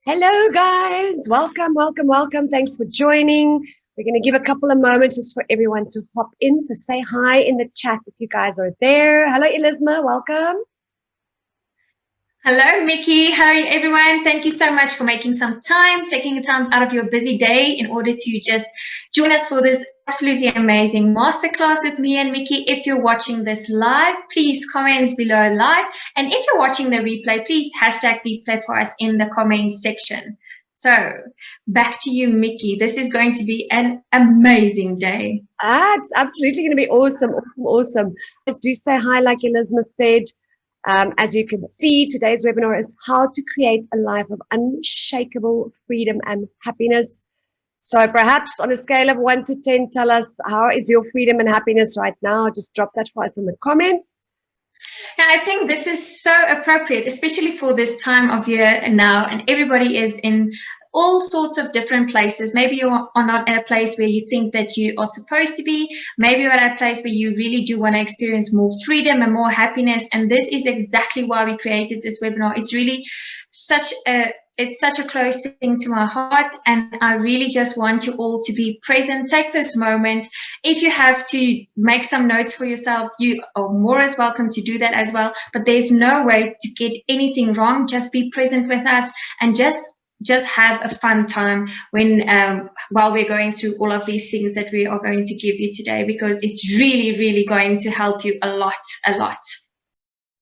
Hello, guys. Welcome, welcome, welcome. Thanks for joining. We're going to give a couple of moments just for everyone to hop in. So say hi in the chat if you guys are there. Hello, Elizma. Welcome. Hello, Mickey. Hello, everyone. Thank you so much for making some time, taking the time out of your busy day in order to just join us for this absolutely amazing masterclass with me and Mickey. If you're watching this live, please comment below live. And if you're watching the replay, please hashtag replay for us in the comment section. So back to you, Mickey. This is going to be an amazing day. It's absolutely going to be awesome, awesome, awesome. Just do say hi, like Elizma said. As you can see, today's webinar is how to create a life of unshakable freedom and happiness. So perhaps on a scale of 1 to 10, tell us, how is your freedom and happiness right now? Just drop that for us in the comments. Yeah, I think this is so appropriate, especially for this time of year now, and everybody is in all sorts of different places. Maybe you are not at a place where you think that you are supposed to be. Maybe you're at a place where you really do want to experience more freedom and more happiness. And this is exactly why we created this webinar. It's really such a close thing to my heart, and I really just want you all to be present. Take this moment. If you have to make some notes for yourself, you are more as welcome to do that as well. But there's no way to get anything wrong. Just be present with us and just have a fun time while we're going through all of these things that we are going to give you today, because it's really, really going to help you a lot.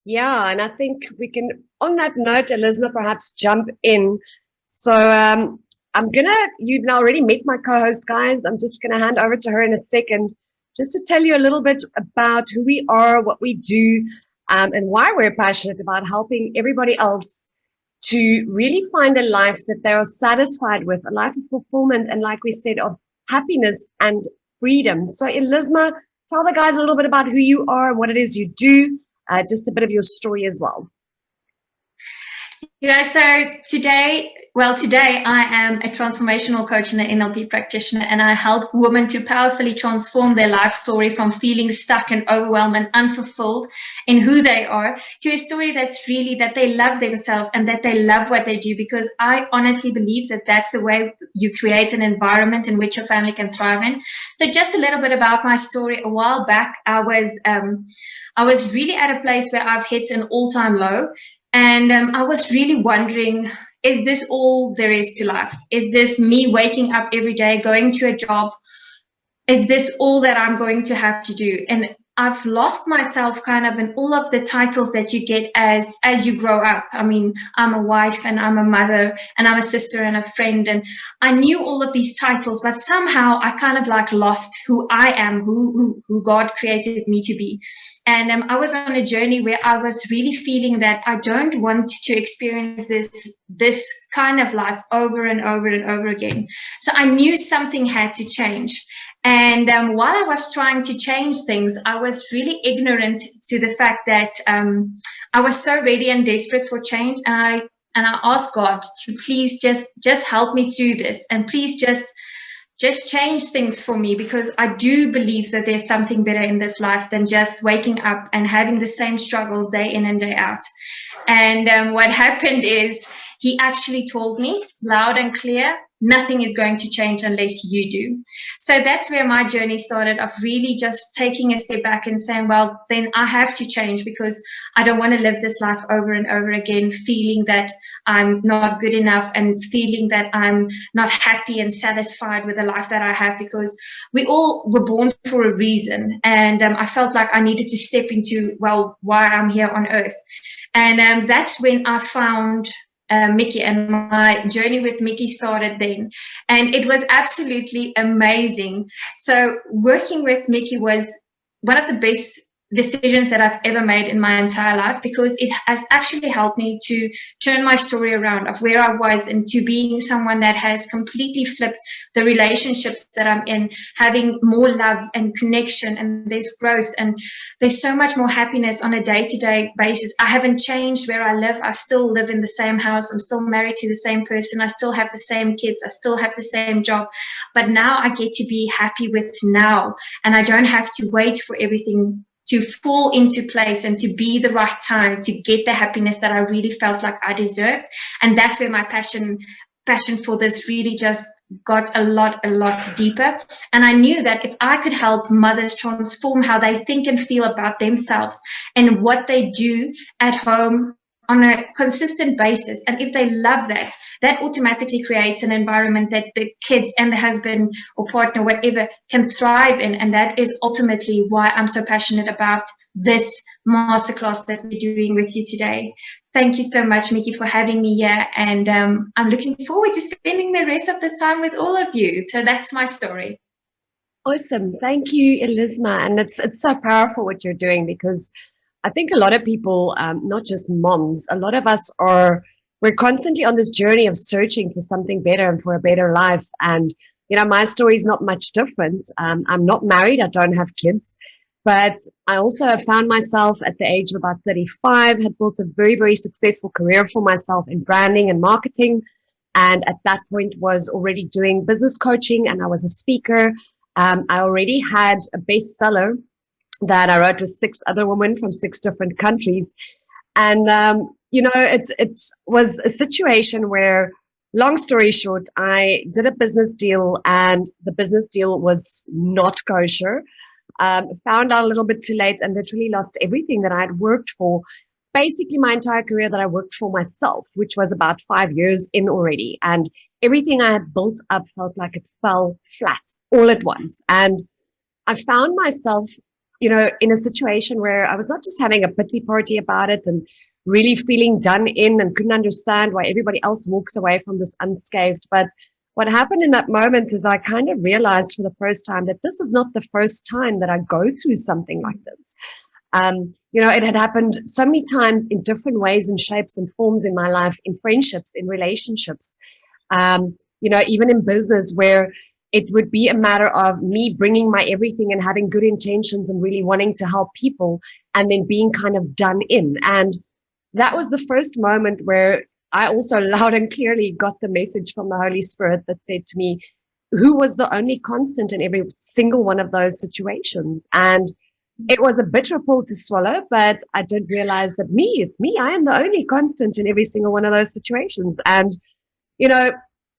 Yeah, and I think we can, on that note, Elizma, perhaps jump in. So you've now already met my co-host, guys. I'm just going to hand over to her in a second, just to tell you a little bit about who we are, what we do, and why we're passionate about helping everybody else to really find a life that they are satisfied with, a life of fulfillment, and like we said, of happiness and freedom. So Elizma, tell the guys a little bit about who you are and what it is you do, just a bit of your story as well. Yeah, so today I am a transformational coach and an NLP practitioner, and I help women to powerfully transform their life story from feeling stuck and overwhelmed and unfulfilled in who they are to a story that's really that they love themselves and that they love what they do, because I honestly believe that that's the way you create an environment in which your family can thrive in. So just a little bit about my story. A while back, I was really at a place where I've hit an all-time low. And I was really wondering, is this all there is to life? Is this me waking up every day, going to a job? Is this all that I'm going to have to do? And I've lost myself kind of in all of the titles that you get as you grow up. I mean, I'm a wife and I'm a mother and I'm a sister and a friend. And I knew all of these titles, but somehow I kind of like lost who I am, who God created me to be. And I was on a journey where I was really feeling that I don't want to experience this kind of life over and over and over again. So I knew something had to change. And while I was trying to change things, I was really ignorant to the fact that I was so ready and desperate for change. And I asked God to please just help me through this, and please just change things for me, because I do believe that there's something better in this life than just waking up and having the same struggles day in and day out. And what happened is he actually told me loud and clear, nothing is going to change unless you do. So that's where my journey started, of really just taking a step back and saying, well, then I have to change, because I don't want to live this life over and over again, feeling that I'm not good enough and feeling that I'm not happy and satisfied with the life that I have, because we all were born for a reason. And I felt like I needed to step into, well, why I'm here on earth. And that's when I found Mickey, and my journey with Mickey started then, and it was absolutely amazing. So working with Mickey was one of the best decisions that I've ever made in my entire life, because it has actually helped me to turn my story around of where I was into being someone that has completely flipped the relationships that I'm in, having more love and connection, and there's growth and there's so much more happiness on a day-to-day basis. I haven't changed where I live. I still live in the same house. I'm still married to the same person. I still have the same kids. I still have the same job. But now I get to be happy with now, and I don't have to wait for everything to fall into place and to be the right time to get the happiness that I really felt like I deserved. And that's where my passion for this really just got a lot deeper. And I knew that if I could help mothers transform how they think and feel about themselves and what they do at home on a consistent basis, and if they love that, that automatically creates an environment that the kids and the husband or partner, whatever, can thrive in. And that is ultimately why I'm so passionate about this masterclass that we're doing with you today. Thank you so much, Mickey, for having me here. And I'm looking forward to spending the rest of the time with all of you. So that's my story. Awesome. Thank you, Elizma. And it's so powerful what you're doing, because I think a lot of people, not just moms, a lot of us we're constantly on this journey of searching for something better and for a better life. And, my story is not much different. I'm not married. I don't have kids. But I also have found myself at the age of about 35, had built a very, very successful career for myself in branding and marketing. And at that point was already doing business coaching, and I was a speaker. I already had a bestseller that I wrote with 6 other women from 6 different countries. And, it was a situation where, long story short, I did a business deal, and the business deal was not kosher. Found out a little bit too late and literally lost everything that I had worked for. Basically, my entire career that I worked for myself, which was about 5 years in already. And everything I had built up felt like it fell flat all at once. And I found myself in a situation where I was not just having a pity party about it and really feeling done in and couldn't understand why everybody else walks away from this unscathed. But what happened in that moment is I kind of realized for the first time that this is not the first time that I go through something like this. It had happened so many times in different ways and shapes and forms in my life, in friendships, in relationships, even in business, where it would be a matter of me bringing my everything and having good intentions and really wanting to help people, and then being kind of done in. And that was the first moment where I also loud and clearly got the message from the Holy Spirit that said to me, who was the only constant in every single one of those situations? And it was a bitter pill to swallow, but I did realize that it's me. I am the only constant in every single one of those situations. And,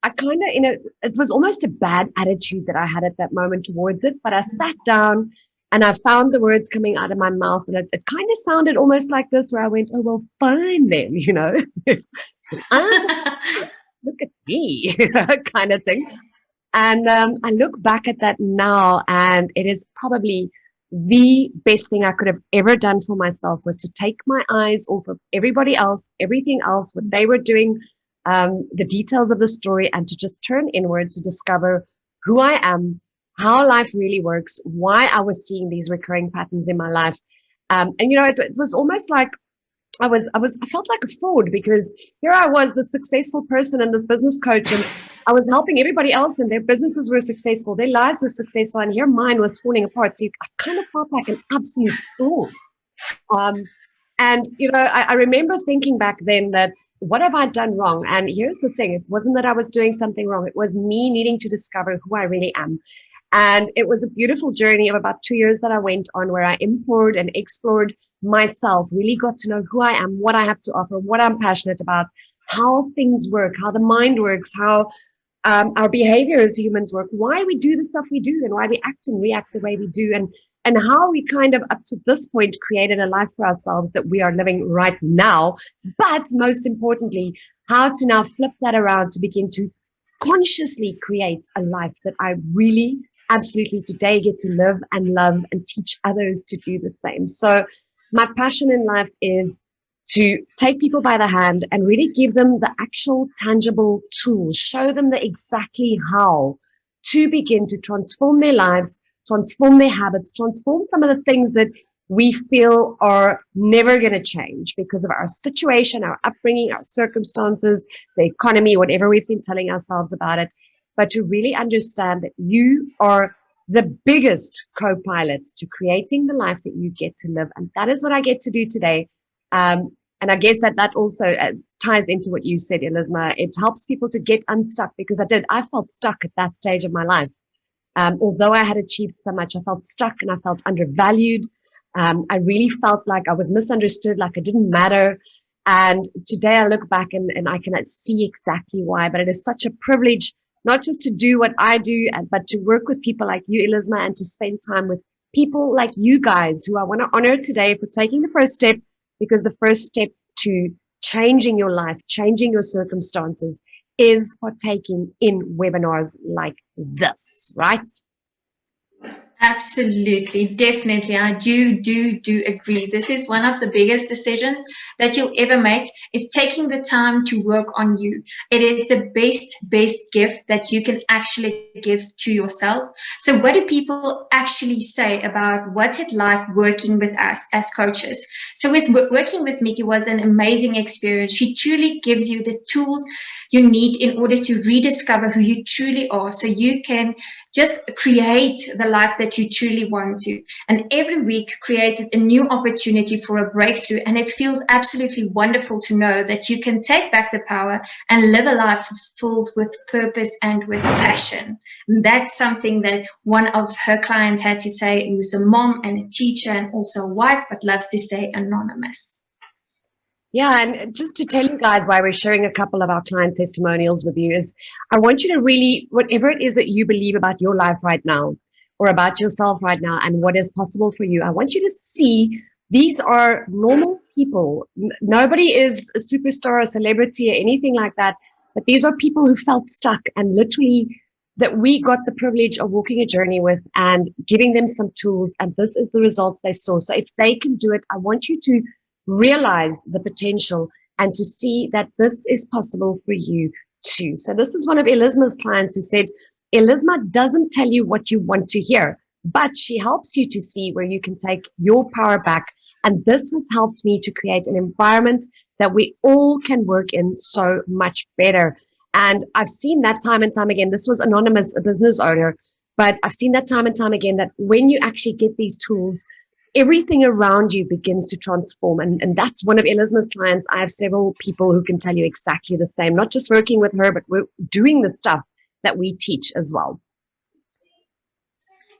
I kind of, it was almost a bad attitude that I had at that moment towards it, but I sat down and I found the words coming out of my mouth, and it kind of sounded almost like this, where I went, oh, well, fine then, look at me, kind of thing. And I look back at that now, and it is probably the best thing I could have ever done for myself, was to take my eyes off of everybody else, everything else, what they were doing, the details of the story, and to just turn inwards to discover who I am, how life really works, why I was seeing these recurring patterns in my life. It was almost like I felt like a fraud, because here I was, the successful person and this business coach, and I was helping everybody else, and their businesses were successful, their lives were successful, and here mine was falling apart. So I kind of felt like an absolute fool. I remember thinking back then that, what have I done wrong? And here's the thing. It wasn't that I was doing something wrong. It was me needing to discover who I really am. And it was a beautiful journey of about 2 years that I went on, where I implored and explored myself, really got to know who I am, what I have to offer, what I'm passionate about, how things work, how the mind works, how our behavior as humans work, why we do the stuff we do, and why we act and react the way we do, and how we kind of, up to this point, created a life for ourselves that we are living right now. But most importantly, how to now flip that around to begin to consciously create a life that I really absolutely today get to live and love and teach others to do the same. So my passion in life is to take people by the hand and really give them the actual tangible tools, show them the exactly how to begin to transform their lives, transform their habits, transform some of the things that we feel are never going to change because of our situation, our upbringing, our circumstances, the economy, whatever we've been telling ourselves about it. But to really understand that you are the biggest co-pilot to creating the life that you get to live. And that is what I get to do today. And I guess that also ties into what you said, Elizma. It helps people to get unstuck, because I felt stuck at that stage of my life. Although I had achieved so much, I felt stuck and I felt undervalued. I really felt like I was misunderstood, like I didn't matter. And today I look back and I can see exactly why. But it is such a privilege, not just to do what I do, but to work with people like you, Elizma, and to spend time with people like you guys, who I want to honor today for taking the first step, because the first step to changing your life, changing your circumstances, is partaking in webinars like this, right? Absolutely, definitely. I do agree. This is one of the biggest decisions that you'll ever make, is taking the time to work on you. It is the best gift that you can actually give to yourself. So what do people actually say about what's it like working with us as coaches? So working with Mickey was an amazing experience. She truly gives you the tools you need in order to rediscover who you truly are, so you can just create the life that you truly want to. And every week creates a new opportunity for a breakthrough. And it feels absolutely wonderful to know that you can take back the power and live a life filled with purpose and with passion. And that's something that one of her clients had to say, who's a mom and a teacher and also a wife, but loves to stay anonymous. Yeah, and just to tell you guys why we're sharing a couple of our client testimonials with you is, I want you to really, whatever it is that you believe about your life right now or about yourself right now and what is possible for you, I want you to see these are normal people. Nobody is a superstar, a celebrity, or anything like that, but these are people who felt stuck, and literally that we got the privilege of walking a journey with and giving them some tools, and this is the results they saw. So if they can do it, I want you to realize the potential and to see that this is possible for you too. So this is one of Elizma's clients who said, Elizma doesn't tell you what you want to hear, but she helps you to see where you can take your power back. And this has helped me to create an environment that we all can work in so much better. And I've seen that time and time again. This was anonymous, a business owner, but I've seen that time and time again, that when you actually get these tools, everything around you begins to transform. And that's one of Elizma's clients. I have several people who can tell you exactly the same, not just working with her, but we're doing the stuff that we teach as well.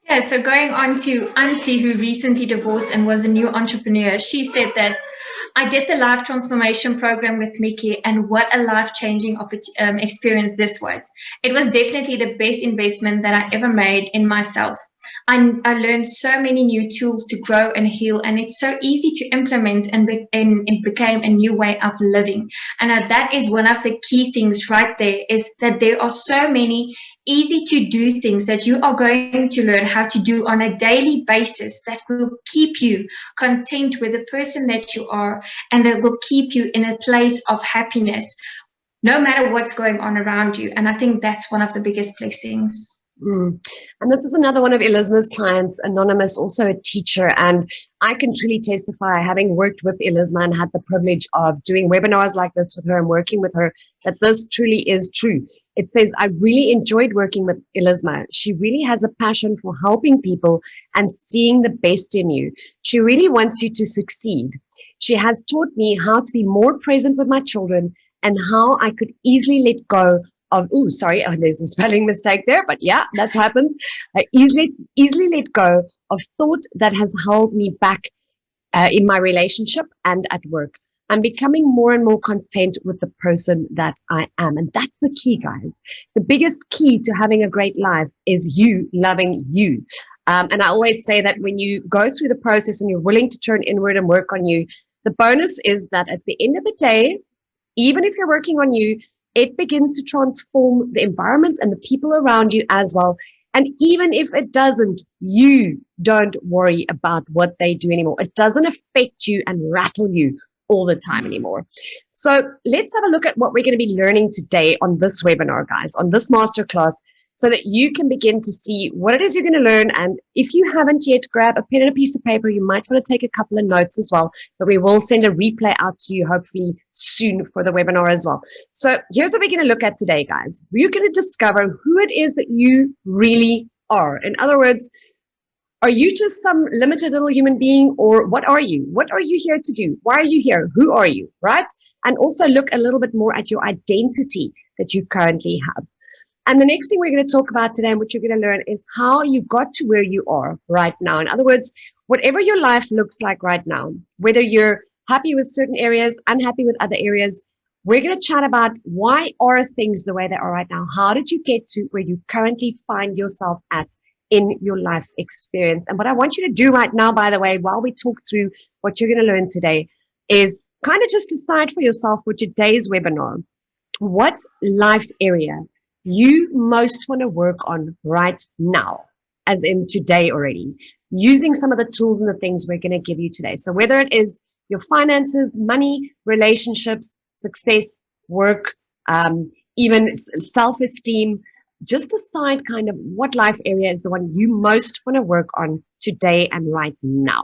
Yeah, so going on to Ansi, who recently divorced and was a new entrepreneur, she said that I did the life transformation program with Mickey, and what a life-changing experience this was. It was definitely the best investment that I ever made in myself. I learned so many new tools to grow and heal, and it's so easy to implement, and it became a new way of living. And that is one of the key things right there, is that there are so many easy to do things that you are going to learn how to do on a daily basis that will keep you content with the person that you are, and that will keep you in a place of happiness no matter what's going on around you. And I think that's one of the biggest blessings. And this is another one of Elizma's clients, anonymous, also a teacher. And I can truly testify, having worked with Elizma and had the privilege of doing webinars like this with her and working with her, that this truly is true. It says, I really enjoyed working with Elizma. She really has a passion for helping people and seeing the best in you. She really wants you to succeed. She has taught me how to be more present with my children and how I could easily let go of, there's a spelling mistake there, but yeah, that happens. I easily let go of thought that has held me back in my relationship and at work. I'm becoming more and more content with the person that I am. And that's the key, guys. The biggest key to having a great life is you loving you. And I always say that when you go through the process and you're willing to turn inward and work on you, the bonus is that at the end of the day, even if you're working on you, it begins to transform the environment and the people around you as well. And even if it doesn't, you don't worry about what they do anymore. It doesn't affect you and rattle you all the time anymore. So let's have a look at what we're going to be learning today on this webinar, guys, on this masterclass, so that you can begin to see what it is you're going to learn. And if you haven't yet, grab a pen and a piece of paper. You might want to take a couple of notes as well, but we will send a replay out to you hopefully soon for the webinar as well. So here's what we're going to look at today, guys. We're going to discover who it is that you really are. In other words, are you just some limited little human being, or what are you? What are you here to do? Why are you here? Who are you, right? And also look a little bit more at your identity that you currently have. And the next thing we're going to talk about today and what you're going to learn is how you got to where you are right now. In other words, whatever your life looks like right now, whether you're happy with certain areas, unhappy with other areas, we're going to chat about why are things the way they are right now? How did you get to where you currently find yourself at in your life experience? And what I want you to do right now, by the way, while we talk through what you're going to learn today, is kind of just decide for yourself for today's webinar, what life area you most want to work on right now, as in today already, using some of the tools and the things we're going to give you today. So whether it is your finances, money, relationships, success, work, even self-esteem, just decide kind of what life area is the one you most want to work on today and right now.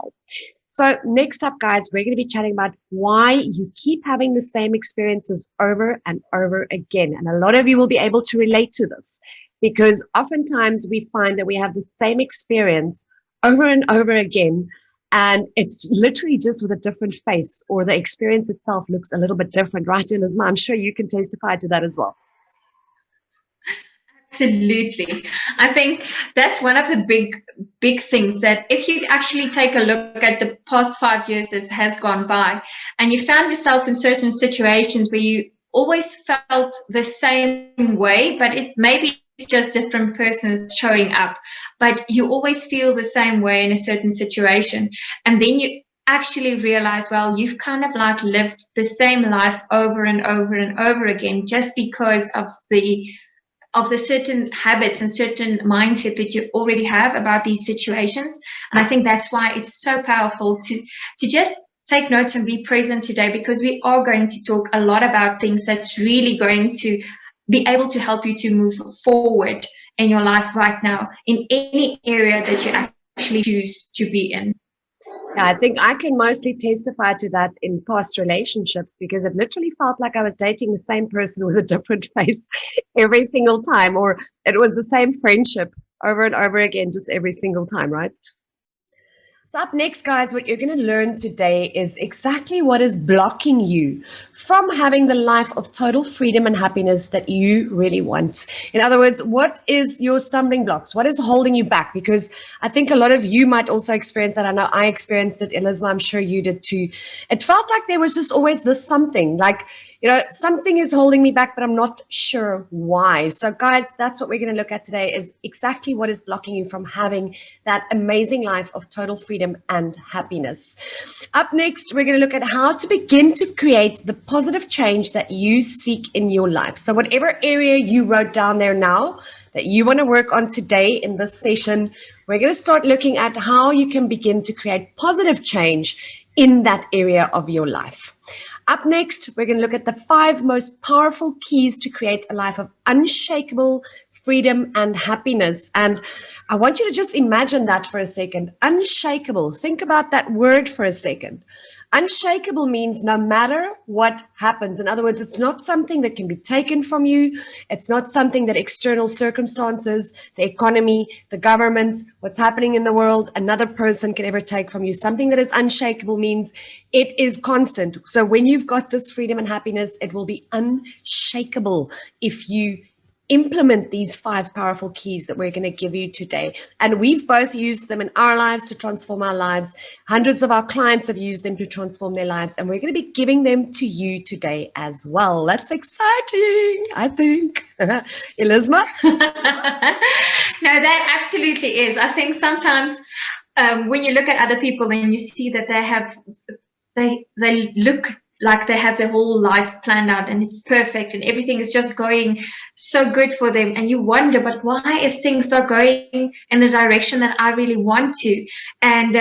So next up, guys, we're going to be chatting about why you keep having the same experiences over and over again. And a lot of you will be able to relate to this because oftentimes we find that we have the same experience over and over again. And it's literally just with a different face, or the experience itself looks a little bit different, right, Elizma? I'm sure you can testify to that as well. Absolutely. I think that's one of the big things, that if you actually take a look at the past 5 years that has gone by, and you found yourself in certain situations where you always felt the same way, but maybe it's just different persons showing up, but you always feel the same way in a certain situation. And then you actually realize, well, you've kind of like lived the same life over and over and over again, just because of the certain habits and certain mindset that you already have about these situations. And I think that's why it's so powerful to just take notes and be present today, because we are going to talk a lot about things that's really going to be able to help you to move forward in your life right now, in any area that you actually choose to be in. Yeah, I think I can mostly testify to that in past relationships, because it literally felt like I was dating the same person with a different face every single time, or it was the same friendship over and over again, just every single time, right? So up next, guys, what you're going to learn today is exactly what is blocking you from having the life of total freedom and happiness that you really want. In other words, what is your stumbling blocks? What is holding you back? Because I think a lot of you might also experience that. I know I experienced it, Elizma, I'm sure you did too. It felt like there was just always this something, like, you know, something is holding me back, but I'm not sure why. So guys, that's what we're going to look at today, is exactly what is blocking you from having that amazing life of total freedom and happiness. Up next, we're going to look at how to begin to create the positive change that you seek in your life. So whatever area you wrote down there now that you want to work on today in this session, we're going to start looking at how you can begin to create positive change in that area of your life. Up next, we're going to look at the 5 most powerful keys to create a life of unshakable freedom and happiness. And I want you to just imagine that for a second. Unshakable. Think about that word for a second. Unshakable means no matter what happens. In other words, it's not something that can be taken from you. It's not something that external circumstances, the economy, the government, what's happening in the world, another person can ever take from you. Something that is unshakable means it is constant. So when you've got this freedom and happiness, it will be unshakable if you implement these 5 powerful keys that we're going to give you today. And we've both used them in our lives to transform our lives. Hundreds of our clients have used them to transform their lives, and we're going to be giving them to you today as well. That's exciting, I think. Elizma? No, that absolutely is. I think sometimes when you look at other people and you see that they look like they have their whole life planned out and it's perfect and everything is just going so good for them, and you wonder, but why is things not going in the direction that I really want to? And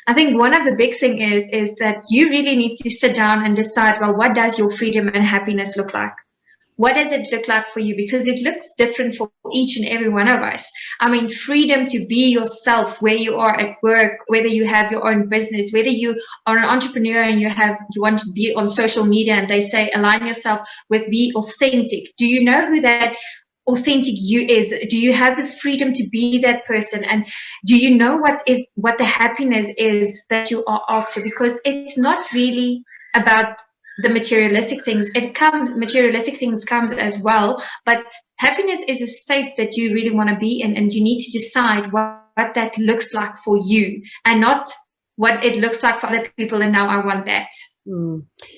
I think one of the big thing is that you really need to sit down and decide, well, what does your freedom and happiness look like? What does it look like for you? Because it looks different for each and every one of us. I mean, freedom to be yourself where you are at work, whether you have your own business, whether you are an entrepreneur and you want to be on social media and they say align yourself with be authentic. Do you know who that authentic you is? Do you have the freedom to be that person? And do you know what the happiness is that you are after? Because it's not really about the materialistic things. Materialistic things comes as well, but happiness is a state that you really want to be in, and you need to decide what that looks like for you, and not what it looks like for other people, and now I want that.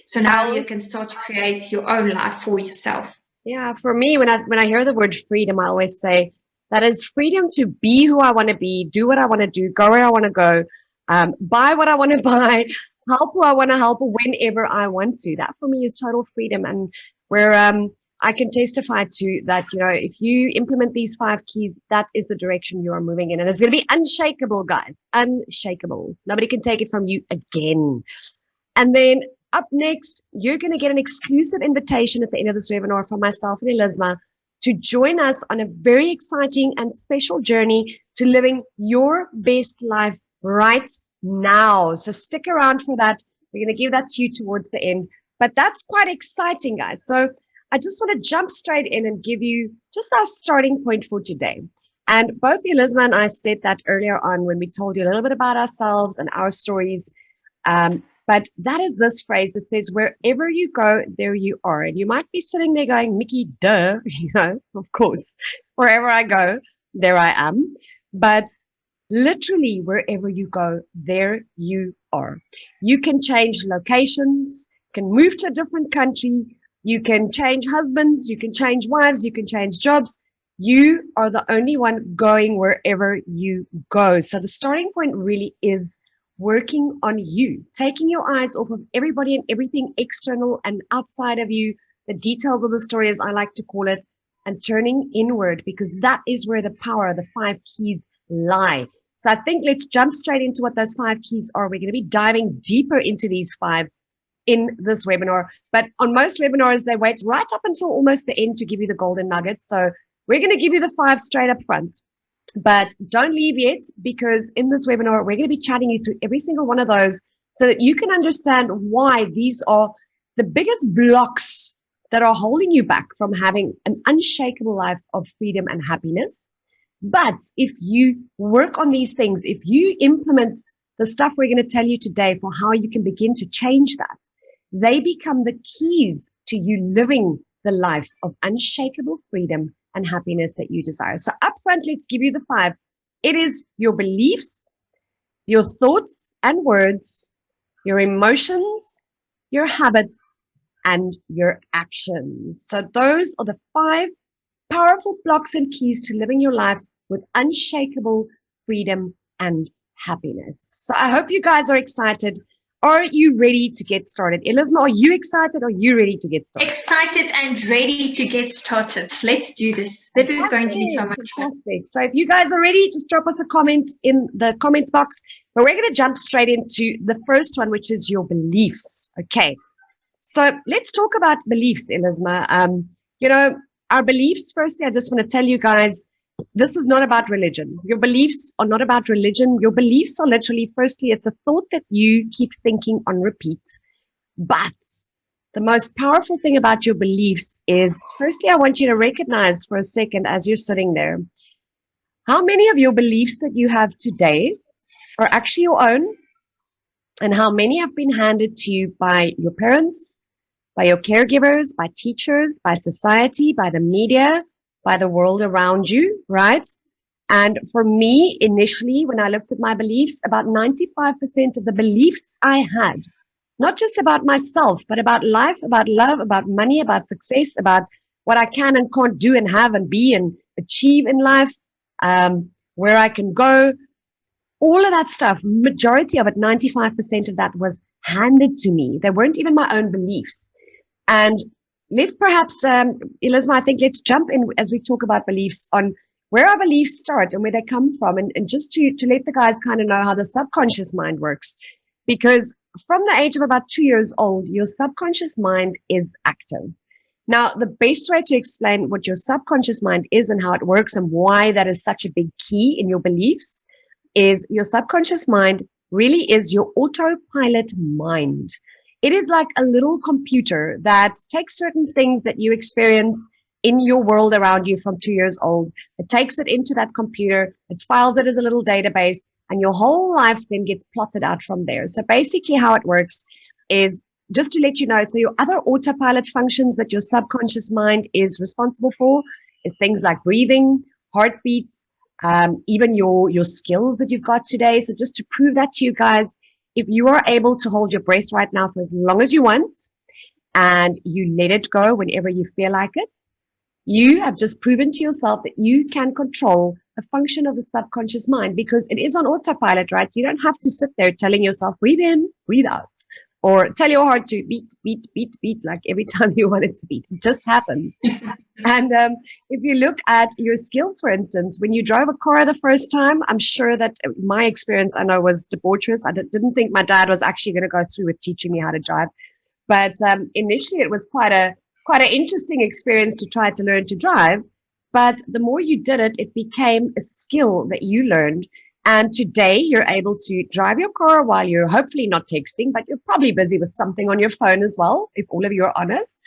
So now you can start to create your own life for yourself. Yeah, for me, when I hear the word freedom, I always say that is freedom to be who I want to be, do what I want to do, go where I want to go, buy what I want to buy, help who I want to help whenever I want to. That for me is total freedom, and where I can testify to that. You know, if you implement these 5 keys, that is the direction you are moving in, and it's going to be unshakable, guys. Unshakable. Nobody can take it from you again. And then up next, you're going to get an exclusive invitation at the end of this webinar from myself and Elizma to join us on a very exciting and special journey to living your best life right now. So stick around for that. We're going to give that to you towards the end. But that's quite exciting, guys. So I just want to jump straight in and give you just our starting point for today. And both Elizma and I said that earlier on when we told you a little bit about ourselves and our stories. But that is this phrase that says, wherever you go, there you are. And you might be sitting there going, Mickey, duh, you know, of course, wherever I go, there I am. But literally, wherever you go, there you are. You can change locations, can move to a different country, you can change husbands, you can change wives, you can change jobs. You are the only one going wherever you go. So the starting point really is working on you, taking your eyes off of everybody and everything external and outside of you, the details of the story, as I like to call it, and turning inward, because that is where the power, the 5 keys lie. So I think let's jump straight into what those 5 keys are. We're going to be diving deeper into these 5 in this webinar. But on most webinars, they wait right up until almost the end to give you the golden nuggets. So we're going to give you the 5 straight up front. But don't leave yet, because in this webinar, we're going to be chatting you through every single one of those so that you can understand why these are the biggest blocks that are holding you back from having an unshakable life of freedom and happiness. But if you work on these things, if you implement the stuff we're going to tell you today for how you can begin to change that, they become the keys to you living the life of unshakable freedom and happiness that you desire. So up front, let's give you the 5. It is your beliefs, your thoughts and words, your emotions, your habits, and your actions. So those are the 5 powerful blocks and keys to living your life with unshakable freedom and happiness. So I hope you guys are excited. Are you ready to get started? Elizma, are you excited? Are you ready to get started? Excited and ready to get started. Let's do this. This is going to be so much fun. So if you guys are ready, just drop us a comment in the comments box. But we're going to jump straight into the first one, which is your beliefs. Okay. So let's talk about beliefs, Elizma. You know, our beliefs, firstly, I just want to tell you guys, this is not about religion. Your beliefs are not about religion. Your beliefs are literally, firstly, it's a thought that you keep thinking on repeat. But the most powerful thing about your beliefs is, firstly, I want you to recognize for a second as you're sitting there, how many of your beliefs that you have today are actually your own, and how many have been handed to you by your parents, by your caregivers, by teachers, by society, by the media, by the world around you, right? And for me, initially, when I looked at my beliefs, about 95% of the beliefs I had, not just about myself, but about life, about love, about money, about success, about what I can and can't do and have and be and achieve in life, where I can go, all of that stuff, majority of it, 95% of that was handed to me. They weren't even my own beliefs. And let's perhaps, Elizma, I think let's jump in as we talk about beliefs on where our beliefs start and where they come from, and just to let the guys kind of know how the subconscious mind works. Because from the age of about 2 years old, your subconscious mind is active. Now, the best way to explain what your subconscious mind is and how it works and why that is such a big key in your beliefs is your subconscious mind really is your autopilot mind. It is like a little computer that takes certain things that you experience in your world around you from 2 years old. It takes it into that computer, it files it as a little database, and your whole life then gets plotted out from there. So basically how it works is, just to let you know, so your other autopilot functions that your subconscious mind is responsible for is things like breathing, heartbeats, even your skills that you've got today. So just to prove that to you guys, if you are able to hold your breath right now for as long as you want, and you let it go whenever you feel like it, you have just proven to yourself that you can control a function of the subconscious mind, because it is on autopilot, right? You don't have to sit there telling yourself, breathe in, breathe out, or tell your heart to beat, beat, beat, beat, like every time you want it to beat. It just happens. And if you look at your skills, for instance, when you drove a car the first time, I'm sure that my experience, I know, was debaucherous. I didn't think my dad was actually going to go through with teaching me how to drive. But initially, it was quite an interesting experience to try to learn to drive. But the more you did it, it became a skill that you learned. And today, you're able to drive your car while you're hopefully not texting, but you're probably busy with something on your phone as well, if all of you are honest.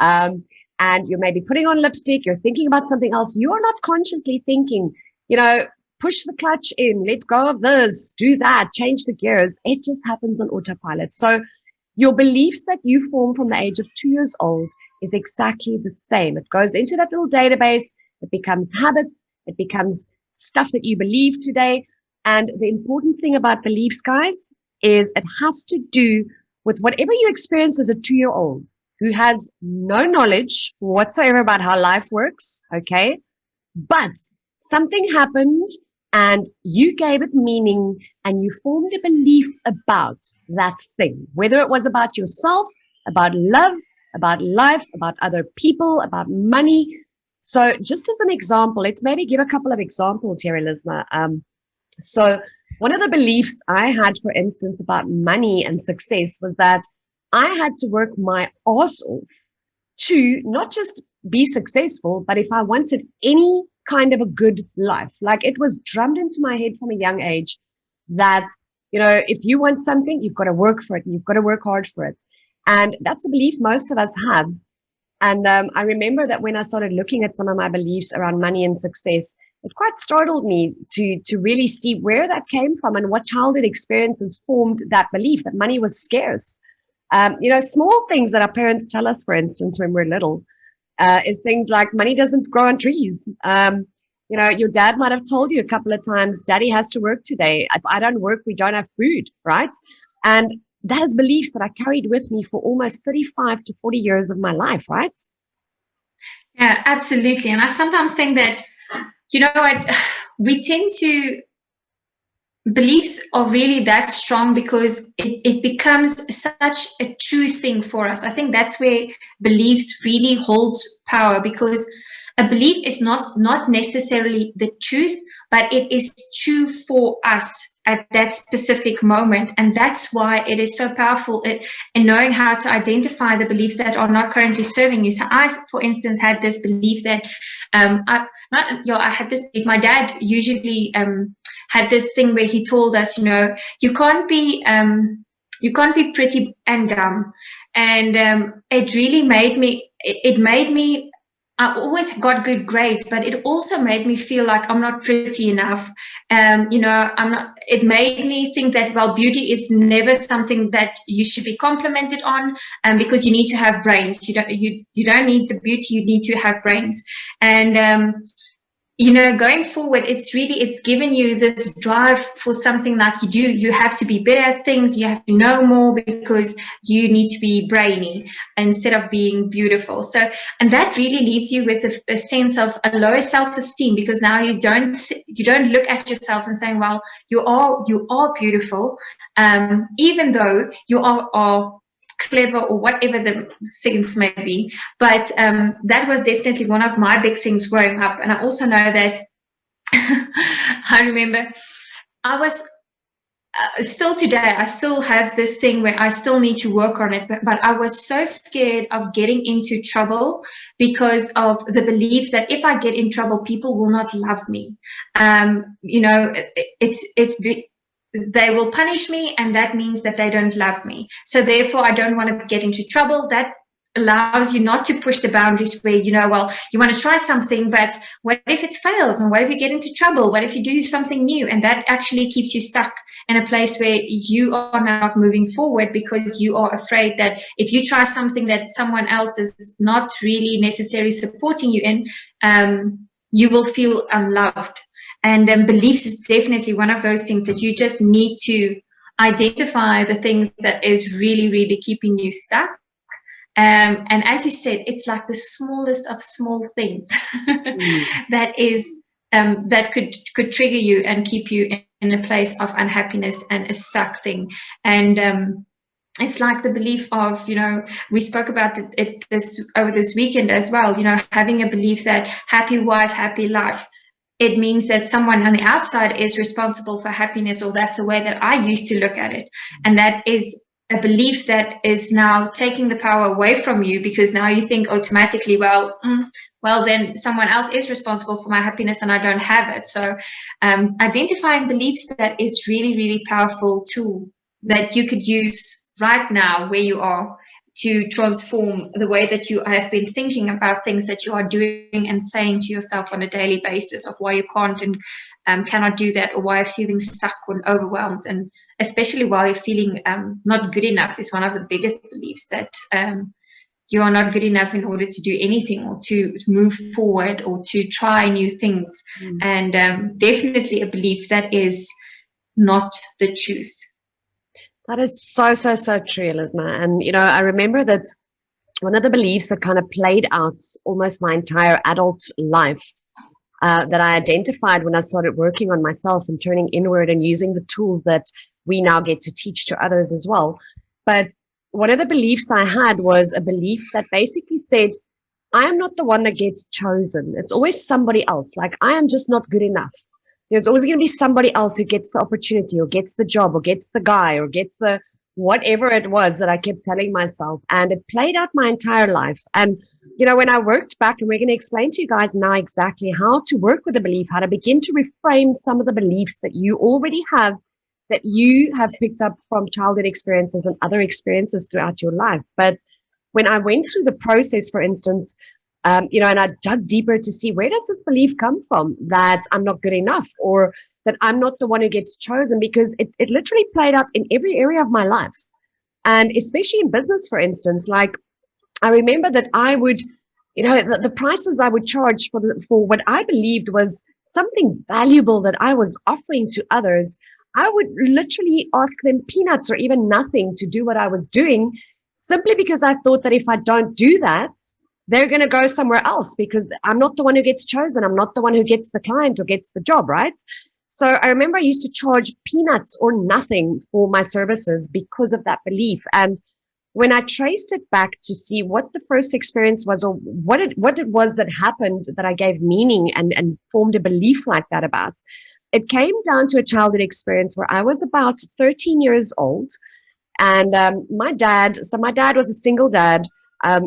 And you're maybe putting on lipstick, you're thinking about something else. You are not consciously thinking, push the clutch in, let go of this, do that, change the gears. It just happens on autopilot. So your beliefs that you form from the age of 2 years old is exactly the same. It goes into that little database. It becomes habits. It becomes stuff that you believe today. And the important thing about beliefs, guys, is it has to do with whatever you experience as a 2-year-old who has no knowledge whatsoever about how life works, okay? But something happened and you gave it meaning and you formed a belief about that thing, whether it was about yourself, about love, about life, about other people, about money. So just as an example, let's maybe give a couple of examples here, Elizma. So one of the beliefs I had, for instance, about money and success was that I had to work my ass off to not just be successful, but if I wanted any kind of a good life, like it was drummed into my head from a young age that, if you want something, you've got to work for it and you've got to work hard for it. And that's a belief most of us have. And I remember that when I started looking at some of my beliefs around money and success, it quite startled me to really see where that came from and what childhood experiences formed that belief that money was scarce. Small things that our parents tell us, for instance, when we're little, is things like money doesn't grow on trees. Your dad might have told you a couple of times, Daddy has to work today. If I don't work, we don't have food, right? And that is beliefs that I carried with me for almost 35 to 40 years of my life, right? Yeah, absolutely. And I sometimes think that, we tend to, beliefs are really that strong because it becomes such a true thing for us. I think that's where beliefs really holds power, because a belief is not necessarily the truth, but it is true for us at that specific moment. And that's why it is so powerful in knowing how to identify the beliefs that are not currently serving you. So I, for instance, had this belief that I had this belief. My dad usually had this thing where he told us, you can't be pretty and dumb. And it really made me, I always got good grades, but it also made me feel like I'm not pretty enough. It made me think that, well, beauty is never something that you should be complimented on, because you need to have brains. You don't need the beauty, you need to have brains. And, going forward, it's given you this drive for something like you have to be better at things, you have to know more because you need to be brainy instead of being beautiful. So, and that really leaves you with a sense of a lower self-esteem, because now you don't look at yourself and saying, well, you are beautiful, even though you are clever or whatever the sense may be. But that was definitely one of my big things growing up. And I also know that I remember I was still today, I still have this thing where I still need to work on it, but I was so scared of getting into trouble because of the belief that if I get in trouble, people will not love me. They will punish me, and that means that they don't love me. So therefore, I don't want to get into trouble. That allows you not to push the boundaries where, you want to try something, but what if it fails? And what if you get into trouble? What if you do something new? And that actually keeps you stuck in a place where you are not moving forward, because you are afraid that if you try something that someone else is not really necessarily supporting you in, you will feel unloved. And beliefs is definitely one of those things that you just need to identify the things that is really, really keeping you stuck. And as you said, it's like the smallest of small things that is that could trigger you and keep you in a place of unhappiness and a stuck thing. And it's like the belief of, we spoke about it this over this weekend as well, having a belief that happy wife, happy life. It means that someone on the outside is responsible for happiness, or that's the way that I used to look at it. And that is a belief that is now taking the power away from you, because now you think automatically, well, then someone else is responsible for my happiness and I don't have it. So identifying beliefs, that is really, really powerful tool that you could use right now where you are to transform the way that you have been thinking about things that you are doing and saying to yourself on a daily basis, of why you can't and cannot do that, or why you're feeling stuck or overwhelmed. And especially while you're feeling not good enough is one of the biggest beliefs, that you are not good enough in order to do anything or to move forward or to try new things. And definitely a belief that is not the truth. That is so, so, so true, Elizma. And, I remember that one of the beliefs that kind of played out almost my entire adult life that I identified when I started working on myself and turning inward and using the tools that we now get to teach to others as well. But one of the beliefs I had was a belief that basically said, I am not the one that gets chosen. It's always somebody else. Like, I am just not good enough. There's always going to be somebody else who gets the opportunity or gets the job or gets the guy or gets the whatever it was that I kept telling myself. And it played out my entire life. And, when I worked back, and we're going to explain to you guys now exactly how to work with the belief, how to begin to reframe some of the beliefs that you already have, that you have picked up from childhood experiences and other experiences throughout your life. But when I went through the process, for instance, and I dug deeper to see, where does this belief come from that I'm not good enough, or that I'm not the one who gets chosen, because it literally played out in every area of my life. And especially in business, for instance, like I remember that I would, the prices I would charge for what I believed was something valuable that I was offering to others, I would literally ask them peanuts or even nothing to do what I was doing, simply because I thought that if I don't do that, they're going to go somewhere else, because I'm not the one who gets chosen. I'm not the one who gets the client or gets the job, right? So I remember I used to charge peanuts or nothing for my services because of that belief. And when I traced it back to see what the first experience was, or what it was that happened that I gave meaning and formed a belief like that about, it came down to a childhood experience where I was about 13 years old. And my dad was a single dad.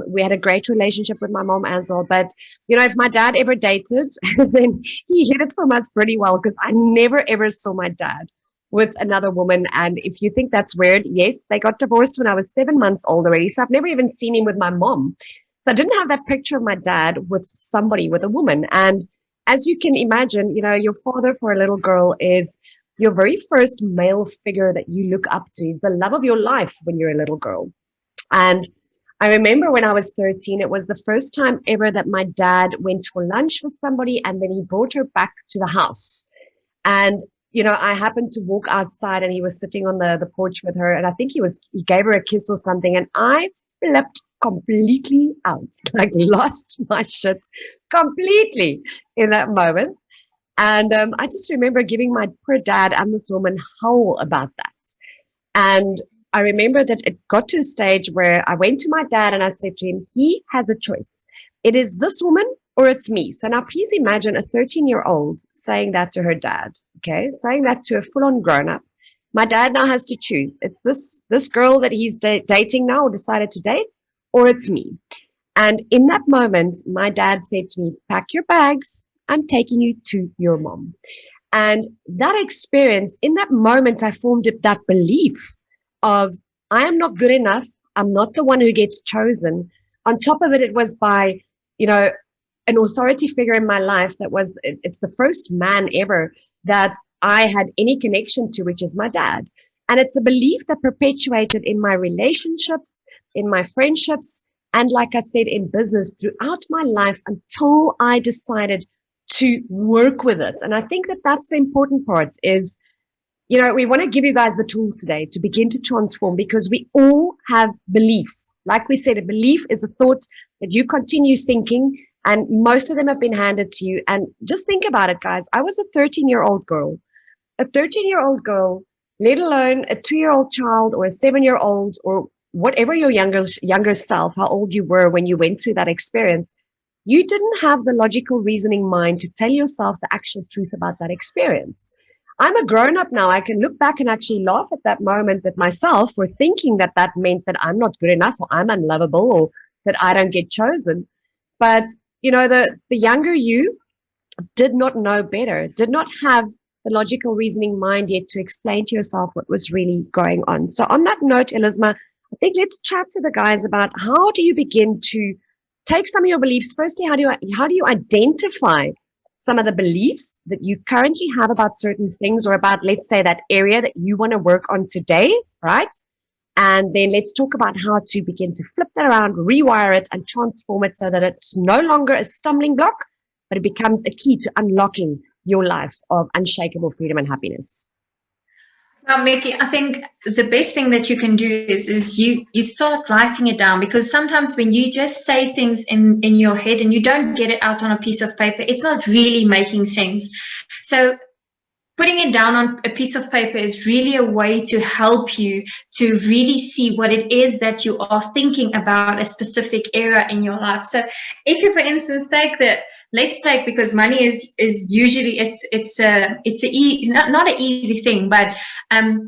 We had a great relationship with my mom as well. But, if my dad ever dated, then he hid it from us pretty well, because I never, ever saw my dad with another woman. And if you think that's weird, yes, they got divorced when I was 7 months old already. So I've never even seen him with my mom. So I didn't have that picture of my dad with somebody, with a woman. And as you can imagine, your father for a little girl is your very first male figure that you look up to. He's the love of your life when you're a little girl. And I remember when I was 13, it was the first time ever that my dad went for lunch with somebody, and then he brought her back to the house. And, I happened to walk outside, and he was sitting on the porch with her. And I think he gave her a kiss or something. And I flipped completely out, like lost my shit completely in that moment. And I just remember giving my poor dad and this woman howl about that. And I remember that it got to a stage where I went to my dad and I said to him, he has a choice. It is this woman or it's me. So now please imagine a 13-year-old saying that to her dad, okay, saying that to a full-on grown-up. My dad now has to choose. It's this girl that he's dating now, or decided to date, or it's me. And in that moment, my dad said to me, pack your bags. I'm taking you to your mom. And that experience, in that moment, I formed that belief of, I am not good enough. I'm not the one who gets chosen. On top of it, it was by, an authority figure in my life it's the first man ever that I had any connection to, which is my dad. And it's a belief that perpetuated in my relationships, in my friendships, and like I said, in business throughout my life until I decided to work with it. And I think that that's the important part is, we want to give you guys the tools today to begin to transform, because we all have beliefs. Like we said, a belief is a thought that you continue thinking, and most of them have been handed to you. And just think about it, guys. I was a 13-year-old girl. A 13-year-old girl, let alone a 2-year-old child or a 7-year-old or whatever your younger self, how old you were when you went through that experience, you didn't have the logical reasoning mind to tell yourself the actual truth about that experience. I'm a grown-up now. I can look back and actually laugh at that moment at myself for thinking that that meant that I'm not good enough, or I'm unlovable, or that I don't get chosen. But, the younger you did not know better, did not have the logical reasoning mind yet to explain to yourself what was really going on. So on that note, Elizma, I think let's chat to the guys about how do you begin to take some of your beliefs. Firstly, how do you identify some of the beliefs that you currently have about certain things, or about, let's say, that area that you want to work on today, right? And then let's talk about how to begin to flip that around, rewire it, and transform it so that it's no longer a stumbling block, but it becomes a key to unlocking your life of unshakable freedom and happiness. Well, Mickey, I think the best thing that you can do is you start writing it down, because sometimes when you just say things in your head and you don't get it out on a piece of paper, it's not really making sense. So putting it down on a piece of paper is really a way to help you to really see what it is that you are thinking about a specific area in your life. So if you, for instance, because money is usually not an easy thing, but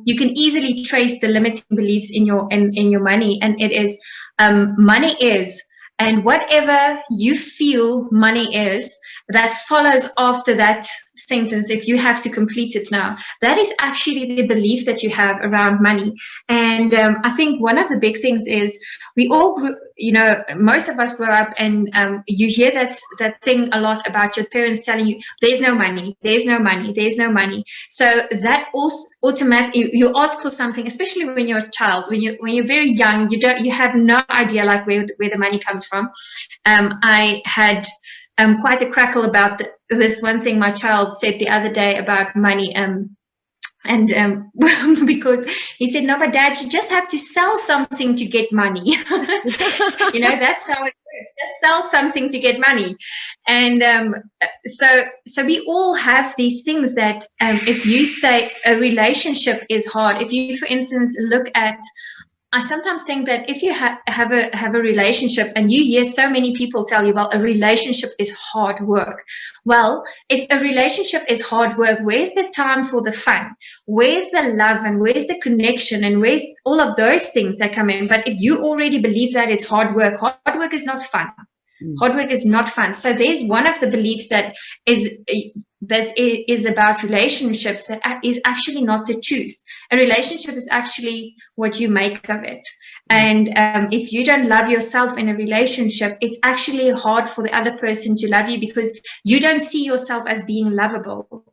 you can easily trace the limiting beliefs in your money, and it is money is. And whatever you feel money is, that follows after that sentence, if you have to complete it now, that is actually the belief that you have around money. And I think one of the big things is we all grew, most of us grow up, and you hear that thing a lot about your parents telling you, there's no money, there's no money, there's no money. So that also automatically, you ask for something, especially when you're a child, when you're very young, you have no idea like where the money comes from. I had quite a crackle about this one thing my child said the other day about money, because he said, no, but Dad, you just have to sell something to get money. That's how it works. Just sell something to get money. And so we all have these things that if you say a relationship is hard, if you, for instance, look at, I sometimes think that if you have a relationship and you hear so many people tell you, well, a relationship is hard work. Well, if a relationship is hard work, where's the time for the fun? Where's the love, and where's the connection, and where's all of those things that come in? But if you already believe that it's hard work is not fun. Hard work is not fun. So there's one of the beliefs that is about relationships that is actually not the truth. A relationship is actually what you make of it. And if you don't love yourself in a relationship, it's actually hard for the other person to love you, because you don't see yourself as being lovable.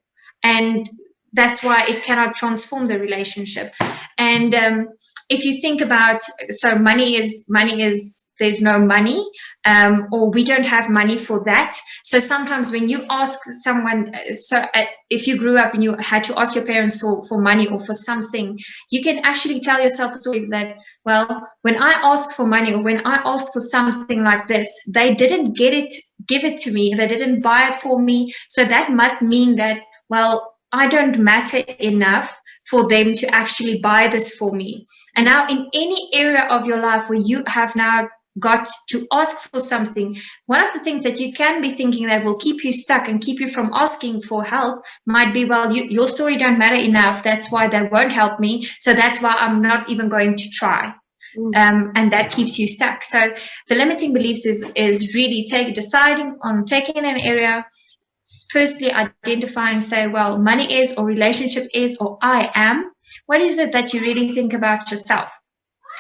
And that's why it cannot transform the relationship. And if you think about, so money is there's no money, or we don't have money for that. So sometimes when you ask someone, if you grew up and you had to ask your parents for money or for something, you can actually tell yourself a story that, well, when I asked for money, or when I asked for something like this, they didn't give it to me, they didn't buy it for me. So that must mean that, well, I don't matter enough for them to actually buy this for me. And now in any area of your life where you have now got to ask for something, one of the things that you can be thinking that will keep you stuck and keep you from asking for help might be, well, your story don't matter enough. That's why they won't help me. So that's why I'm not even going to try. And that keeps you stuck. So the limiting beliefs is really deciding on taking an area. Firstly, identifying, say, well, money is, or relationship is, or I am. What is it that you really think about yourself?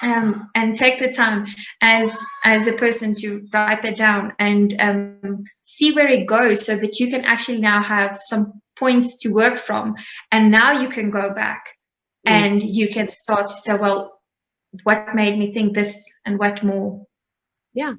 And take the time as a person to write that down and see where it goes, so that you can actually now have some points to work from. And now you can go back and you can start to say, well, what made me think this, and what more? Yeah.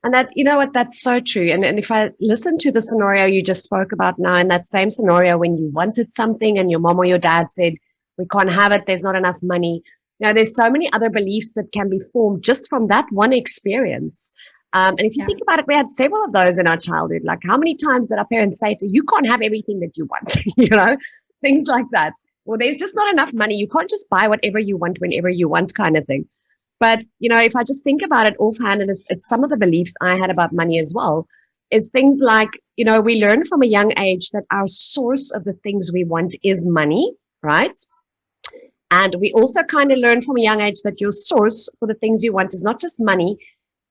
And that, you know what, that's so true. And if I listen to the scenario you just spoke about now, in that same scenario when you wanted something and your mom or your dad said, we can't have it, there's not enough money. There's so many other beliefs that can be formed just from that one experience. And if you think about it, we had several of those in our childhood. Like, how many times did our parents say to you, can't have everything that you want, things like that. Well, there's just not enough money. You can't just buy whatever you want whenever you want, kind of thing. But, if I just think about it offhand, and it's some of the beliefs I had about money as well, is things like, we learn from a young age that our source of the things we want is money, right? And we also kind of learn from a young age that your source for the things you want is not just money.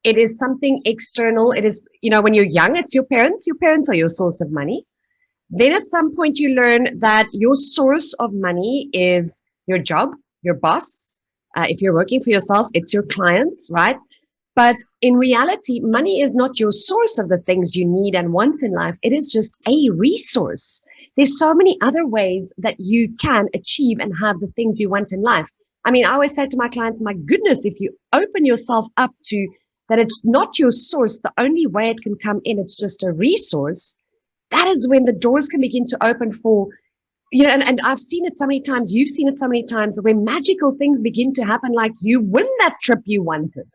It is something external. It is, when you're young, it's your parents. Your parents are your source of money. Then at some point you learn that your source of money is your job, your boss. If you're working for yourself, it's your clients, right? But in reality, money is not your source of the things you need and want in life. It is just a resource. There's so many other ways that you can achieve and have the things you want in life. I mean, I always say to my clients, my goodness, if you open yourself up to that it's not your source, the only way it can come in, it's just a resource, that is when the doors can begin to open for, and I've seen it so many times, you've seen it so many times, where magical things begin to happen, like you win that trip you wanted,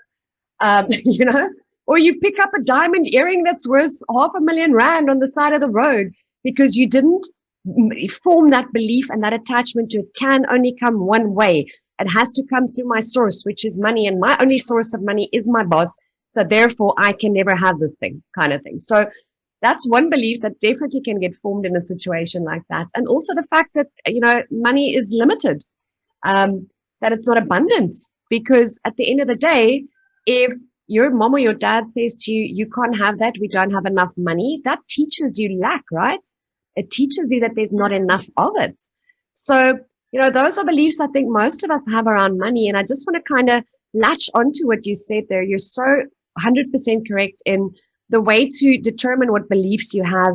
or you pick up a diamond earring that's worth R500,000 on the side of the road because you didn't form that belief and that attachment to it can only come one way. It has to come through my source, which is money, and my only source of money is my boss. So therefore, I can never have this thing, kind of thing. So that's one belief that definitely can get formed in a situation like that. And also the fact that, money is limited, that it's not abundant, because at the end of the day, if your mom or your dad says to you, you can't have that, we don't have enough money, that teaches you lack, right? It teaches you that there's not enough of it. So, those are beliefs I think most of us have around money. And I just want to kind of latch onto what you said there. You're so 100% correct in the way to determine what beliefs you have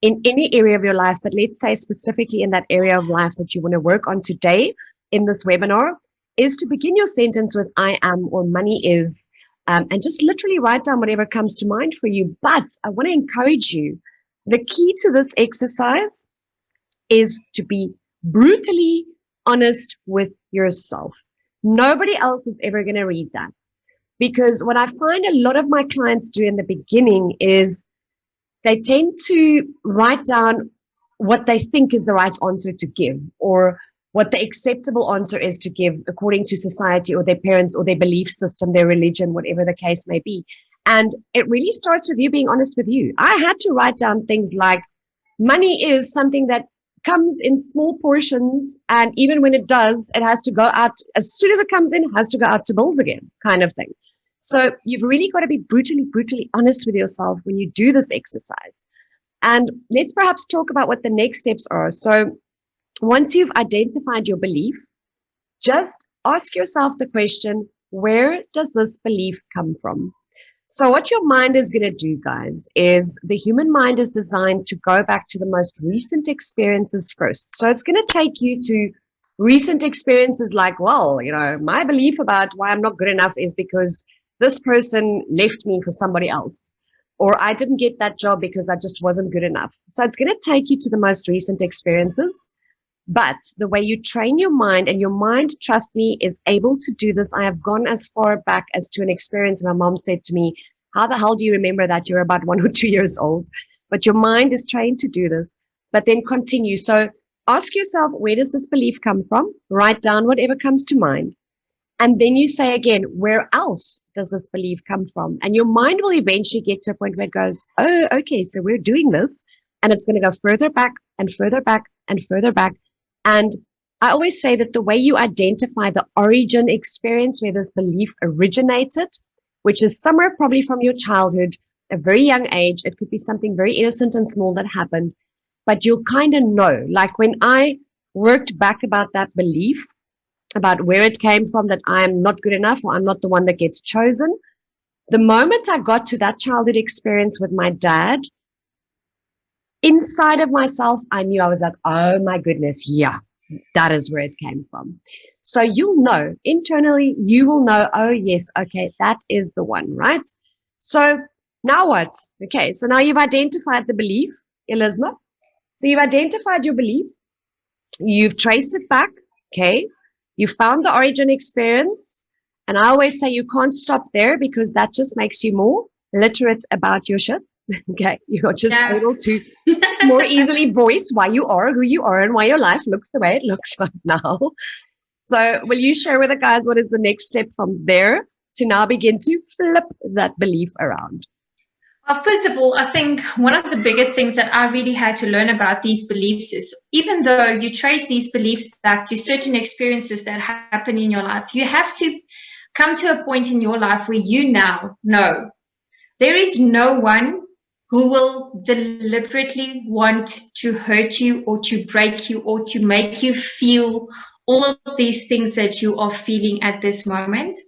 in any area of your life. But let's say specifically in that area of life that you want to work on today in this webinar is to begin your sentence with I am or money is, and just literally write down whatever comes to mind for you. But I want to encourage you. The key to this exercise is to be brutally honest with yourself. Nobody else is ever going to read that. Because what I find a lot of my clients do in the beginning is they tend to write down what they think is the right answer to give, or what the acceptable answer is to give according to society or their parents or their belief system, their religion, whatever the case may be. And it really starts with you being honest with you. I had to write down things like money is something that comes in small portions, and even when it does, it has to go out as soon as it comes in, it has to go out to bills again, kind of thing. So you've really got to be brutally honest with yourself when you do this exercise. And let's perhaps talk about what the next steps are. So once you've identified your belief, just ask yourself the question, where does this belief come from? So what your mind is going to do, guys, is the human mind is designed to go back to the most recent experiences first. So it's going to take you to recent experiences like, well, my belief about why I'm not good enough is because this person left me for somebody else, or I didn't get that job because I just wasn't good enough. So it's going to take you to the most recent experiences. But the way you train your mind, and your mind, trust me, is able to do this. I have gone as far back as to an experience my mom said to me, how the hell do you remember that? You're about 1 or 2 years old. But your mind is trained to do this. But then continue. So ask yourself, where does this belief come from? Write down whatever comes to mind. And then you say again, where else does this belief come from? And your mind will eventually get to a point where it goes, oh, okay, so we're doing this. And it's going to go further back and further back and further back. And I always say that the way you identify the origin experience where this belief originated, which is somewhere probably from your childhood, a very young age, it could be something very innocent and small that happened, but you'll kind of know. Like when I worked back about that belief, about where it came from, that I'm not good enough or I'm not the one that gets chosen, the moment I got to that childhood experience with my dad, inside of myself, I knew, I was like, oh my goodness, yeah, that is where it came from. So you'll know, internally, you will know, oh yes, okay, that is the one, right? So now what? Okay, so now you've identified the belief, Elizma. So you've identified your belief, you've traced it back, Okay. You found the origin experience. And I always say you can't stop there because that just makes you more literate about your shit. Okay. You're just able to more easily voice why you are who you are and why your life looks the way it looks right now. So will you share with the guys what is the next step from there to now begin to flip that belief around? Well, first of all, I think one of the biggest things that I really had to learn about these beliefs is even though you trace these beliefs back to certain experiences that happen in your life, you have to come to a point in your life where you now know there is no one who will deliberately want to hurt you or to break you or to make you feel all of these things that you are feeling at this moment.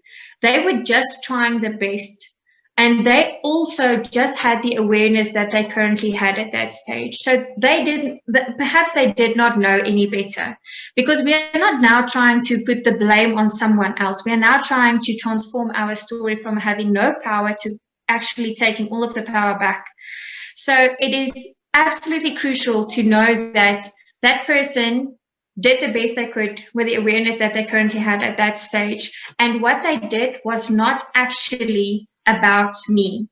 They were just trying their best. And they also just had the awareness that they currently had at that stage. So perhaps they did not know any better, because we are not now trying to put the blame on someone else. We are now trying to transform our story from having no power to actually taking all of the power back. So it is absolutely crucial to know that that person did the best they could with the awareness that they currently had at that stage. And what they did was not actually about me.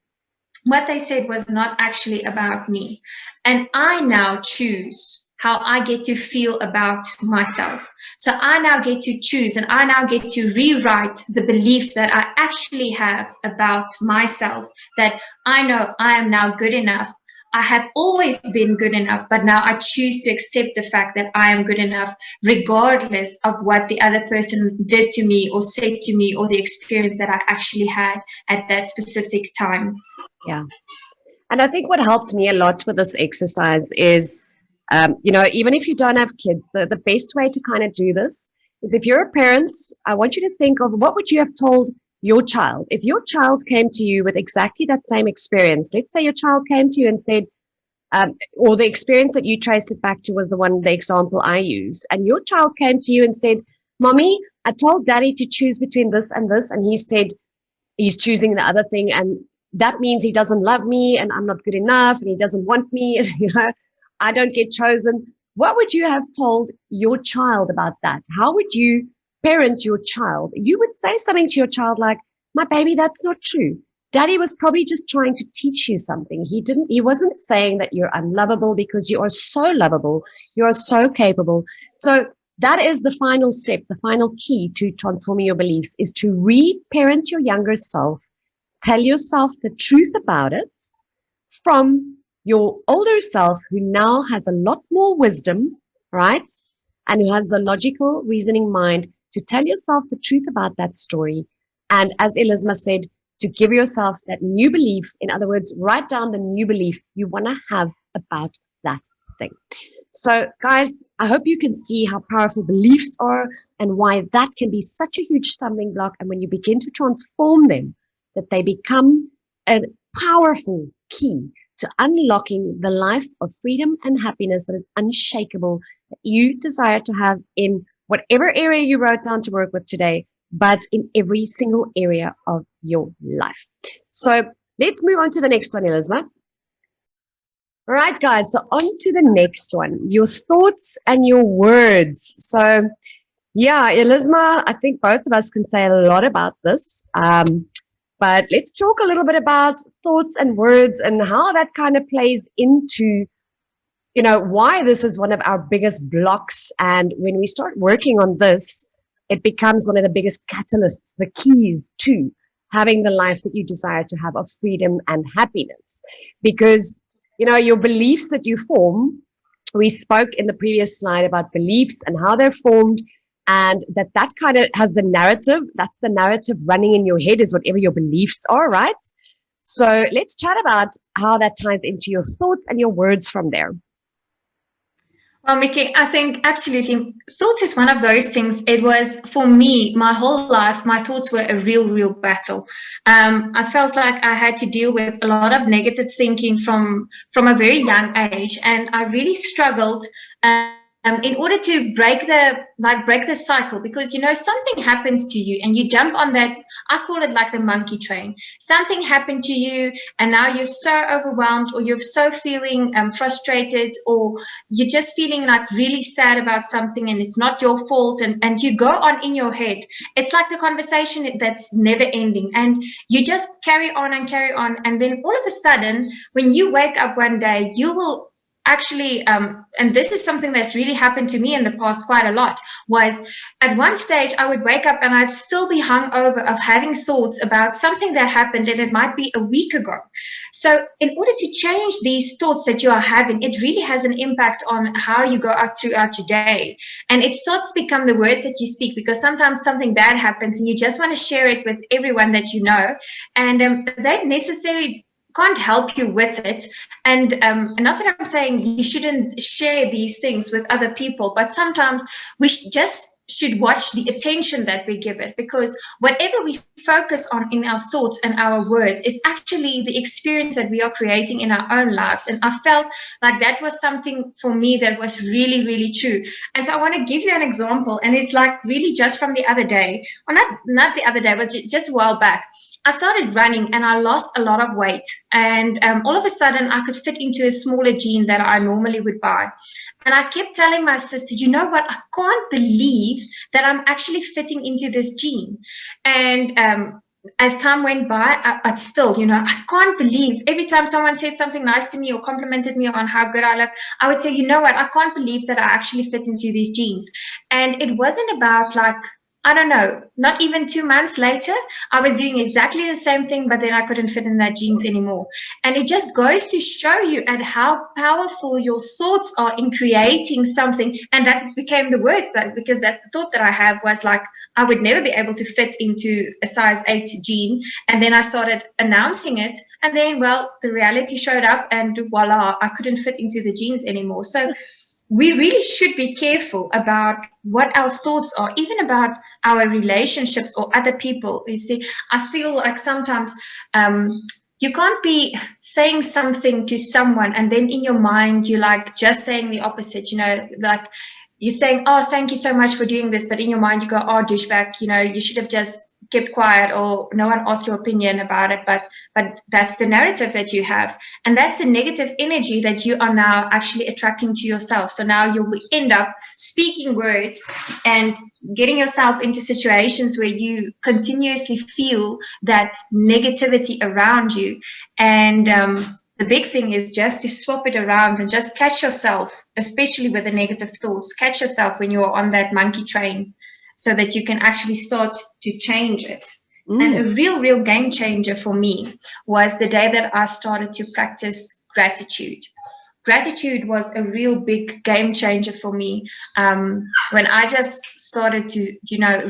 What they said was not actually about me. And I now choose how I get to feel about myself. So I now get to choose and I now get to rewrite the belief that I actually have about myself, that I know I am now good enough. I have always been good enough, but now I choose to accept the fact that I am good enough, regardless of what the other person did to me or said to me or the experience that I actually had at that specific time. Yeah. And I think what helped me a lot with this exercise is, even if you don't have kids, the best way to kind of do this is if you're a parent, I want you to think of what would you have told your child. If your child came to you with exactly that same experience, let's say your child came to you and said, or the experience that you traced it back to was the example I used, and your child came to you and said, Mommy, I told Daddy to choose between this, and he said he's choosing the other thing, and that means he doesn't love me, and I'm not good enough, and he doesn't want me, and I don't get chosen. What would you have told your child about that? How would you parent your child? You would say something to your child like, my baby, that's not true. Daddy was probably just trying to teach you something. He wasn't saying that you're unlovable, because you are so lovable. You are so capable. So that is the final step. The final key to transforming your beliefs is to re-parent your younger self. Tell yourself the truth about it from your older self, who now has a lot more wisdom, right? And who has the logical reasoning mind to tell yourself the truth about that story. And as Elizma said, to give yourself that new belief. In other words, write down the new belief you want to have about that thing. So guys, I hope you can see how powerful beliefs are and why that can be such a huge stumbling block. And when you begin to transform them, that they become a powerful key to unlocking the life of freedom and happiness that is unshakable, that you desire to have in whatever area you wrote down to work with today, but in every single area of your life. So let's move on to the next one, Elizma. All right, guys, so on to the next one, your thoughts and your words. So yeah, Elizma, I think both of us can say a lot about this. But let's talk a little bit about thoughts and words and how that kind of plays into, why this is one of our biggest blocks. And when we start working on this, it becomes one of the biggest catalysts, the keys to having the life that you desire to have of freedom and happiness. Because, your beliefs that you form, we spoke in the previous slide about beliefs and how they're formed, and that kind of has the narrative. That's the narrative running in your head, is whatever your beliefs are, right? So let's chat about how that ties into your thoughts and your words from there. Well, Mickey, I think absolutely. Thoughts is one of those things. It was, for me, my whole life, my thoughts were a real battle. I felt like I had to deal with a lot of negative thinking from a very young age, and I really struggled in order to break the cycle, because something happens to you and you jump on that. I call it like the monkey train. Something happened to you and now you're so overwhelmed, or you're so feeling frustrated, or you're just feeling like really sad about something and it's not your fault, and you go on in your head. It's like the conversation that's never ending, and you just carry on, and then all of a sudden when you wake up one day, you will actually, and this is something that's really happened to me in the past quite a lot, was at one stage I would wake up and I'd still be hung over of having thoughts about something that happened, and it might be a week ago. So in order to change these thoughts that you are having, it really has an impact on how you go out throughout your day. And it starts to become the words that you speak, because sometimes something bad happens and you just want to share it with everyone that you know, and they necessarily can't help you with it. And not that I'm saying you shouldn't share these things with other people, but sometimes we just should watch the attention that we give it, because whatever we focus on in our thoughts and our words is actually the experience that we are creating in our own lives. And I felt like that was something for me that was really, really true. And so I want to give you an example, and it's like really just from the other day, or not the other day, but just a while back. I started running and I lost a lot of weight, and all of a sudden I could fit into a smaller jean that I normally would buy. And I kept telling my sister, you know what, I can't believe that I'm actually fitting into this jean. And as time went by, I'd still, I can't believe, every time someone said something nice to me or complimented me on how good I look, I would say, you know what, I can't believe that I actually fit into these jeans. And it wasn't about like, I don't know, not even 2 months later, I was doing exactly the same thing, but then I couldn't fit in that jeans anymore. And it just goes to show you at how powerful your thoughts are in creating something. And that became the words, because that's the thought that I have, was like, I would never be able to fit into a size 8 jean. And then I started announcing it. And then, well, the reality showed up, and voila, I couldn't fit into the jeans anymore. So we really should be careful about what our thoughts are, even about our relationships or other people. You see, I feel like sometimes you can't be saying something to someone and then in your mind you're like just saying the opposite, like you're saying, oh, thank you so much for doing this, but in your mind you go, oh, douchebag, you should have just kept quiet, or no one asked your opinion about it. But that's the narrative that you have, and that's the negative energy that you are now actually attracting to yourself. So now you'll end up speaking words and getting yourself into situations where you continuously feel that negativity around you. And the big thing is just to swap it around and just catch yourself, especially with the negative thoughts, catch yourself when you're on that monkey train, so that you can actually start to change it. And a real game changer for me was the day that I started to practice gratitude. Gratitude was a real big game changer for me. When I just started to,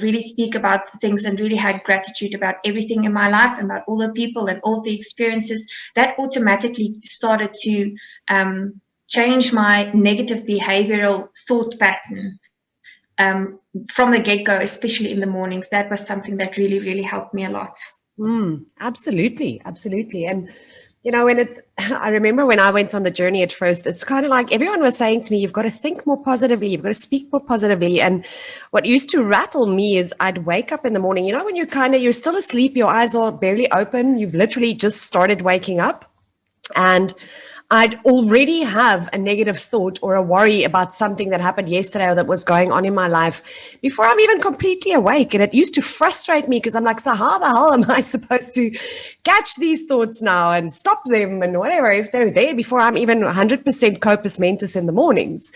really speak about things and really had gratitude about everything in my life and about all the people and all the experiences, that automatically started to change my negative behavioral thought pattern. From the get-go, especially in the mornings. That was something that really, really helped me a lot. Absolutely. And, I remember when I went on the journey at first, it's kind of like everyone was saying to me, you've got to think more positively, you've got to speak more positively. And what used to rattle me is I'd wake up in the morning, when you're still asleep, your eyes are barely open, you've literally just started waking up, and I'd already have a negative thought or a worry about something that happened yesterday or that was going on in my life before I'm even completely awake. And it used to frustrate me, because I'm like, so how the hell am I supposed to catch these thoughts now and stop them and whatever if they're there before I'm even 100% corpus mentis in the mornings?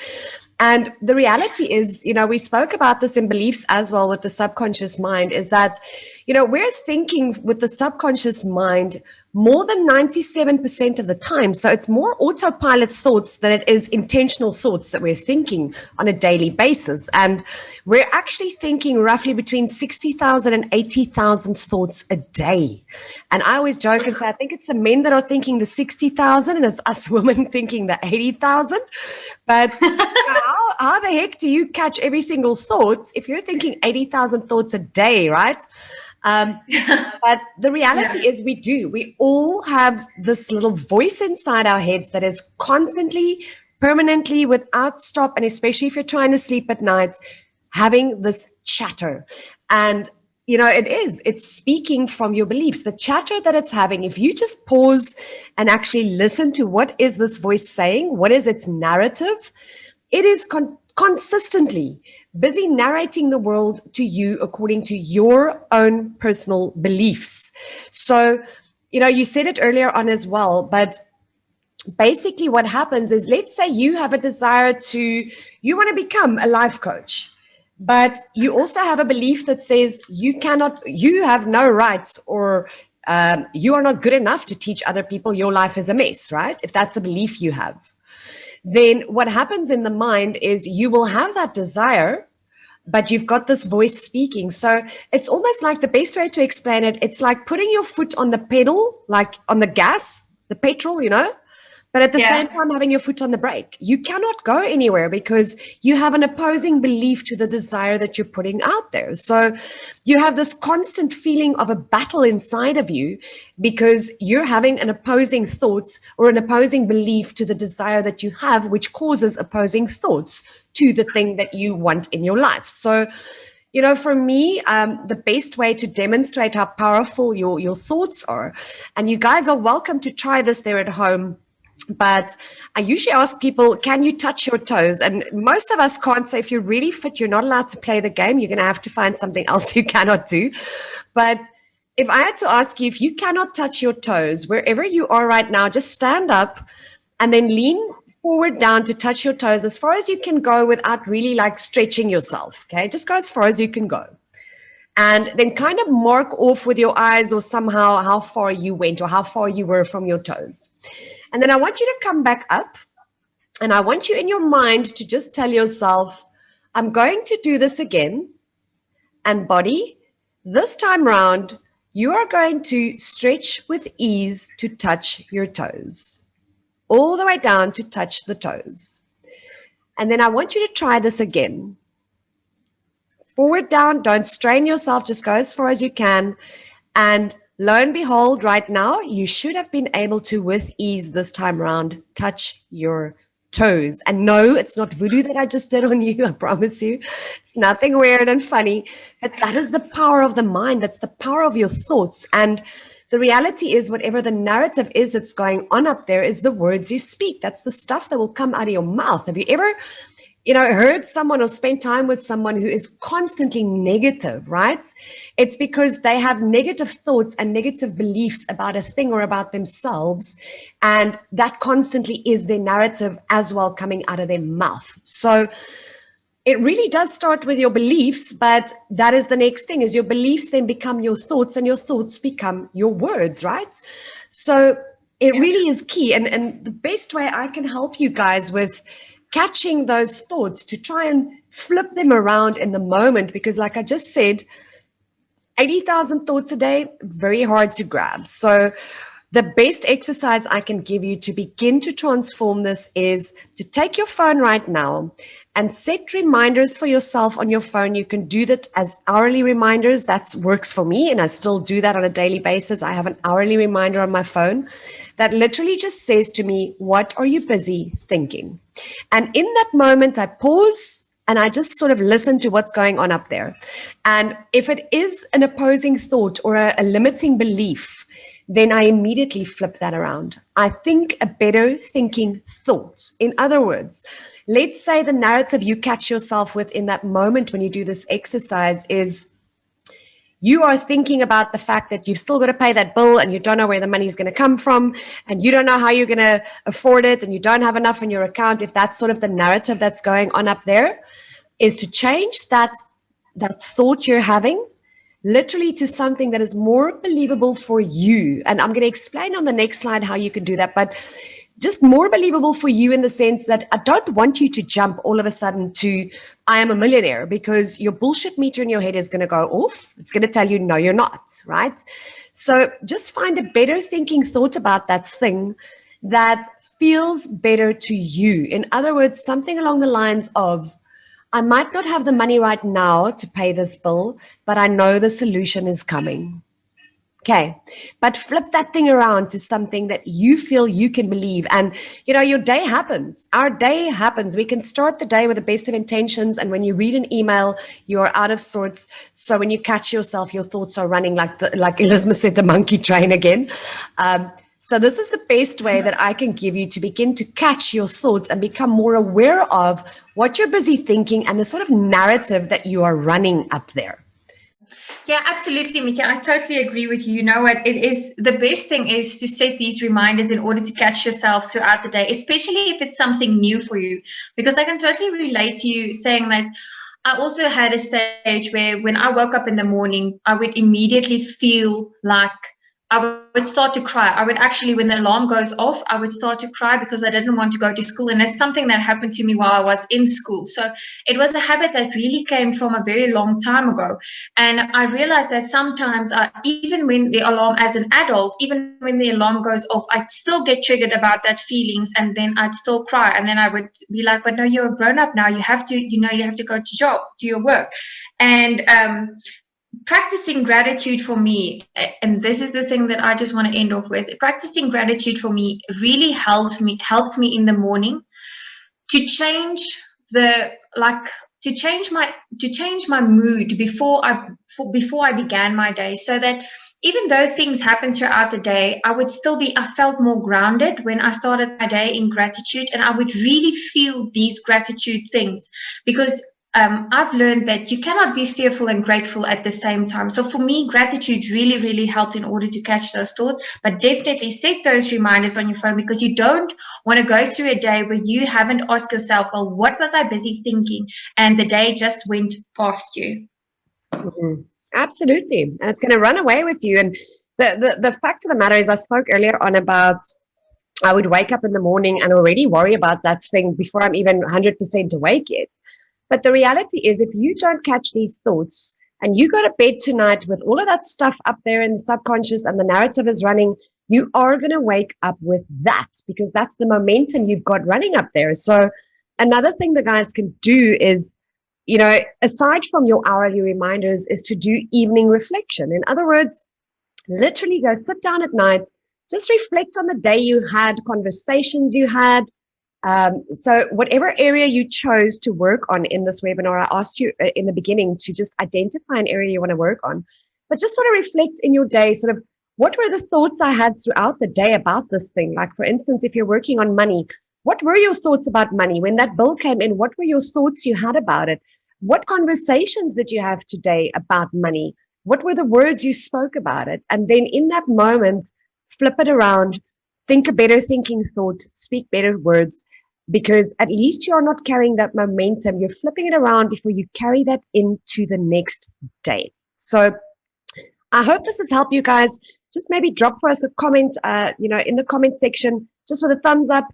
And the reality is, we spoke about this in beliefs as well with the subconscious mind, is that, we're thinking with the subconscious mind more than 97% of the time. So it's more autopilot thoughts than it is intentional thoughts that we're thinking on a daily basis. And we're actually thinking roughly between 60,000 and 80,000 thoughts a day. And I always joke and say, I think it's the men that are thinking the 60,000 and it's us women thinking the 80,000. But how the heck do you catch every single thought if you're thinking 80,000 thoughts a day, right? But the reality is we all have this little voice inside our heads that is constantly permanently without stop, and especially if you're trying to sleep at night, having this chatter. And it's speaking from your beliefs. The chatter that it's having, if you just pause and actually listen to what is this voice saying, what is its narrative, it is consistently busy narrating the world to you according to your own personal beliefs. So, you said it earlier on as well, but basically what happens is, let's say you have a desire you want to become a life coach, but you also have a belief that says you have no rights, or you are not good enough to teach other people, your life is a mess, right? If that's a belief you have, then what happens in the mind is you will have that desire, but you've got this voice speaking. So it's almost like, the best way to explain it, it's like putting your foot on the pedal, like on the gas, the petrol, but at the same time having your foot on the brake. You cannot go anywhere because you have an opposing belief to the desire that you're putting out there. So you have this constant feeling of a battle inside of you because you're having an opposing thoughts or an opposing belief to the desire that you have, which causes opposing thoughts to the thing that you want in your life. So, for me, the best way to demonstrate how powerful your thoughts are, and you guys are welcome to try this there at home, but I usually ask people, can you touch your toes? And most of us can't. So if you're really fit, you're not allowed to play the game. You're going to have to find something else you cannot do. But if I had to ask you, if you cannot touch your toes, wherever you are right now, just stand up and then lean forward down to touch your toes as far as you can go without really like stretching yourself. Okay, just go as far as you can go. And then kind of mark off with your eyes or somehow how far you went or how far you were from your toes. And then I want you to come back up, and I want you in your mind to just tell yourself, I'm going to do this again. And body, this time round, you are going to stretch with ease to touch your toes, all the way down to touch the toes. And then I want you to try this again. Forward, down, don't strain yourself, just go as far as you can. And lo and behold, right now, you should have been able to, with ease this time around, touch your toes. And no, it's not voodoo that I just did on you, I promise you. It's nothing weird and funny, but that is the power of the mind. That's the power of your thoughts. And the reality is, whatever the narrative is that's going on up there is the words you speak. That's the stuff that will come out of your mouth. Have you ever heard someone or spent time with someone who is constantly negative, right? It's because they have negative thoughts and negative beliefs about a thing or about themselves. And that constantly is their narrative as well, coming out of their mouth. So it really does start with your beliefs, but that is the next thing, is your beliefs then become your thoughts, and your thoughts become your words, right? So it really is key. And the best way I can help you guys with catching those thoughts, to try and flip them around in the moment, because like I just said, 80,000 thoughts a day, very hard to grab. So the best exercise I can give you to begin to transform this is to take your phone right now and set reminders for yourself on your phone. You can do that as hourly reminders. That works for me, and I still do that on a daily basis. I have an hourly reminder on my phone that literally just says to me, what are you busy thinking? And in that moment, I pause and I just sort of listen to what's going on up there. And if it is an opposing thought or a limiting belief, then I immediately flip that around. I think a better thinking thought. In other words, let's say the narrative you catch yourself with in that moment when you do this exercise is, you are thinking about the fact that you've still got to pay that bill and you don't know where the money is going to come from and you don't know how you're going to afford it and you don't have enough in your account. If that's sort of the narrative that's going on up there, is to change that thought you're having literally to something that is more believable for you. And I'm going to explain on the next slide how you can do that, but just more believable for you in the sense that I don't want you to jump all of a sudden to, I am a millionaire, because your bullshit meter in your head is going to go off. It's going to tell you, no, you're not, right? So just find a better thinking thought about that thing that feels better to you. In other words, something along the lines of, I might not have the money right now to pay this bill, but I know the solution is coming. Okay, but flip that thing around to something that you feel you can believe. And, your day happens. Our day happens. We can start the day with the best of intentions. And when you read an email, you're out of sorts. So when you catch yourself, your thoughts are running like Elizma said, the monkey train again. So this is the best way that I can give you to begin to catch your thoughts and become more aware of what you're busy thinking and the sort of narrative that you are running up there. Yeah, absolutely, Mika. I totally agree with you. You know what? It is the best thing is to set these reminders in order to catch yourself throughout the day, especially if it's something new for you. Because I can totally relate to you saying that I also had a stage where when I woke up in the morning, I would immediately feel like I would start to cry. I would actually, when the alarm goes off, I would start to cry because I didn't want to go to school. And that's something that happened to me while I was in school. So it was a habit that really came from a very long time ago. And I realized that sometimes, even when the alarm, as an adult, even when the alarm goes off, I'd still get triggered about that feelings, and then I'd still cry. And then I would be like, but no, you're a grown up now. You have to, you have to go to your work. And practicing gratitude for me, and this is the thing that I just want to end off with, practicing gratitude for me really helped me in the morning to change my mood before I began my day, so that even though things happen throughout the day, I felt more grounded when I started my day in gratitude, and I would really feel these gratitude things, because I've learned that you cannot be fearful and grateful at the same time. So for me, gratitude really, really helped in order to catch those thoughts. But definitely set those reminders on your phone, because you don't want to go through a day where you haven't asked yourself, well, what was I busy thinking? And the day just went past you. Mm-hmm. Absolutely. And it's going to run away with you. And the fact of the matter is, I spoke earlier on about I would wake up in the morning and already worry about that thing before I'm even 100% awake yet. But the reality is, if you don't catch these thoughts and you go to bed tonight with all of that stuff up there in the subconscious and the narrative is running, you are going to wake up with that, because that's the momentum you've got running up there. So another thing the guys can do is, aside from your hourly reminders, is to do evening reflection. In other words, literally go sit down at night, just reflect on the day you had, conversations you had. So whatever area you chose to work on in this webinar, I asked you in the beginning to just identify an area you want to work on, but just sort of reflect in your day, sort of what were the thoughts I had throughout the day about this thing? Like, for instance, if you're working on money, what were your thoughts about money? When that bill came in, what were your thoughts you had about it? What conversations did you have today about money? What were the words you spoke about it? And then in that moment, flip it around, think a better thinking thought, speak better words, because at least you're not carrying that momentum. You're flipping it around before you carry that into the next day. So I hope this has helped you guys. Just maybe drop for us a comment, in the comment section, just with a thumbs up.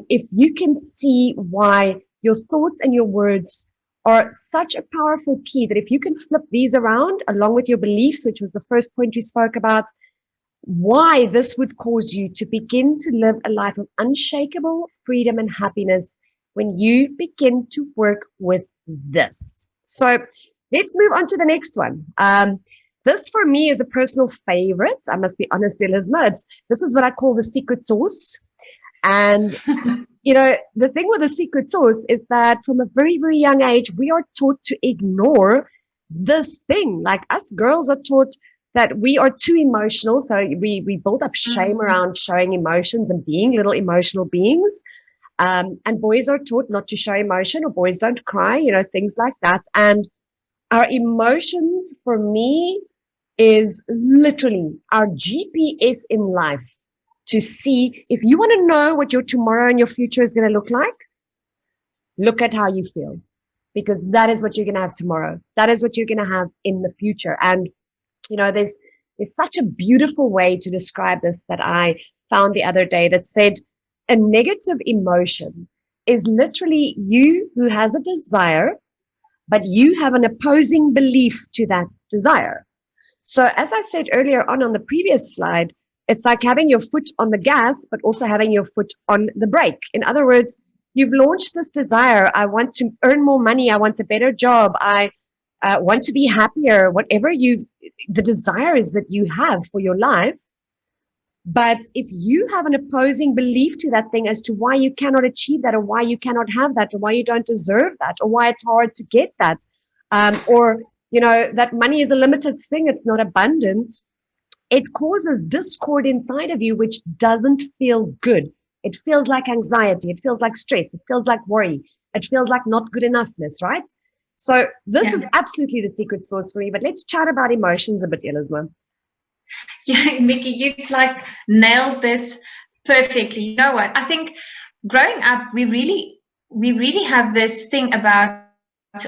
If you can see why your thoughts and your words are such a powerful key, that if you can flip these around along with your beliefs, which was the first point we spoke about, why this would cause you to begin to live a life of unshakable freedom and happiness when you begin to work with this. So let's move on to the next one. This for me is a personal favorite. I must be honest, Elizma. This is what I call the secret sauce. And, the thing with the secret sauce is that from a very, very young age, we are taught to ignore this thing. Like, us girls are taught that we are too emotional. So we build up shame around showing emotions and being little emotional beings. And boys are taught not to show emotion, or boys don't cry, things like that. And our emotions, for me, is literally our GPS in life, to see if you want to know what your tomorrow and your future is going to look like. Look at how you feel, because that is what you're going to have tomorrow. That is what you're going to have in the future. And there's such a beautiful way to describe this that I found the other day, that said a negative emotion is literally you who has a desire, but you have an opposing belief to that desire. So as I said earlier on the previous slide, it's like having your foot on the gas, but also having your foot on the brake. In other words, you've launched this desire. I want to earn more money. I want a better job. I want to be happier, whatever the desire is that you have for your life. But if you have an opposing belief to that thing as to why you cannot achieve that, or why you cannot have that, or why you don't deserve that, or why it's hard to get that, or, that money is a limited thing, it's not abundant, it causes discord inside of you, which doesn't feel good. It feels like anxiety. It feels like stress. It feels like worry. It feels like not good enoughness, right? So this is absolutely the secret sauce for me. But let's chat about emotions a bit, Elizma. Yeah, Mickey, you've like nailed this perfectly. You know what? I think growing up, we really have this thing about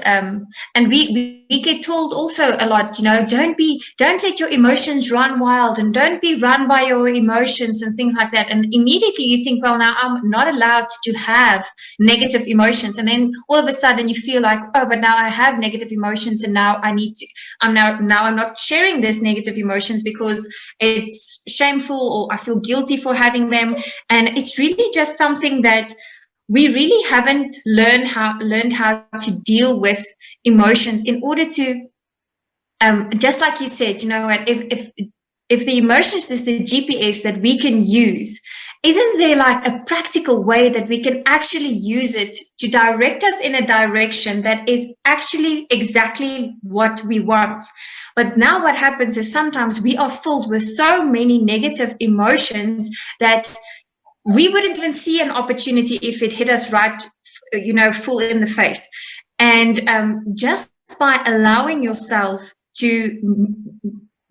and we get told also a lot, don't let your emotions run wild, and don't be run by your emotions and things like that. And immediately you think, well, now I'm not allowed to have negative emotions. And then all of a sudden you feel like, oh, but now I have negative emotions, and now I'm not sharing this negative emotions because it's shameful, or I feel guilty for having them. And it's really just something that we really haven't learned how to deal with emotions in order to, just like you said, if the emotions is the GPS that we can use, isn't there like a practical way that we can actually use it to direct us in a direction that is actually exactly what we want? But now what happens is sometimes we are filled with so many negative emotions that we wouldn't even see an opportunity if it hit us right, full in the face. And just by allowing yourself to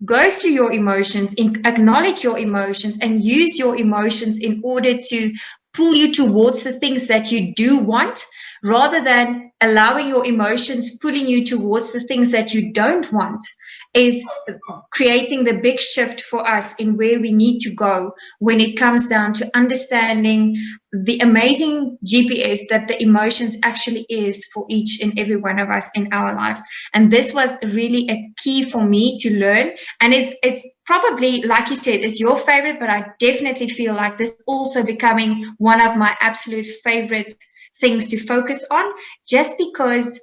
go through your emotions, acknowledge your emotions, and use your emotions in order to pull you towards the things that you do want, rather than allowing your emotions pulling you towards the things that you don't want, is creating the big shift for us in where we need to go when it comes down to understanding the amazing GPS that the emotions actually is for each and every one of us in our lives. And this was really a key for me to learn. And it's probably, like you said, it's your favorite, but I definitely feel like this is also becoming one of my absolute favorite things to focus on, just because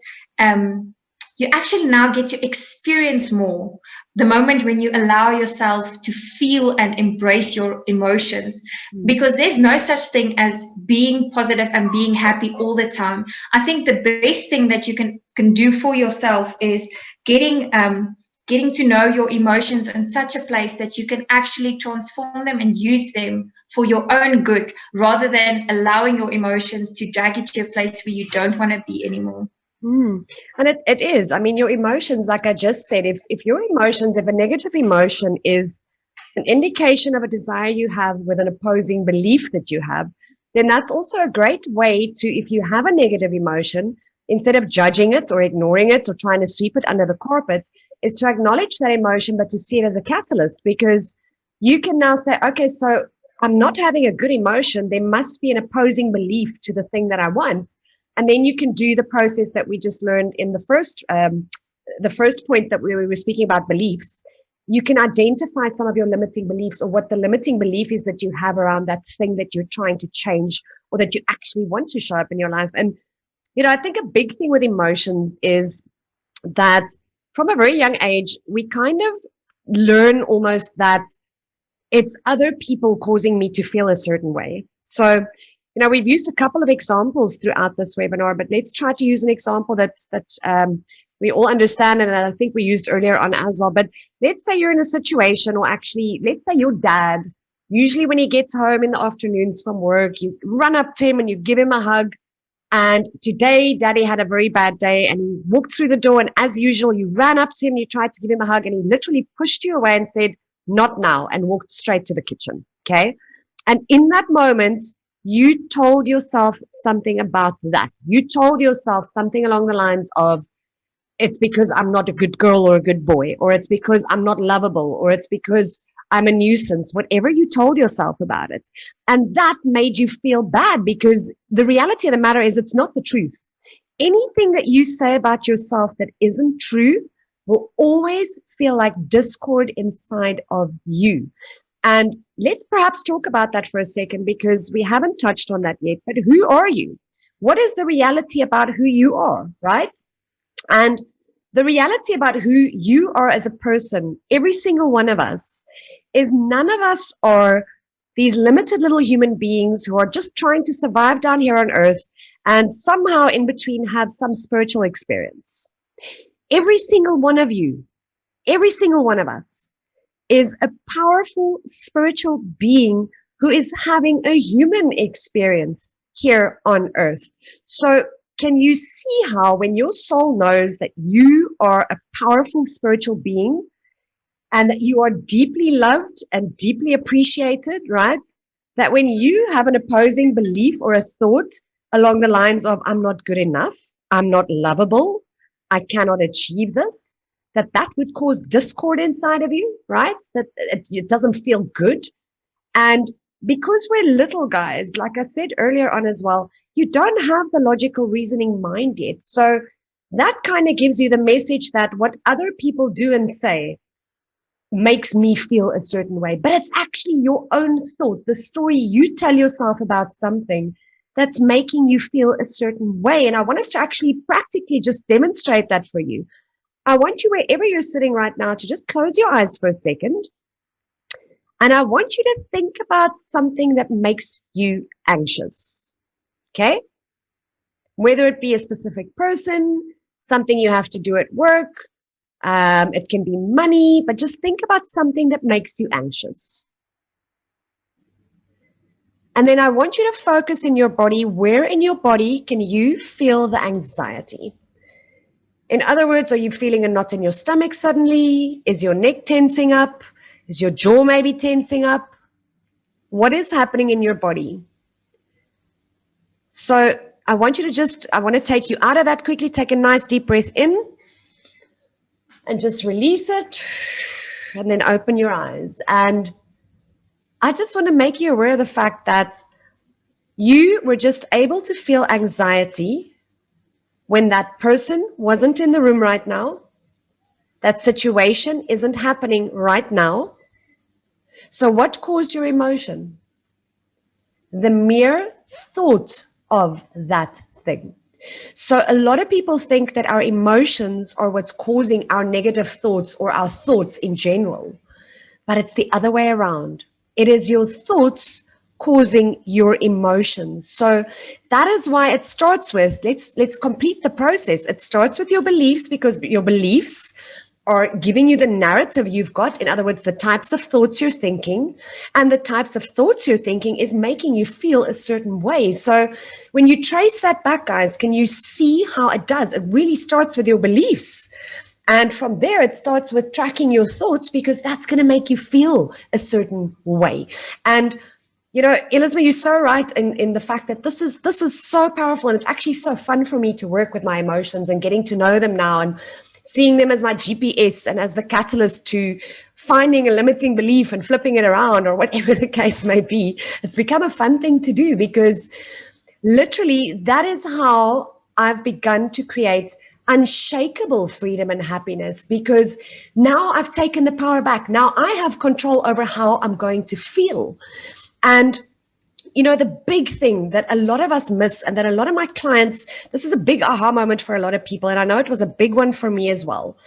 you actually now get to experience more the moment when you allow yourself to feel and embrace your emotions, because there's no such thing as being positive and being happy all the time. I think the best thing that you can do for yourself is getting to know your emotions in such a place that you can actually transform them and use them for your own good, rather than allowing your emotions to drag you to a place where you don't want to be anymore. And it is. I mean, your emotions, like I just said, if your emotions, if a negative emotion is an indication of a desire you have with an opposing belief that you have, then that's also a great way to, if you have a negative emotion, instead of judging it or ignoring it or trying to sweep it under the carpet, is to acknowledge that emotion, but to see it as a catalyst, because you can now say, okay, so I'm not having a good emotion. There must be an opposing belief to the thing that I want. And then you can do the process that we just learned in the first point that we were speaking about, beliefs. You can identify some of your limiting beliefs, or what the limiting belief is that you have around that thing that you're trying to change, or that you actually want to show up in your life. And, I think a big thing with emotions is that from a very young age, we kind of learn almost that it's other people causing me to feel a certain way. So, we've used a couple of examples throughout this webinar, but let's try to use an example that we all understand, and I think we used earlier on as well. But let's say you're in a situation, or actually, let's say your dad, usually when he gets home in the afternoons from work, you run up to him and you give him a hug. And today, Daddy had a very bad day, and he walked through the door, and as usual, you ran up to him, you tried to give him a hug, and he literally pushed you away and said, "Not now," and walked straight to the kitchen. Okay. And in that moment, you told yourself something about that. You told yourself something along the lines of, it's because I'm not a good girl or a good boy, or it's because I'm not lovable, or it's because I'm a nuisance, whatever you told yourself about it. And that made you feel bad, because the reality of the matter is it's not the truth. Anything that you say about yourself that isn't true will always feel like discord inside of you. And let's perhaps talk about that for a second, because we haven't touched on that yet. But who are you? What is the reality about who you are, right? And the reality about who you are as a person, every single one of us, is none of us are these limited little human beings who are just trying to survive down here on earth and somehow in between have some spiritual experience. Every single one of you, every single one of us is a powerful spiritual being who is having a human experience here on earth. So can you see how when your soul knows that you are a powerful spiritual being and that you are deeply loved and deeply appreciated, right? That when you have an opposing belief or a thought along the lines of, I'm not good enough, I'm not lovable, I cannot achieve this, that would cause discord inside of you, right? That it doesn't feel good. And because we're little guys, like I said earlier on as well, you don't have the logical reasoning mind yet. So that kind of gives you the message that what other people do and say makes me feel a certain way. But it's actually your own thought, the story you tell yourself about something that's making you feel a certain way. And I want us to actually practically just demonstrate that for you. I want you, wherever you're sitting right now, to just close your eyes for a second. And I want you to think about something that makes you anxious. Okay? Whether it be a specific person, something you have to do at work, it can be money, but just think about something that makes you anxious. And then I want you to focus in your body. Where in your body can you feel the anxiety? In other words, are you feeling a knot in your stomach suddenly? Is your neck tensing up? Is your jaw maybe tensing up? What is happening in your body? So I want to take you out of that quickly. Take a nice deep breath in and just release it. And then open your eyes. And I just want to make you aware of the fact that you were just able to feel anxiety when that person wasn't in the room right now. That situation isn't happening right now. So what caused your emotion? The mere thought of that thing. So a lot of people think that our emotions are what's causing our negative thoughts or our thoughts in general. But it's the other way around. It is your thoughts causing your emotions. So that is why it starts with, let's complete the process. It starts with your beliefs, because your beliefs are giving you the narrative you've got. In other words, the types of thoughts you're thinking, and the types of thoughts you're thinking is making you feel a certain way. So when you trace that back, guys, can you see how it does? It really starts with your beliefs. And from there, it starts with tracking your thoughts, because that's going to make you feel a certain way. And you know, Elizma, you're so right in the fact that this is so powerful, and it's actually so fun for me to work with my emotions and getting to know them now and seeing them as my GPS and as the catalyst to finding a limiting belief and flipping it around, or whatever the case may be. It's become a fun thing to do, because literally that is how I've begun to create unshakable freedom and happiness, because now I've taken the power back. Now I have control over how I'm going to feel. And, you know, the big thing that a lot of us miss, and that a lot of my clients, this is a big aha moment for a lot of people, and I know it was a big one for me as well,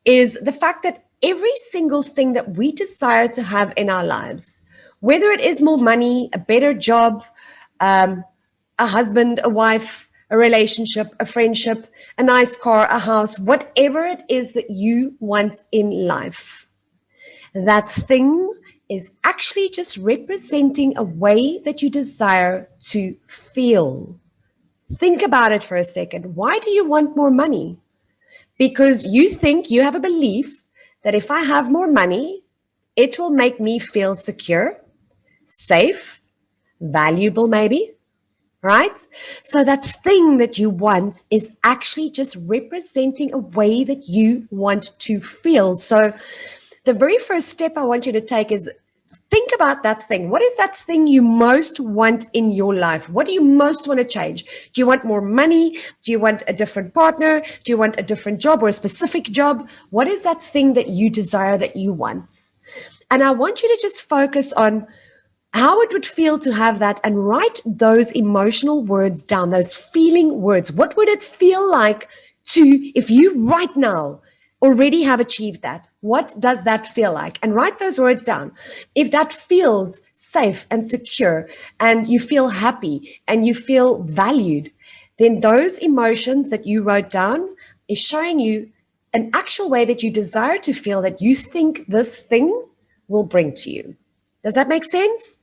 is the fact that every single thing that we desire to have in our lives, whether it is more money, a better job, a husband, a wife, a relationship, a friendship, a nice car, a house, whatever it is that you want in life, that thing is actually just representing a way that you desire to feel. Think about it for a second. Why do you want more money? Because you think, you have a belief that if I have more money, it will make me feel secure, safe, valuable maybe, right? So that thing that you want is actually just representing a way that you want to feel. So the very first step I want you to take is think about that thing. What is that thing you most want in your life? What do you most want to change? Do you want more money? Do you want a different partner? Do you want a different job or a specific job? What is that thing that you desire, that you want? And I want you to just focus on how it would feel to have that, and write those emotional words down, those feeling words. What would it feel like to, if you right now already have achieved that, what does that feel like? And write those words down. If that feels safe and secure and you feel happy and you feel valued, then those emotions that you wrote down is showing you an actual way that you desire to feel that you think this thing will bring to you. Does that make sense?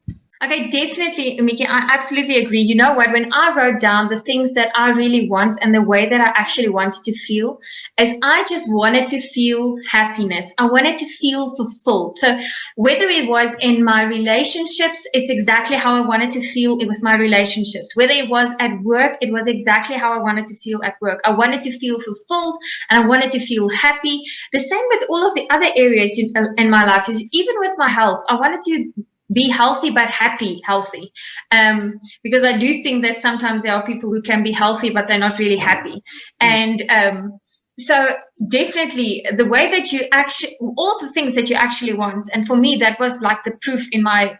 Okay, definitely, Miki. I absolutely agree. You know what? When I wrote down the things that I really want and the way that I actually wanted to feel, is I just wanted to feel happiness. I wanted to feel fulfilled. So whether it was in my relationships, it's exactly how I wanted to feel. It was my relationships. Whether it was at work, it was exactly how I wanted to feel at work. I wanted to feel fulfilled and I wanted to feel happy. The same with all of the other areas in my life. Is even with my health, I wanted to be healthy but healthy, because I do think that sometimes there are people who can be healthy but they're not really happy. And so definitely the way that you actually, all the things that you actually want, and for me that was like the proof in my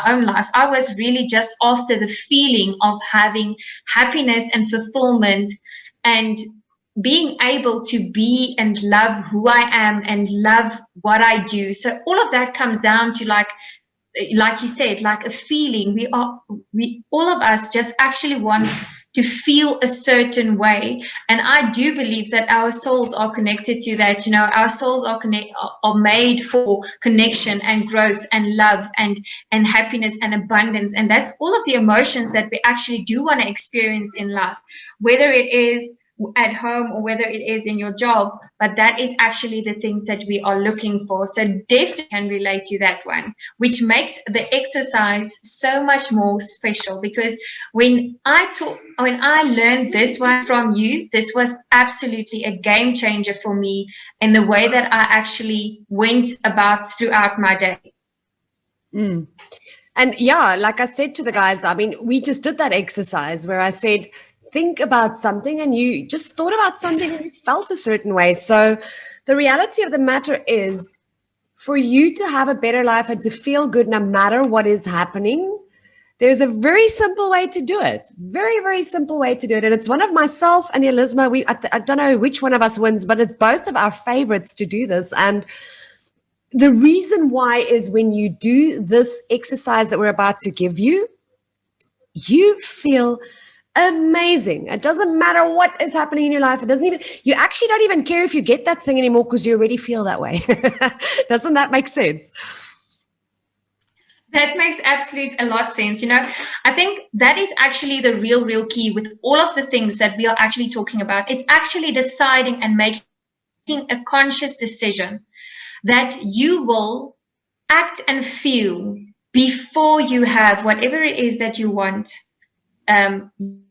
own life. I was really just after the feeling of having happiness and fulfillment and being able to be and love who I am and love what I do. So all of that comes down to like you said, like a feeling. We all of us just actually wants to feel a certain way, and I do believe that our souls are connected to that. You know, our souls are made for connection and growth and love and happiness and abundance, and that's all of the emotions that we actually do want to experience in life, whether it is at home or whether it is in your job. But that is actually the things that we are looking for. So definitely can relate to that one, which makes the exercise so much more special, because when I learned this one from you, this was absolutely a game changer for me in the way that I actually went about throughout my day. And yeah, like I said to the guys, I mean, we just did that exercise where I said, think about something, and you just thought about something and you felt a certain way. So the reality of the matter is, for you to have a better life and to feel good no matter what is happening, there's a very simple way to do it. Very, very simple way to do it. And it's one of myself and Elizma. I don't know which one of us wins, but it's both of our favorites to do this. And the reason why is when you do this exercise that we're about to give you, you feel amazing. It doesn't matter what is happening in your life. It doesn't even, you actually don't even care if you get that thing anymore because you already feel that way. Doesn't that make sense? That makes absolutely a lot of sense. You know, I think that is actually the real key with all of the things that we are actually talking about, is actually deciding and making a conscious decision that you will act and feel before you have whatever it is that you want.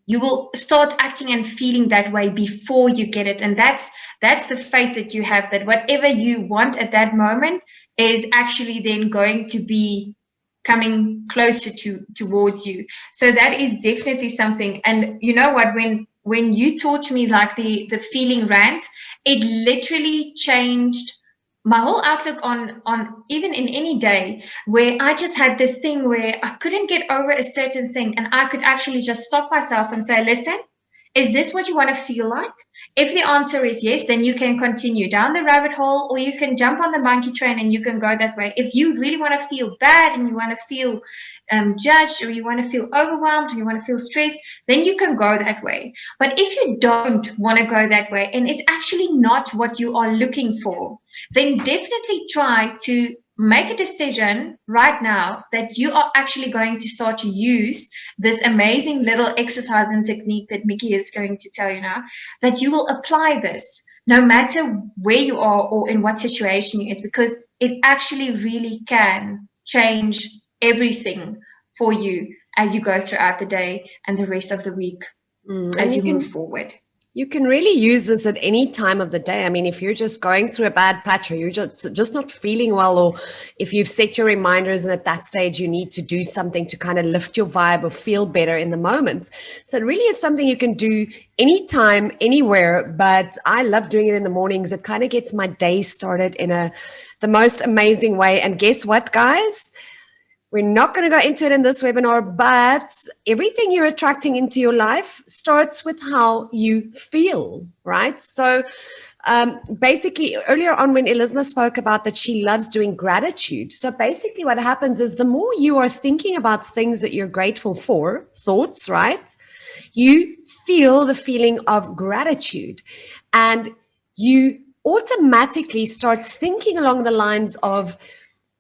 You will start acting and feeling that way before you get it. And that's the faith that you have, that whatever you want at that moment is actually then going to be coming closer towards you. So that is definitely something. And you know what, when you taught me like the feeling rant, it literally changed my whole outlook on even in any day, where I just had this thing where I couldn't get over a certain thing, and I could actually just stop myself and say, listen, is this what you want to feel like? If the answer is yes, then you can continue down the rabbit hole, or you can jump on the monkey train and you can go that way. If you really want to feel bad and you want to feel judged, or you want to feel overwhelmed, or you want to feel stressed, then you can go that way. But if you don't want to go that way, and it's actually not what you are looking for, then definitely try to make a decision right now that you are actually going to start to use this amazing little exercise and technique that Miki is going to tell you now, that you will apply this no matter where you are or in what situation you is, because it actually really can change everything for you as you go throughout the day and the rest of the week as you move forward. You can really use this at any time of the day. I mean, if you're just going through a bad patch, or you're just not feeling well, or if you've set your reminders and at that stage you need to do something to kind of lift your vibe or feel better in the moment. So it really is something you can do anytime, anywhere, but I love doing it in the mornings. It kind of gets my day started in the most amazing way. And guess what, guys? We're not going to go into it in this webinar, but everything you're attracting into your life starts with how you feel, right? So basically, earlier on when Elizma spoke about that she loves doing gratitude. So basically what happens is the more you are thinking about things that you're grateful for, thoughts, right? You feel the feeling of gratitude, and you automatically start thinking along the lines of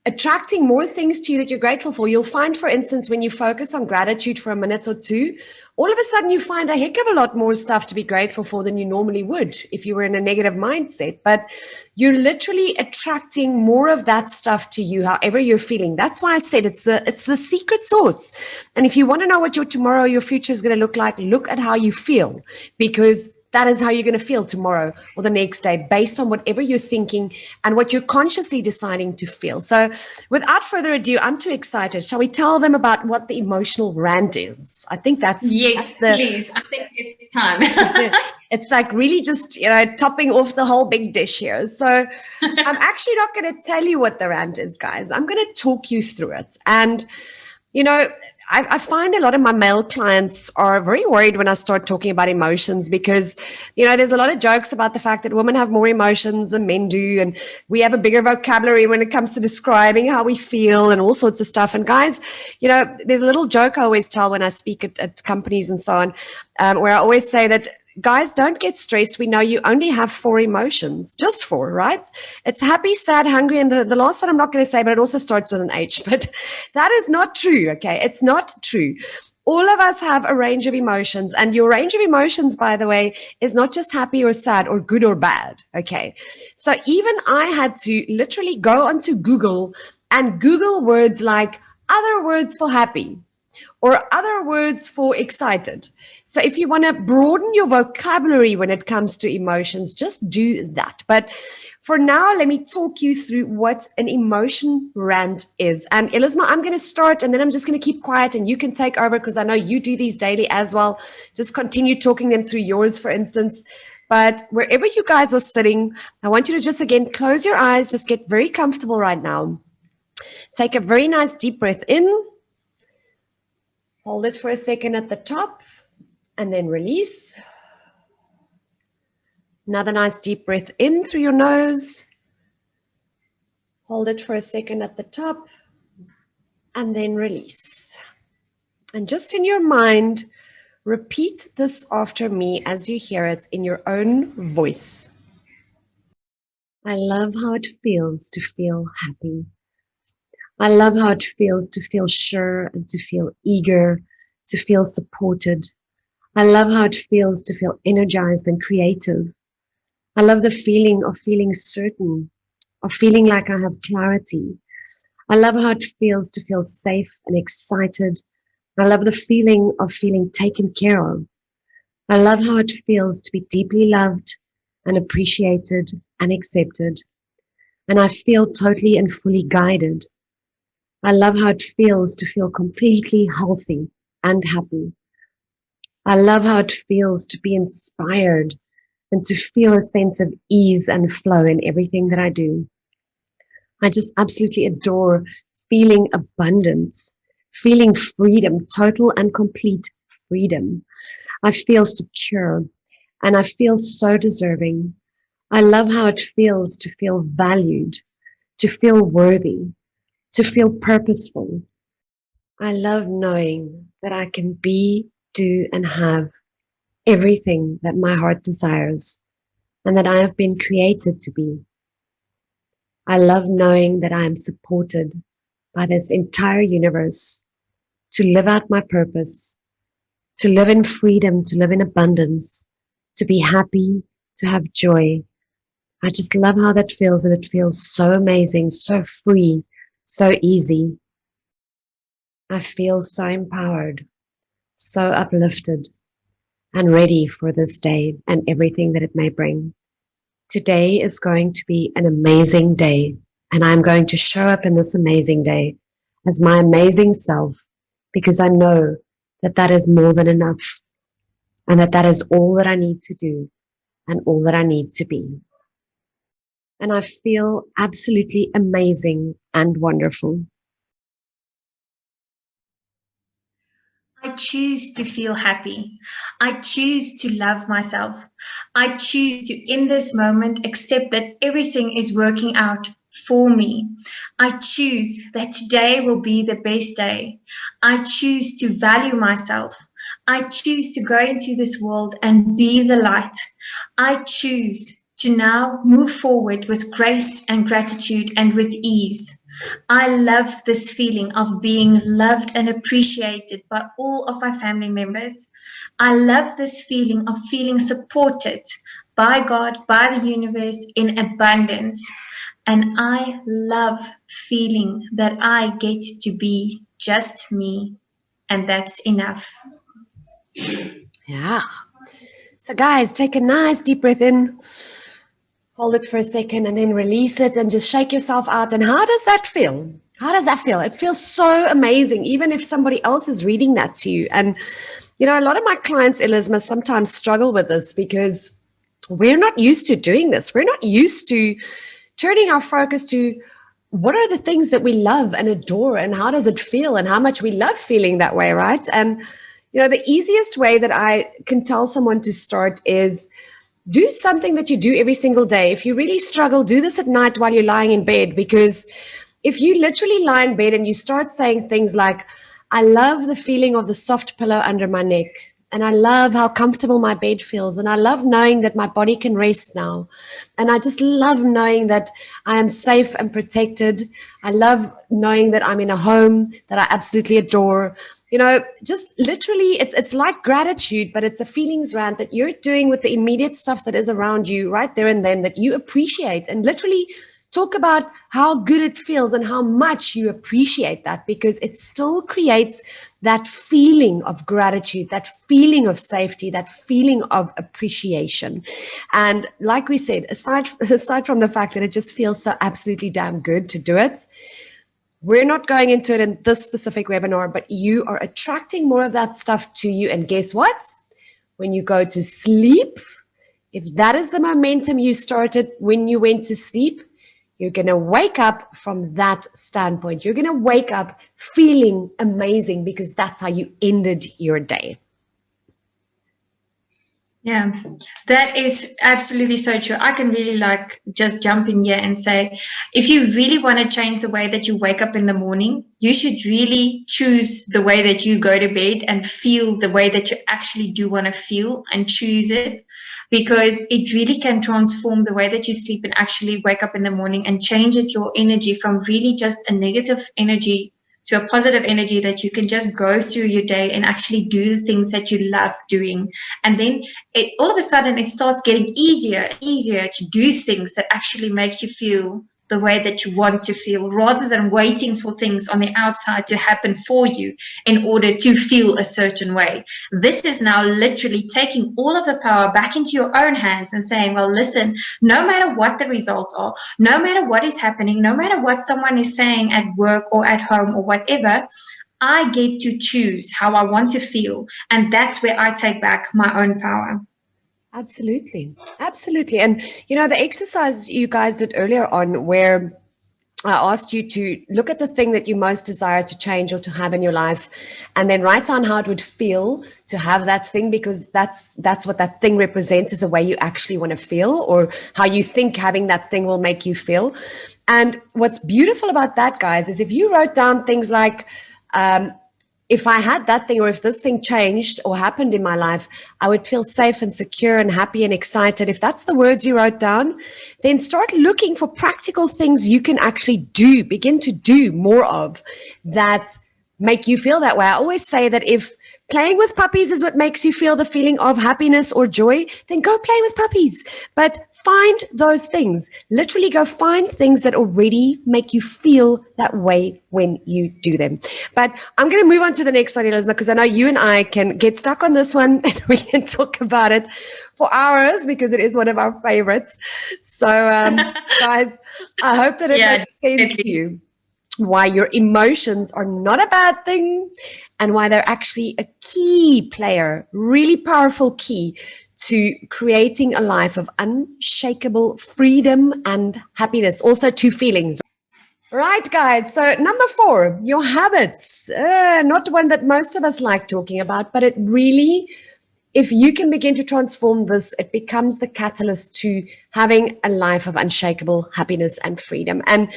attracting more things to you that you're grateful for. You'll find, for instance, when you focus on gratitude for a minute or two, all of a sudden you find a heck of a lot more stuff to be grateful for than you normally would if you were in a negative mindset. But you're literally attracting more of that stuff to you, however you're feeling. That's why I said it's the secret sauce. And if you want to know what your tomorrow, your future is going to look like, look at how you feel, because that is how you're going to feel tomorrow or the next day, based on whatever you're thinking and what you're consciously deciding to feel. So without further ado, I'm too excited. Shall we tell them about what the emotional rant is? I think Yes, please. I think it's time. It's like really just, topping off the whole big dish here. So I'm actually not going to tell you what the rant is, guys. I'm going to talk you through it. And I find a lot of my male clients are very worried when I start talking about emotions because, there's a lot of jokes about the fact that women have more emotions than men do. And we have a bigger vocabulary when it comes to describing how we feel and all sorts of stuff. And guys, there's a little joke I always tell when I speak at companies and so on, where I always say that, guys, don't get stressed. We know you only have 4 emotions, just 4, right? It's happy, sad, hungry. And the last one I'm not going to say, but it also starts with an H. But that is not true, okay? It's not true. All of us have a range of emotions. And your range of emotions, by the way, is not just happy or sad or good or bad, okay? So even I had to literally go onto Google and Google words like other words for happy, or other words for excited. So if you want to broaden your vocabulary when it comes to emotions, just do that. But for now, let me talk you through what an emotion rant is. And Elizma, I'm going to start and then I'm just going to keep quiet and you can take over because I know you do these daily as well. Just continue talking them through yours, for instance. But wherever you guys are sitting, I want you to just, again, close your eyes. Just get very comfortable right now. Take a very nice deep breath in. Hold it for a second at the top and then release. Another nice deep breath in through your nose. Hold it for a second at the top and then release. And just in your mind, repeat this after me as you hear it in your own voice. I love how it feels to feel happy. I love how it feels to feel sure and to feel eager, to feel supported. I love how it feels to feel energized and creative. I love the feeling of feeling certain, of feeling like I have clarity. I love how it feels to feel safe and excited. I love the feeling of feeling taken care of. I love how it feels to be deeply loved and appreciated and accepted. And I feel totally and fully guided. I love how it feels to feel completely healthy and happy. I love how it feels to be inspired and to feel a sense of ease and flow in everything that I do. I just absolutely adore feeling abundance, feeling freedom, total and complete freedom. I feel secure and I feel so deserving. I love how it feels to feel valued, to feel worthy, to feel purposeful. I love knowing that I can be, do, and have everything that my heart desires and that I have been created to be. I love knowing that I am supported by this entire universe to live out my purpose, to live in freedom, to live in abundance, to be happy, to have joy. I just love how that feels, and it feels so amazing, so free, so easy. I feel so empowered, so uplifted, and ready for this day and everything that it may bring. Today is going to be an amazing day, and I'm going to show up in this amazing day as my amazing self, because I know that that is more than enough, and that that is all that I need to do and all that I need to be. And I feel absolutely amazing and wonderful. choose to feel happy. I choose to love myself. I choose to, in this moment, accept that everything is working out for me. I choose that today will be the best day. I choose to value myself. I choose to go into this world and be the light. I choose to now move forward with grace and gratitude and with ease. I love this feeling of being loved and appreciated by all of my family members. I love this feeling of feeling supported by God, by the universe in abundance. And I love feeling that I get to be just me, and that's enough. Yeah. So guys, take a nice deep breath in, hold it for a second, and then release it and just shake yourself out. And how does that feel? How does that feel? It feels so amazing, even if somebody else is reading that to you. And, you know, a lot of my clients, Elizma, sometimes struggle with this because we're not used to doing this. We're not used to turning our focus to what are the things that we love and adore, and how does it feel, and how much we love feeling that way, right? And, you know, the easiest way that I can tell someone to start is do something that you do every single day. If you really struggle, do this at night while you're lying in bed, because if you literally lie in bed and you start saying things like, I love the feeling of the soft pillow under my neck, and I love how comfortable my bed feels, and I love knowing that my body can rest now, and I just love knowing that I am safe and protected. I love knowing that I'm in a home that I absolutely adore. You know, just literally, it's like gratitude, but it's a feelings rant that you're doing with the immediate stuff that is around you right there and then that you appreciate, and literally talk about how good it feels and how much you appreciate that, because it still creates that feeling of gratitude, that feeling of safety, that feeling of appreciation. And like we said, aside from the fact that it just feels so absolutely damn good to do it, we're not going into it in this specific webinar, but you are attracting more of that stuff to you. And guess what? When you go to sleep, if that is the momentum you started when you went to sleep, you're going to wake up from that standpoint. You're going to wake up feeling amazing because that's how you ended your day. Yeah, that is absolutely so true. I can really just jump in here and say, if you really want to change the way that you wake up in the morning, you should really choose the way that you go to bed and feel the way that you actually do want to feel, and choose it, because it really can transform the way that you sleep and actually wake up in the morning, and changes your energy from really just a negative energy to a positive energy that you can just go through your day and actually do the things that you love doing. And then all of a sudden it starts getting easier and easier to do things that actually make you feel the way that you want to feel, rather than waiting for things on the outside to happen for you in order to feel a certain way. This is now literally taking all of the power back into your own hands and saying, well, listen, no matter what the results are, no matter what is happening, no matter what someone is saying at work or at home or whatever, I get to choose how I want to feel. And that's where I take back my own power. Absolutely. Absolutely. And, you know, the exercise you guys did earlier on, where I asked you to look at the thing that you most desire to change or to have in your life, and then write down how it would feel to have that thing, because that's what that thing represents, is a way you actually want to feel, or how you think having that thing will make you feel. And what's beautiful about that, guys, is if you wrote down things like, if I had that thing, or if this thing changed or happened in my life, I would feel safe and secure and happy and excited. If that's the words you wrote down, then start looking for practical things you can actually do, begin to do more of, that make you feel that way. I always say that if playing with puppies is what makes you feel the feeling of happiness or joy, then go play with puppies. But find those things. Literally go find things that already make you feel that way when you do them. But I'm going to move on to the next one, Elizma, because I know you and I can get stuck on this one and we can talk about it for hours, because it is one of our favorites. So, guys, I hope that it makes sense to you why your emotions are not a bad thing, and why they're actually a key player, really powerful key to creating a life of unshakable freedom and happiness. Also, two feelings. Right, guys. So number 4, your habits. Not one that most of us like talking about, but it really, if you can begin to transform this, it becomes the catalyst to having a life of unshakable happiness and freedom. And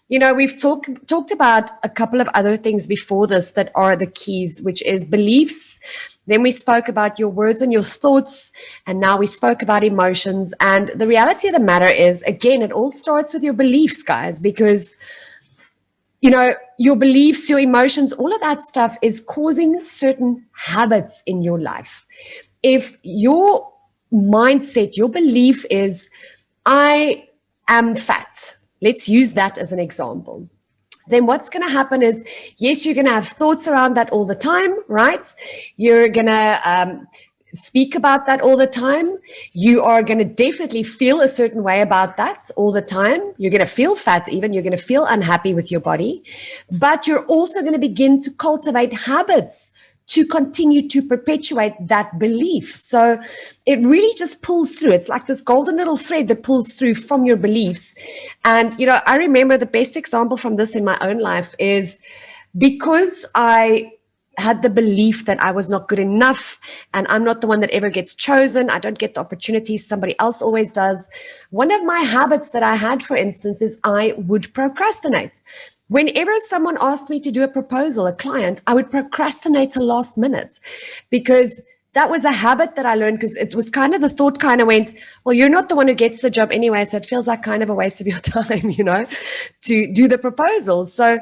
we've talked about a couple of other things before this that are the keys, which is beliefs. Then we spoke about your words and your thoughts, and now we spoke about emotions. And the reality of the matter is, again, it all starts with your beliefs, guys, because your beliefs, your emotions, all of that stuff is causing certain habits in your life. If your mindset, your belief is, I am fat, let's use that as an example, then what's going to happen is, yes, you're going to have thoughts around that all the time, right? You're going to speak about that all the time. You are going to definitely feel a certain way about that all the time. You're going to feel fat even. You're going to feel unhappy with your body. But you're also going to begin to cultivate habits to continue to perpetuate that belief. So it really just pulls through. It's like this golden little thread that pulls through from your beliefs. And, I remember the best example from this in my own life is because I had the belief that I was not good enough and I'm not the one that ever gets chosen. I don't get the opportunities. Somebody else always does. One of my habits that I had, for instance, is I would procrastinate. Whenever someone asked me to do a proposal, a client, I would procrastinate till last minute because that was a habit that I learned, because it was kind of, the thought kind of went, well, you're not the one who gets the job anyway, so it feels like kind of a waste of your time, to do the proposal. So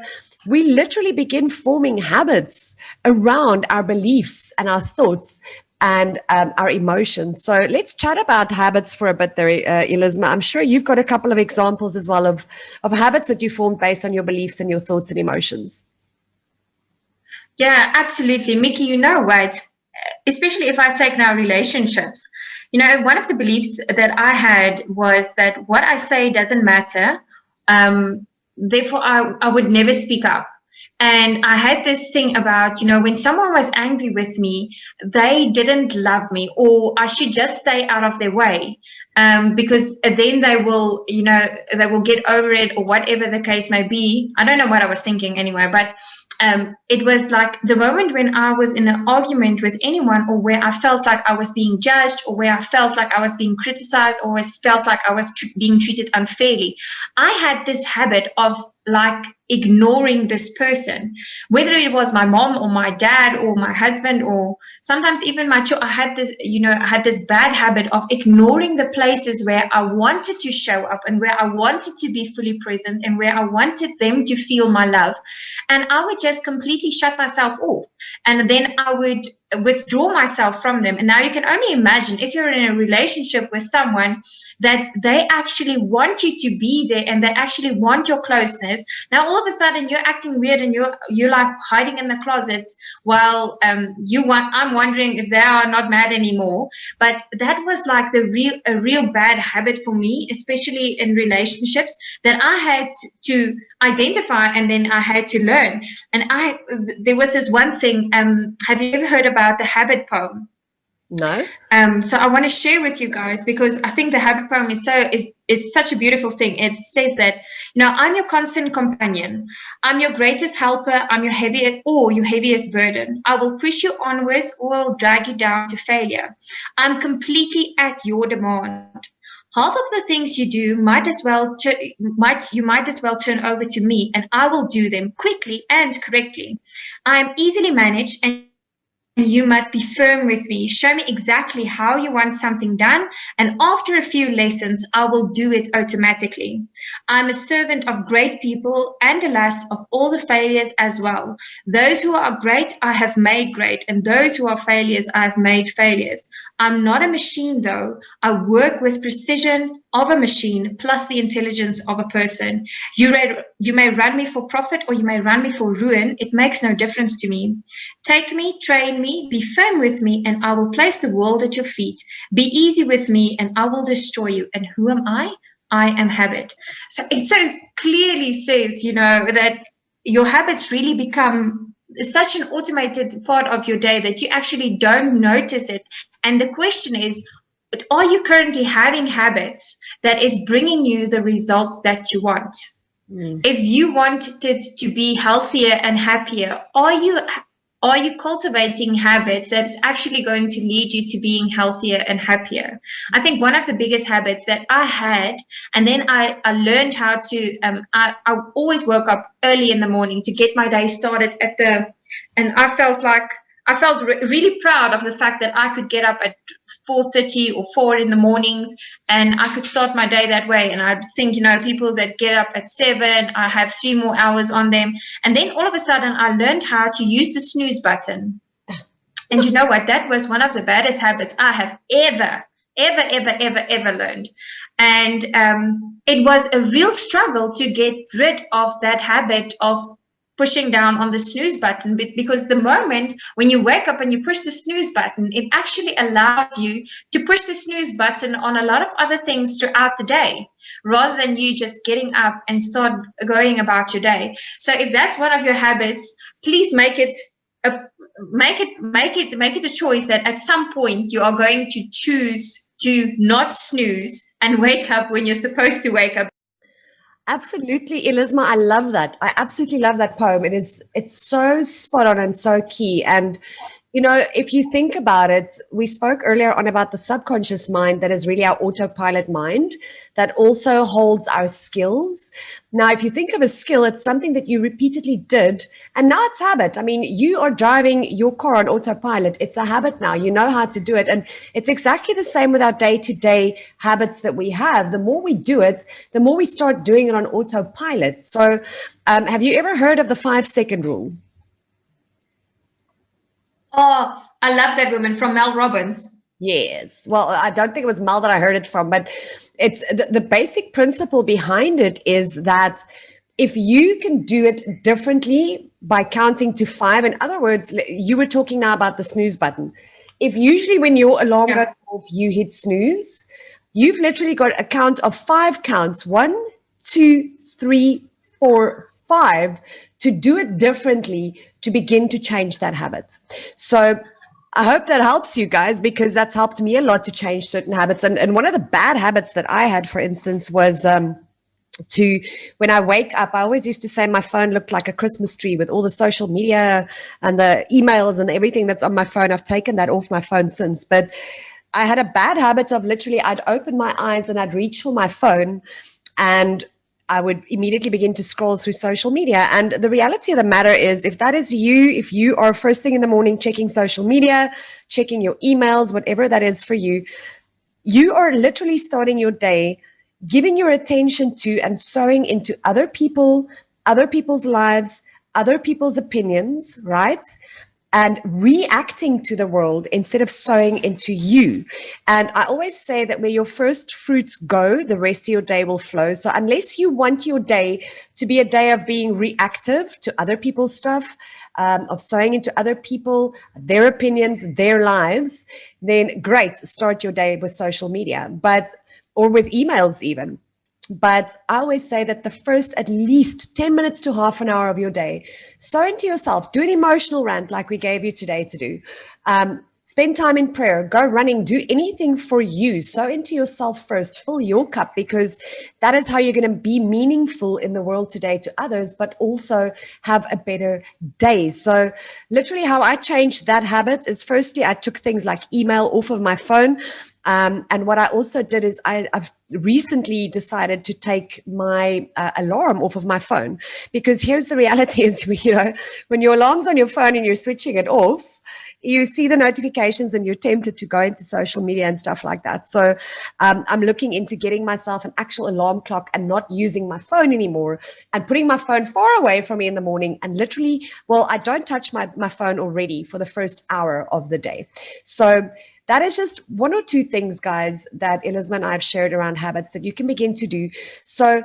we literally begin forming habits around our beliefs and our thoughts and our emotions. So let's chat about habits for a bit there, Elizma. I'm sure you've got a couple of examples as well of habits that you formed based on your beliefs and your thoughts and emotions. Yeah, absolutely. Mickey, you know what? Especially if I take now relationships, one of the beliefs that I had was that what I say doesn't matter. Therefore, I would never speak up. And I had this thing about, when someone was angry with me, they didn't love me, or I should just stay out of their way, because then they will get over it, or whatever the case may be. I don't know what I was thinking anyway, but it was like the moment when I was in an argument with anyone, or where I felt like I was being judged, or where I felt like I was being criticized, or always felt like I was being treated unfairly, I had this habit of like ignoring this person, whether it was my mom or my dad or my husband, or sometimes even my child. I had this bad habit of ignoring the places where I wanted to show up, and where I wanted to be fully present, and where I wanted them to feel my love. And I would just completely shut myself off, and then I would withdraw myself from them. And now you can only imagine, if you're in a relationship with someone that they actually want you to be there, and they actually want your closeness, now all of a sudden you're acting weird, and you're like hiding in the closet while I'm wondering if they are not mad anymore. But that was like a real bad habit for me, especially in relationships, that I had to identify, and then I had to learn. And there was this one thing, have you ever heard about the habit poem? No. So I want to share with you guys, because I think the habit poem it's such a beautiful thing. It says that, I'm your constant companion. I'm your greatest helper. I'm your heaviest burden. I will push you onwards, or I'll drag you down to failure. I'm completely at your demand. Half of the things you do you might as well turn over to me, and I will do them quickly and correctly. I am easily managed, and you must be firm with me. Show me exactly how you want something done, and after a few lessons, I will do it automatically. I'm a servant of great people, and alas, of all the failures as well. Those who are great, I have made great, and those who are failures, I have made failures. I'm not a machine, though. I work with precision of a machine plus the intelligence of a person. You may run me for profit, or you may run me for ruin. It makes no difference to me. Take me, train me, be firm with me, and I will place the world at your feet. Be easy with me, and I will destroy you. And who am I? I am habit. So it so clearly says, that your habits really become such an automated part of your day that you actually don't notice it. And the question is, are you currently having habits that is bringing you the results that you want? If you wanted to be healthier and happier, are you cultivating habits that's actually going to lead you to being healthier and happier? I think one of the biggest habits that I had, and then I learned how to, I always woke up early in the morning to get my day started and I felt really proud of the fact that I could get up at 4:30 or 4 in the mornings, and I could start my day that way. And I'd think, people that get up at 7, I have 3 more hours on them. And then all of a sudden, I learned how to use the snooze button. And you know what? That was one of the baddest habits I have ever learned. And it was a real struggle to get rid of that habit of pushing down on the snooze button, because the moment when you wake up and you push the snooze button, it actually allows you to push the snooze button on a lot of other things throughout the day, rather than you just getting up and start going about your day. So if that's one of your habits, please make it a choice that at some point you are going to choose to not snooze and wake up when you're supposed to wake up. Absolutely, Elizma. I love that. I absolutely love that poem. It's so spot on and so key. And, if you think about it, we spoke earlier on about the subconscious mind that is really our autopilot mind that also holds our skills. Now, if you think of a skill, it's something that you repeatedly did, and now it's habit. I mean, you are driving your car on autopilot. It's a habit now. You know how to do it. And it's exactly the same with our day-to-day habits that we have. The more we do it, the more we start doing it on autopilot. So have you ever heard of the 5-second rule? Oh, I love that woman, from Mel Robbins. Yes. Well, I don't think it was Mel that I heard it from, but it's the basic principle behind it is that if you can do it differently by counting to 5, in other words, you were talking now about the snooze button. If usually when your alarm goes off, you hit snooze, you've literally got a count of 5 counts, 1, 2, 3, 4, 5, to do it differently to begin to change that habit. So I hope that helps you guys, because that's helped me a lot to change certain habits. And one of the bad habits that I had, for instance, was when I wake up, I always used to say my phone looked like a Christmas tree with all the social media and the emails and everything that's on my phone. I've taken that off my phone since. But I had a bad habit of literally I'd open my eyes and I'd reach for my phone and I would immediately begin to scroll through social media. And the reality of the matter is, if that is you, if you are first thing in the morning checking social media, checking your emails, whatever that is for you, you are literally starting your day giving your attention to and sowing into other people, other people's lives, other people's opinions, right? And reacting to the world instead of sowing into you. And I always say that where your first fruits go, the rest of your day will flow. So unless you want your day to be a day of being reactive to other people's stuff, of sowing into other people, their opinions, their lives, then great, start your day with social media, or with emails even. But I always say that the first at least 10 minutes to half an hour of your day, sow into yourself, do an emotional rant like we gave you today to do. Spend time in prayer, go running, do anything for you. Sow into yourself first, fill your cup, because that is how you're going to be meaningful in the world today to others, but also have a better day. So literally how I changed that habit is, firstly, I took things like email off of my phone. And what I also did is I've recently decided to take my alarm off of my phone, because here's the reality is, when your alarm's on your phone and you're switching it off, you see the notifications and you're tempted to go into social media and stuff like that. So I'm looking into getting myself an actual alarm clock and not using my phone anymore, and putting my phone far away from me in the morning, and literally, I don't touch my phone already for the first hour of the day. So that is just one or two things, guys, that Elizma and I have shared around habits that you can begin to do. So,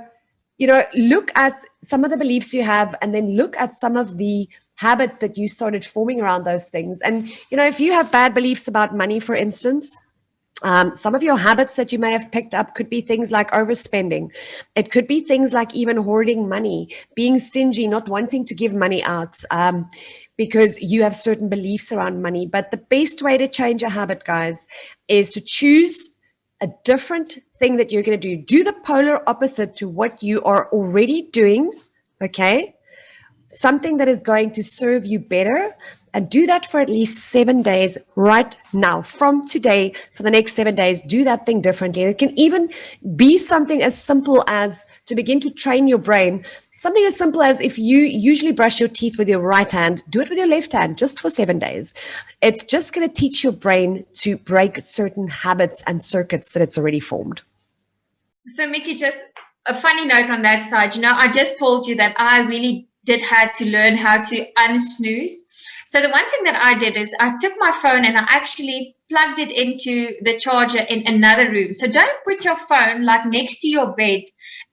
look at some of the beliefs you have, and then look at some of the habits that you started forming around those things. And, if you have bad beliefs about money, for instance, some of your habits that you may have picked up could be things like overspending. It could be things like even hoarding money, being stingy, not wanting to give money out, because you have certain beliefs around money. But the best way to change a habit, guys, is to choose a different thing that you're going to do. Do the polar opposite to what you are already doing, okay? Something that is going to serve you better, and do that for at least 7 days right now. From today, for the next 7 days, do that thing differently. And it can even be something as simple as to begin to train your brain. Something as simple as if you usually brush your teeth with your right hand, do it with your left hand just for 7 days. It's just going to teach your brain to break certain habits and circuits that it's already formed. So Mickey, just a funny note on that side. I just told you that I really did had to learn how to unsnooze. So the one thing that I did is I took my phone and I actually plugged it into the charger in another room. So don't put your phone like next to your bed.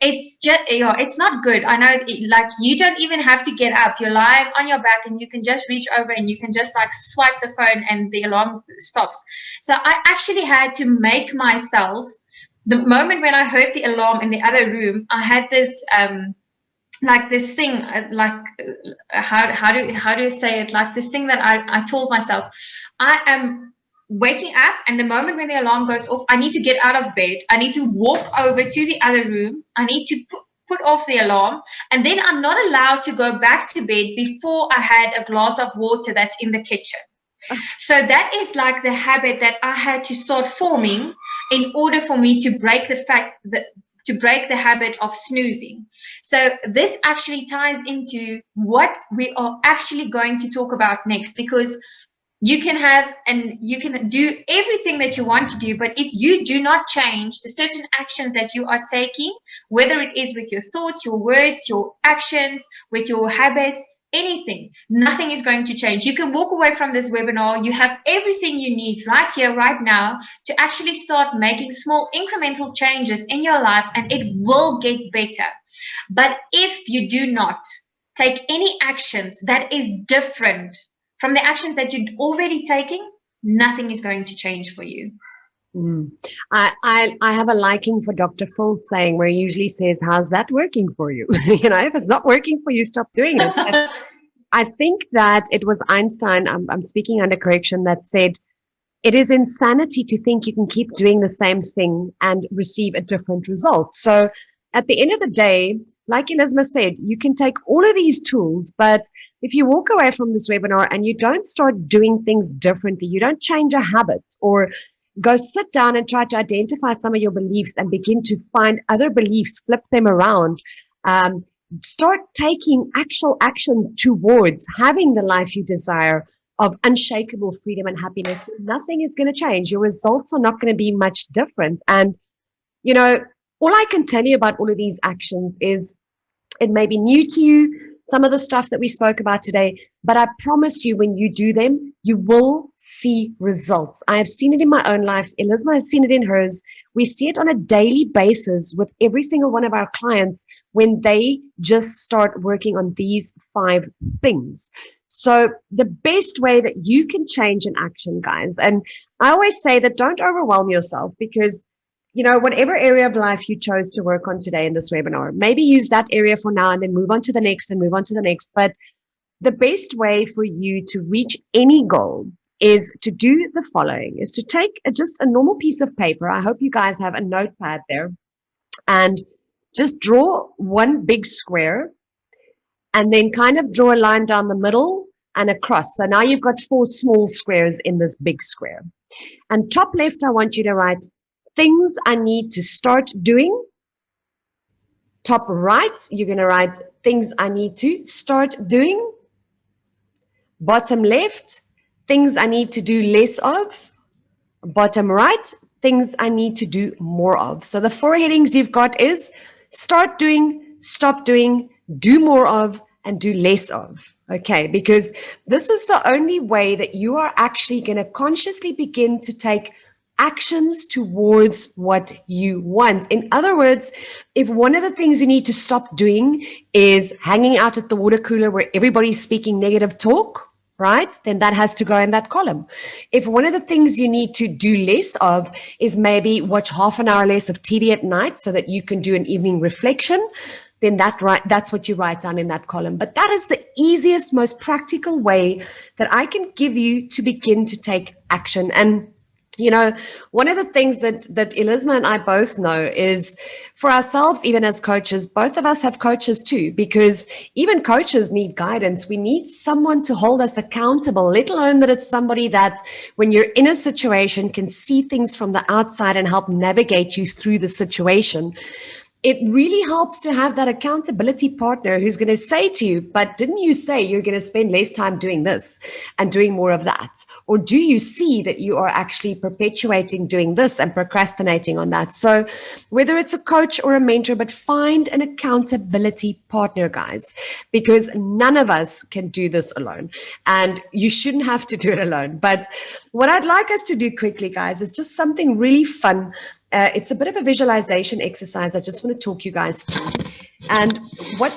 It's just, it's not good. I know, like, you don't even have to get up. You're lying on your back and you can just reach over and you can just like swipe the phone and the alarm stops. So I actually had to make myself, the moment when I heard the alarm in the other room, I had this like this thing, how do you say it? Like this thing that I told myself, I am waking up, and the moment when the alarm goes off, I need to get out of bed. I need to walk over to the other room. I need to put off the alarm, and then I'm not allowed to go back to bed before I had a glass of water that's in the kitchen. So that is like the habit that I had to start forming in order for me to break the habit of snoozing. So this actually ties into what we are actually going to talk about next, because you can have and you can do everything that you want to do, but if you do not change the certain actions that you are taking, whether it is with your thoughts, your words, your actions, with your habits, anything, nothing is going to change. You can walk away from this webinar. You have everything you need right here, right now, to actually start making small incremental changes in your life, and it will get better. But if you do not take any actions that is different from the actions that you're already taking, nothing is going to change for you. I have a liking for Dr. Phil's saying, where he usually says, how's that working for you? If it's not working for you, stop doing it. I think that it was Einstein, I'm speaking under correction, that said, it is insanity to think you can keep doing the same thing and receive a different result. So at the end of the day, like Elizma said, you can take all of these tools, but if you walk away from this webinar and you don't start doing things differently, you don't change your habits or go sit down and try to identify some of your beliefs and begin to find other beliefs, flip them around, start taking actual actions towards having the life you desire of unshakable freedom and happiness, nothing is going to change. Your results are not going to be much different. And, all I can tell you about all of these actions is it may be new to you, some of the stuff that we spoke about today, but I promise you, when you do them, you will see results. I have seen it in my own life. Elizma has seen it in hers. We see it on a daily basis with every single one of our clients when they just start working on these 5 things. So the best way that you can change an action, guys, and I always say that don't overwhelm yourself, because whatever area of life you chose to work on today in this webinar, maybe use that area for now and then move on to the next and move on to the next. But the best way for you to reach any goal is to do the following, is to take just a normal piece of paper. I hope you guys have a notepad there, and just draw one big square and then kind of draw a line down the middle and across. So now you've got 4 small squares in this big square. And top left, I want you to write things I need to start doing. Top right, you're going to write things I need to start doing. Bottom left, things I need to do less of. Bottom right, things I need to do more of. So the 4 headings you've got is start doing, stop doing, do more of, and do less of. Okay, because this is the only way that you are actually going to consciously begin to take actions towards what you want. In other words, if one of the things you need to stop doing is hanging out at the water cooler where everybody's speaking negative talk, right, then that has to go in that column. If one of the things you need to do less of is maybe watch half an hour less of TV at night so that you can do an evening reflection, then that's what you write down in that column. But that is the easiest, most practical way that I can give you to begin to take action. And You know, one of the things that Elizma and I both know is for ourselves, even as coaches, both of us have coaches too, because even coaches need guidance. We need someone to hold us accountable, let alone that it's somebody that when you're in a situation can see things from the outside and help navigate you through the situation. It really helps to have that accountability partner who's going to say to you, but didn't you say you're going to spend less time doing this and doing more of that? Or do you see that you are actually perpetuating doing this and procrastinating on that? So whether it's a coach or a mentor, but find an accountability partner, guys, because none of us can do this alone. And you shouldn't have to do it alone. But what I'd like us to do quickly, guys, is just something really fun. It's a bit of a visualization exercise I just want to talk you guys through. And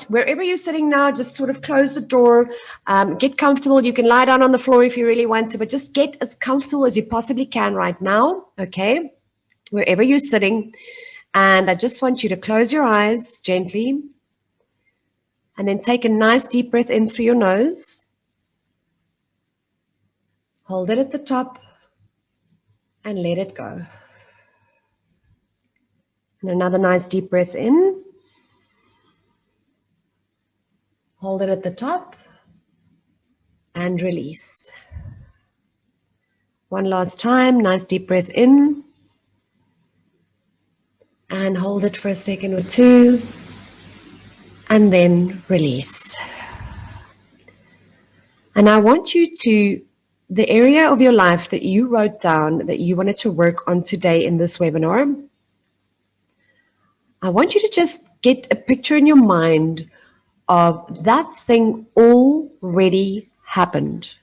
wherever you're sitting now, just sort of close the door, get comfortable. You can lie down on the floor if you really want to, but just get as comfortable as you possibly can right now, okay? Wherever you're sitting. And I just want you to close your eyes gently and then take a nice deep breath in through your nose. Hold it at the top and let it go. And another nice deep breath in. Hold it at the top and release. One last time, nice deep breath in. And hold it for a second or two. And then release. And I want you to, the area of your life that you wrote down that you wanted to work on today in this webinar, I want you to just get a picture in your mind of that thing already happened.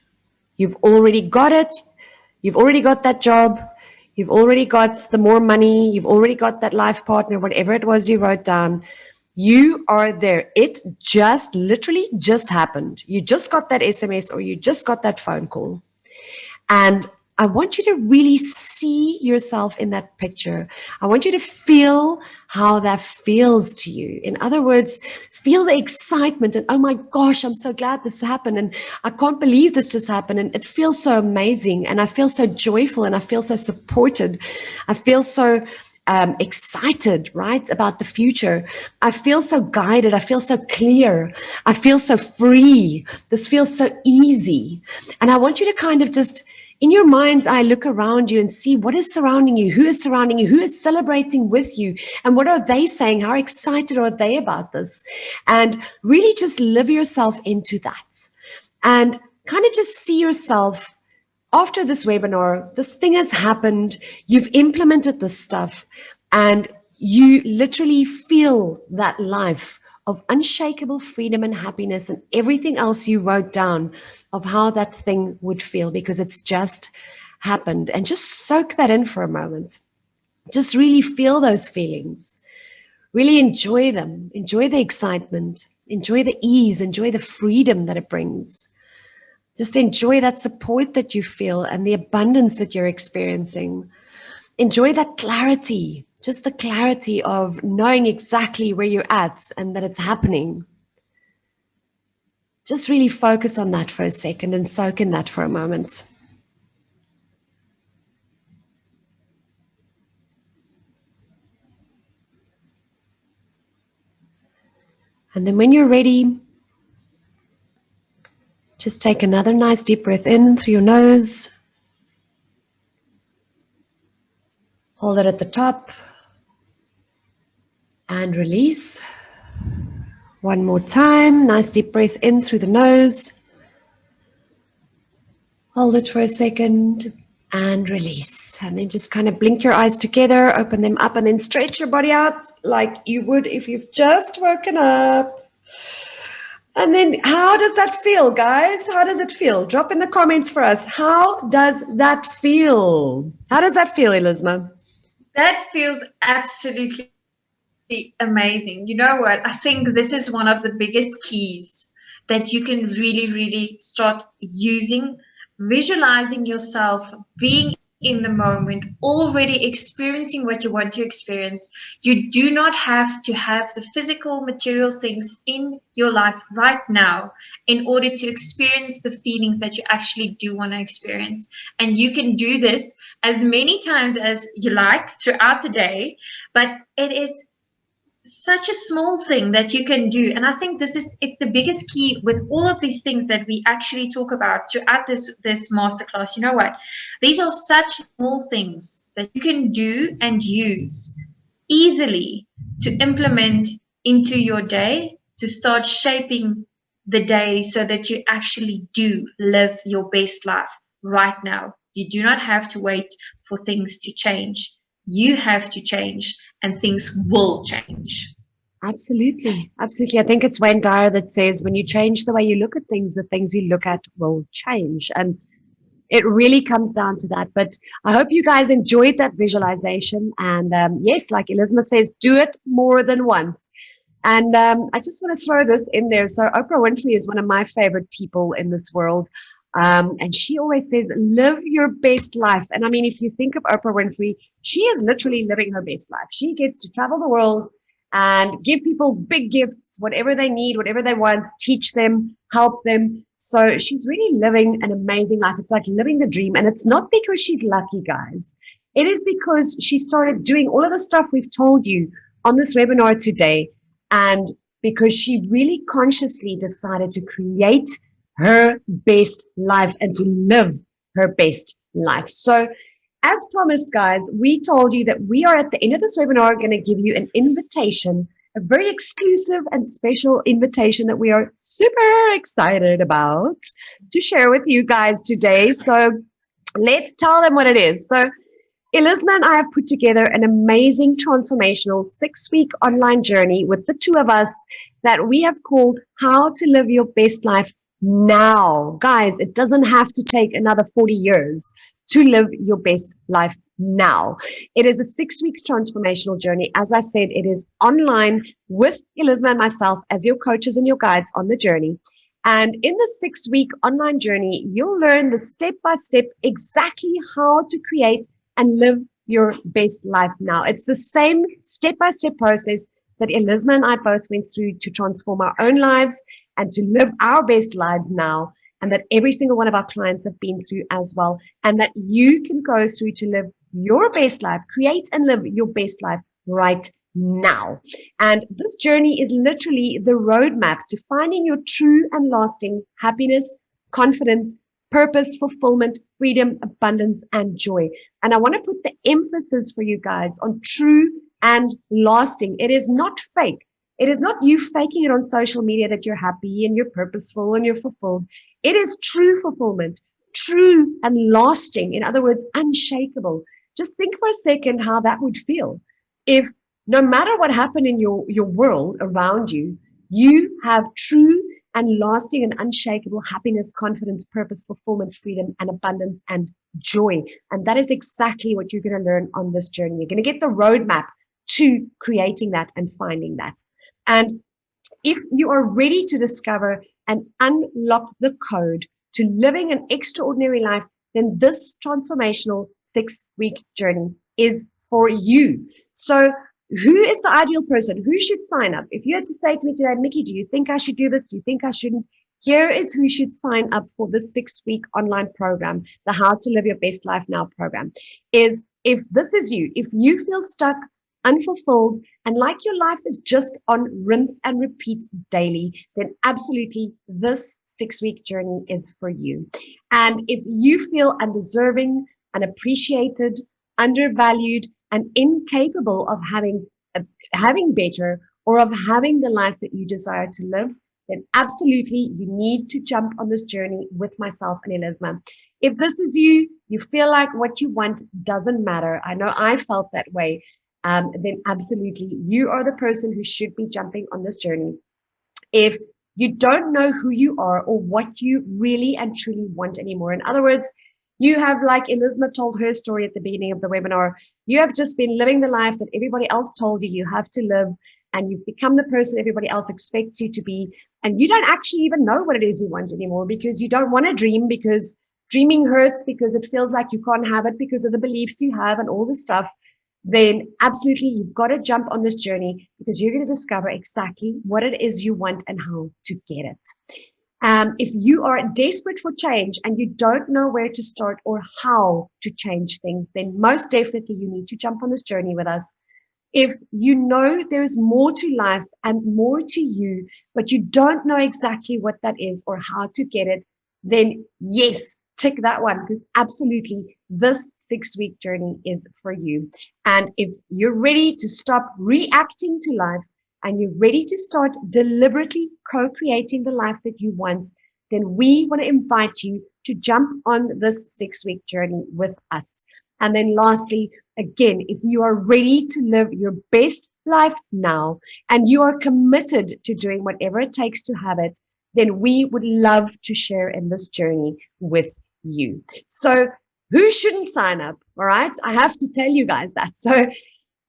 You've already got it. You've already got that job. You've already got the more money. You've already got that life partner, whatever it was you wrote down. You are there. It just literally just happened. You just got that SMS or you just got that phone call. And I want you to really see yourself in that picture. I want you to feel how that feels to you. In other words, feel the excitement and, oh my gosh, I'm so glad this happened. And I can't believe this just happened. And it feels so amazing. And I feel so joyful and I feel so supported. I feel so excited, right, about the future. I feel so guided. I feel so clear. I feel so free. This feels so easy. And I want you to kind of just, in your mind's eye, look around you and see what is surrounding you, who is surrounding you, who is celebrating with you, and what are they saying? How excited are they about this? And really just live yourself into that. And kind of just see yourself after this webinar, this thing has happened, you've implemented this stuff, and you literally feel that life of unshakable freedom and happiness and everything else you wrote down of how that thing would feel because it's just happened. And just soak that in for a moment. Just really feel those feelings. Really enjoy them. Enjoy the excitement. Enjoy the ease. Enjoy the freedom that it brings. Just enjoy that support that you feel and the abundance that you're experiencing. Enjoy that clarity. Just the clarity of knowing exactly where you're at and that it's happening. Just really focus on that for a second and soak in that for a moment. And then when you're ready, just take another nice deep breath in through your nose. Hold it at the top. And release. One more time. Nice deep breath in through the nose. Hold it for a second and release. And then just kind of blink your eyes together, open them up, and then stretch your body out like you would if you've just woken up. And then how does that feel, guys? How does it feel? Drop in the comments for us. How does that feel? How does that feel, Elizma? That feels absolutely amazing. You know what? I think this is one of the biggest keys that you can really, really start using, visualizing yourself being in the moment, already experiencing what you want to experience. You do not have to have the physical material things in your life right now in order to experience the feelings that you actually do want to experience. And you can do this as many times as you like throughout the day, but it is such a small thing that you can do. And I think it's the biggest key with all of these things that we actually talk about throughout this masterclass. You know what? These are such small things that you can do and use easily to implement into your day to start shaping the day so that you actually do live your best life right now. You do not have to wait for things to change. You have to change, and things will change. Absolutely. Absolutely. I think it's Wayne Dyer that says when you change the way you look at things, the things you look at will change. And it really comes down to that. But I hope you guys enjoyed that visualization. And yes, like Elizma says, do it more than once. And I just want to throw this in there. So Oprah Winfrey is one of my favorite people in this world. And she always says, live your best life. And I mean, if you think of Oprah Winfrey, she is literally living her best life. She gets to travel the world and give people big gifts, whatever they need, whatever they want, teach them, help them. So she's really living an amazing life. It's like living the dream. And it's not because she's lucky, guys. It is because she started doing all of the stuff we've told you on this webinar today. And because she really consciously decided to create her best life and to live her best life. So as promised, guys, we told you that we are at the end of this webinar going to give you an invitation, a very exclusive and special invitation that we are super excited about to share with you guys today. So let's tell them what it is. So Elizma and I have put together an amazing transformational 6-week online journey with the two of us that we have called How to Live Your Best Life Now. Guys, it doesn't have to take another 40 years to live your best life now. It is a 6 weeks transformational journey. As I said, it is online with Elizma and myself as your coaches and your guides on the journey. And in the 6-week online journey, you'll learn the step-by-step exactly how to create and live your best life now. It's the same step-by-step process that Elizma and I both went through to transform our own lives and to live our best lives now, and that every single one of our clients have been through as well, and that you can go through to live your best life, create and live your best life right now. And this journey is literally the roadmap to finding your true and lasting happiness, confidence, purpose, fulfillment, freedom, abundance, and joy. And I want to put the emphasis for you guys on true and lasting. It is not fake. It is not you faking it on social media that you're happy and you're purposeful and you're fulfilled. It is true fulfillment, true and lasting. In other words, unshakable. Just think for a second how that would feel if no matter what happened in your world around you, you have true and lasting and unshakable happiness, confidence, purpose, fulfillment, freedom, and abundance and joy. And that is exactly what you're going to learn on this journey. You're going to get the roadmap to creating that and finding that. And if you are ready to discover and unlock the code to living an extraordinary life, then this transformational 6-week journey is for you. So who is the ideal person? Who should sign up? If you had to say to me today, Mickey, do you think I should do this? Do you think I shouldn't? Here is who should sign up for this 6-week online program, the How to Live Your Best Life Now program. Is if this is you, if you feel stuck, unfulfilled, and like your life is just on rinse and repeat daily, then absolutely this 6-week journey is for you. And if you feel undeserving, unappreciated, undervalued, and incapable of having better or of having the life that you desire to live, then absolutely you need to jump on this journey with myself and Elizma. If this is you, you feel like what you want doesn't matter. I know I felt that way. Then absolutely you are the person who should be jumping on this journey. If you don't know who you are or what you really and truly want anymore, in other words, you have, like Elizma told her story at the beginning of the webinar, you have just been living the life that everybody else told you have to live, and you've become the person everybody else expects you to be, and you don't actually even know what it is you want anymore because you don't want to dream, because dreaming hurts because it feels like you can't have it because of the beliefs you have and all the stuff, then absolutely you've got to jump on this journey, because you're going to discover exactly what it is you want and how to get it. If you are desperate for change and you don't know where to start or how to change things, then most definitely you need to jump on this journey with us. If you know there's more to life and more to you, but you don't know exactly what that is or how to get it, then yes, tick that one, because absolutely this 6-week journey is for you. And if you're ready to stop reacting to life and you're ready to start deliberately co-creating the life that you want, then we want to invite you to jump on this 6-week journey with us. And then lastly, again, if you are ready to live your best life now and you are committed to doing whatever it takes to have it, then we would love to share in this journey with you. So who shouldn't sign up? All right. I have to tell you guys that. So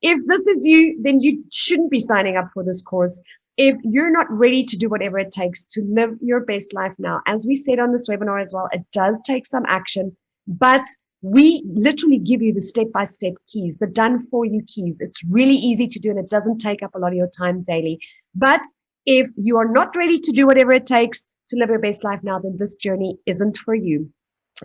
if this is you, then you shouldn't be signing up for this course. If you're not ready to do whatever it takes to live your best life now, as we said on this webinar as well, it does take some action, but we literally give you the step-by-step keys, the done-for-you keys. It's really easy to do, and it doesn't take up a lot of your time daily. But if you are not ready to do whatever it takes to live your best life now, then this journey isn't for you.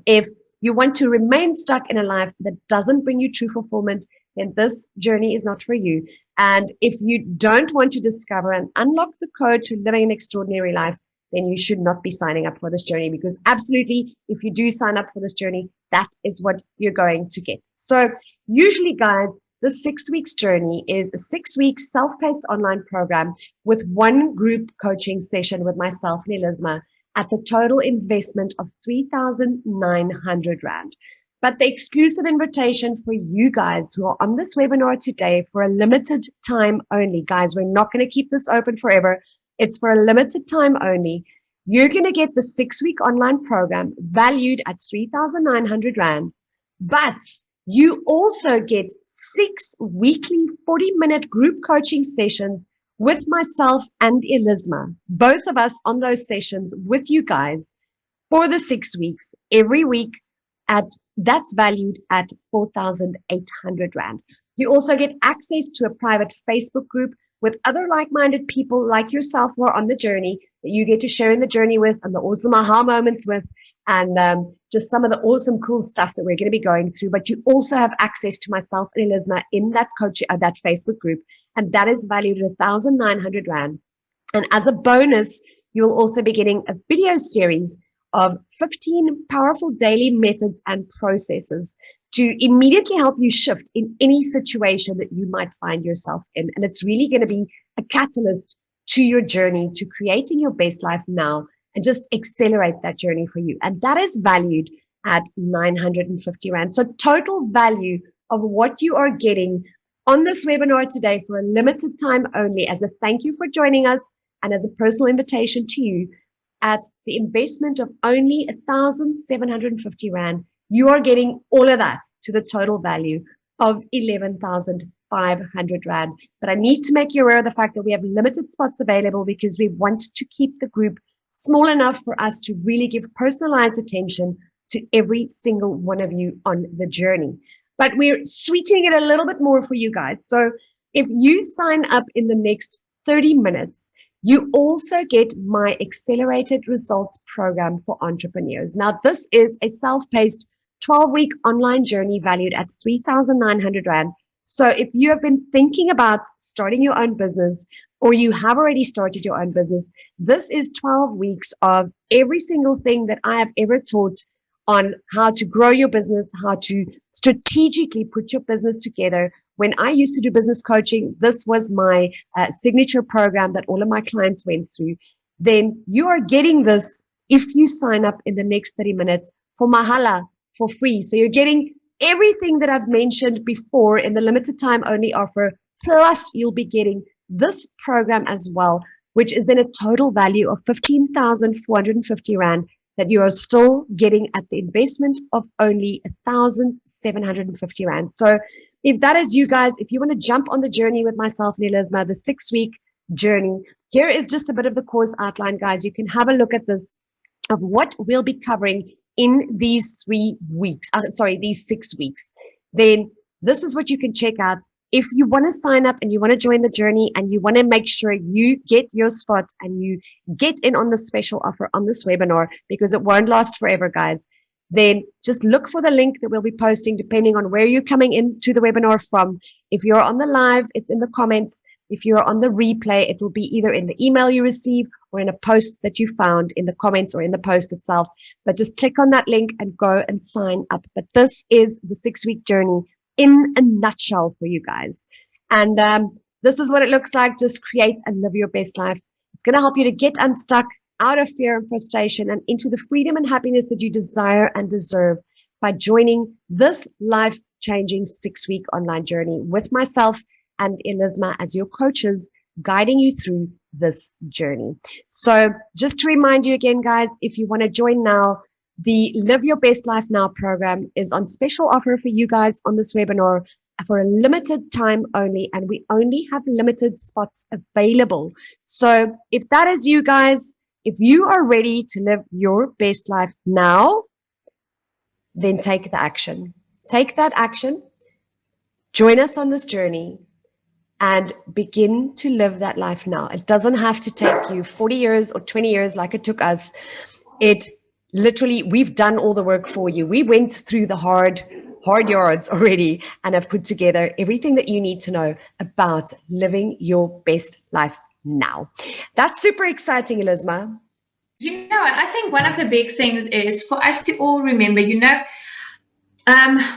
If you want to remain stuck in a life that doesn't bring you true fulfillment, then this journey is not for you. And if you don't want to discover and unlock the code to living an extraordinary life, then you should not be signing up for this journey, because absolutely, if you do sign up for this journey, that is what you're going to get. So usually, guys, the 6 weeks journey is a 6-week self-paced online program with one group coaching session with myself and Elizma at the total investment of 3,900 Rand. But the exclusive invitation for you guys who are on this webinar today for a limited time only, guys, we're not going to keep this open forever. It's for a limited time only. You're going to get the 6-week online program valued at 3,900 Rand, but you also get 6 weekly 40-minute group coaching sessions with myself and Elizma, both of us on those sessions with you guys for the 6 weeks, every week, that's valued at 4,800 Rand. You also get access to a private Facebook group with other like-minded people like yourself who are on the journey that you get to share in the journey with, and the awesome aha moments with, and just some of the awesome, cool stuff that we're going to be going through. But you also have access to myself and Elizma in that that Facebook group, and that is valued at 1,900 Rand. And as a bonus, you will also be getting a video series of 15 powerful daily methods and processes to immediately help you shift in any situation that you might find yourself in. And it's really going to be a catalyst to your journey to creating your best life now, and just accelerate that journey for you. And that is valued at 950 Rand. So total value of what you are getting on this webinar today for a limited time only, as a thank you for joining us and as a personal invitation to you, at the investment of only 1,750 Rand, you are getting all of that to the total value of 11,500 Rand. But I need to make you aware of the fact that we have limited spots available, because we want to keep the group small enough for us to really give personalized attention to every single one of you on the journey. But we're sweetening it a little bit more for you guys. So if you sign up in the next 30 minutes, you also get my Accelerated Results Program for Entrepreneurs. Now, this is a self-paced 12-week online journey valued at 3,900 Rand. So if you have been thinking about starting your own business, or you have already started your own business, this is 12 weeks of every single thing that I have ever taught on how to grow your business, how to strategically put your business together. When I used to do business coaching, this was my signature program that all of my clients went through. Then you are getting this if you sign up in the next 30 minutes for mahala, for free. So you're getting everything that I've mentioned before in the limited time only offer, plus you'll be getting this program as well, which is then a total value of 15,450 Rand that you are still getting at the investment of only 1,750 Rand. So if that is you guys, if you want to jump on the journey with myself and Elizma, the 6-week journey, here is just a bit of the course outline, guys. You can have a look at this, of what we'll be covering in these 3 weeks, these 6 weeks, then this is what you can check out. If you want to sign up and you want to join the journey and you want to make sure you get your spot and you get in on the special offer on this webinar, because it won't last forever, guys, then just look for the link that we'll be posting depending on where you're coming into the webinar from. If you're on the live, it's in the comments. If you're on the replay, it will be either in the email you receive or in a post that you found in the comments or in the post itself. But just click on that link and go and sign up. But this is the 6-week journey in a nutshell for you guys. And this is what it looks like. Just create and live your best life. It's going to help you to get unstuck out of fear and frustration and into the freedom and happiness that you desire and deserve by joining this life-changing 6-week online journey with myself and Elizma as your coaches, guiding you through this journey. So just to remind you again, guys, if you want to join now, the Live Your Best Life Now program is on special offer for you guys on this webinar for a limited time only, and we only have limited spots available. So if that is you guys, if you are ready to live your best life now, then take the action. Take that action, join us on this journey, and begin to live that life now. It doesn't have to take you 40 years or 20 years like it took us. It literally, we've done all the work for you. We went through the hard yards already and have put together everything that you need to know about living your best life now. That's super exciting, Elizma. I think one of the big things is for us to all remember,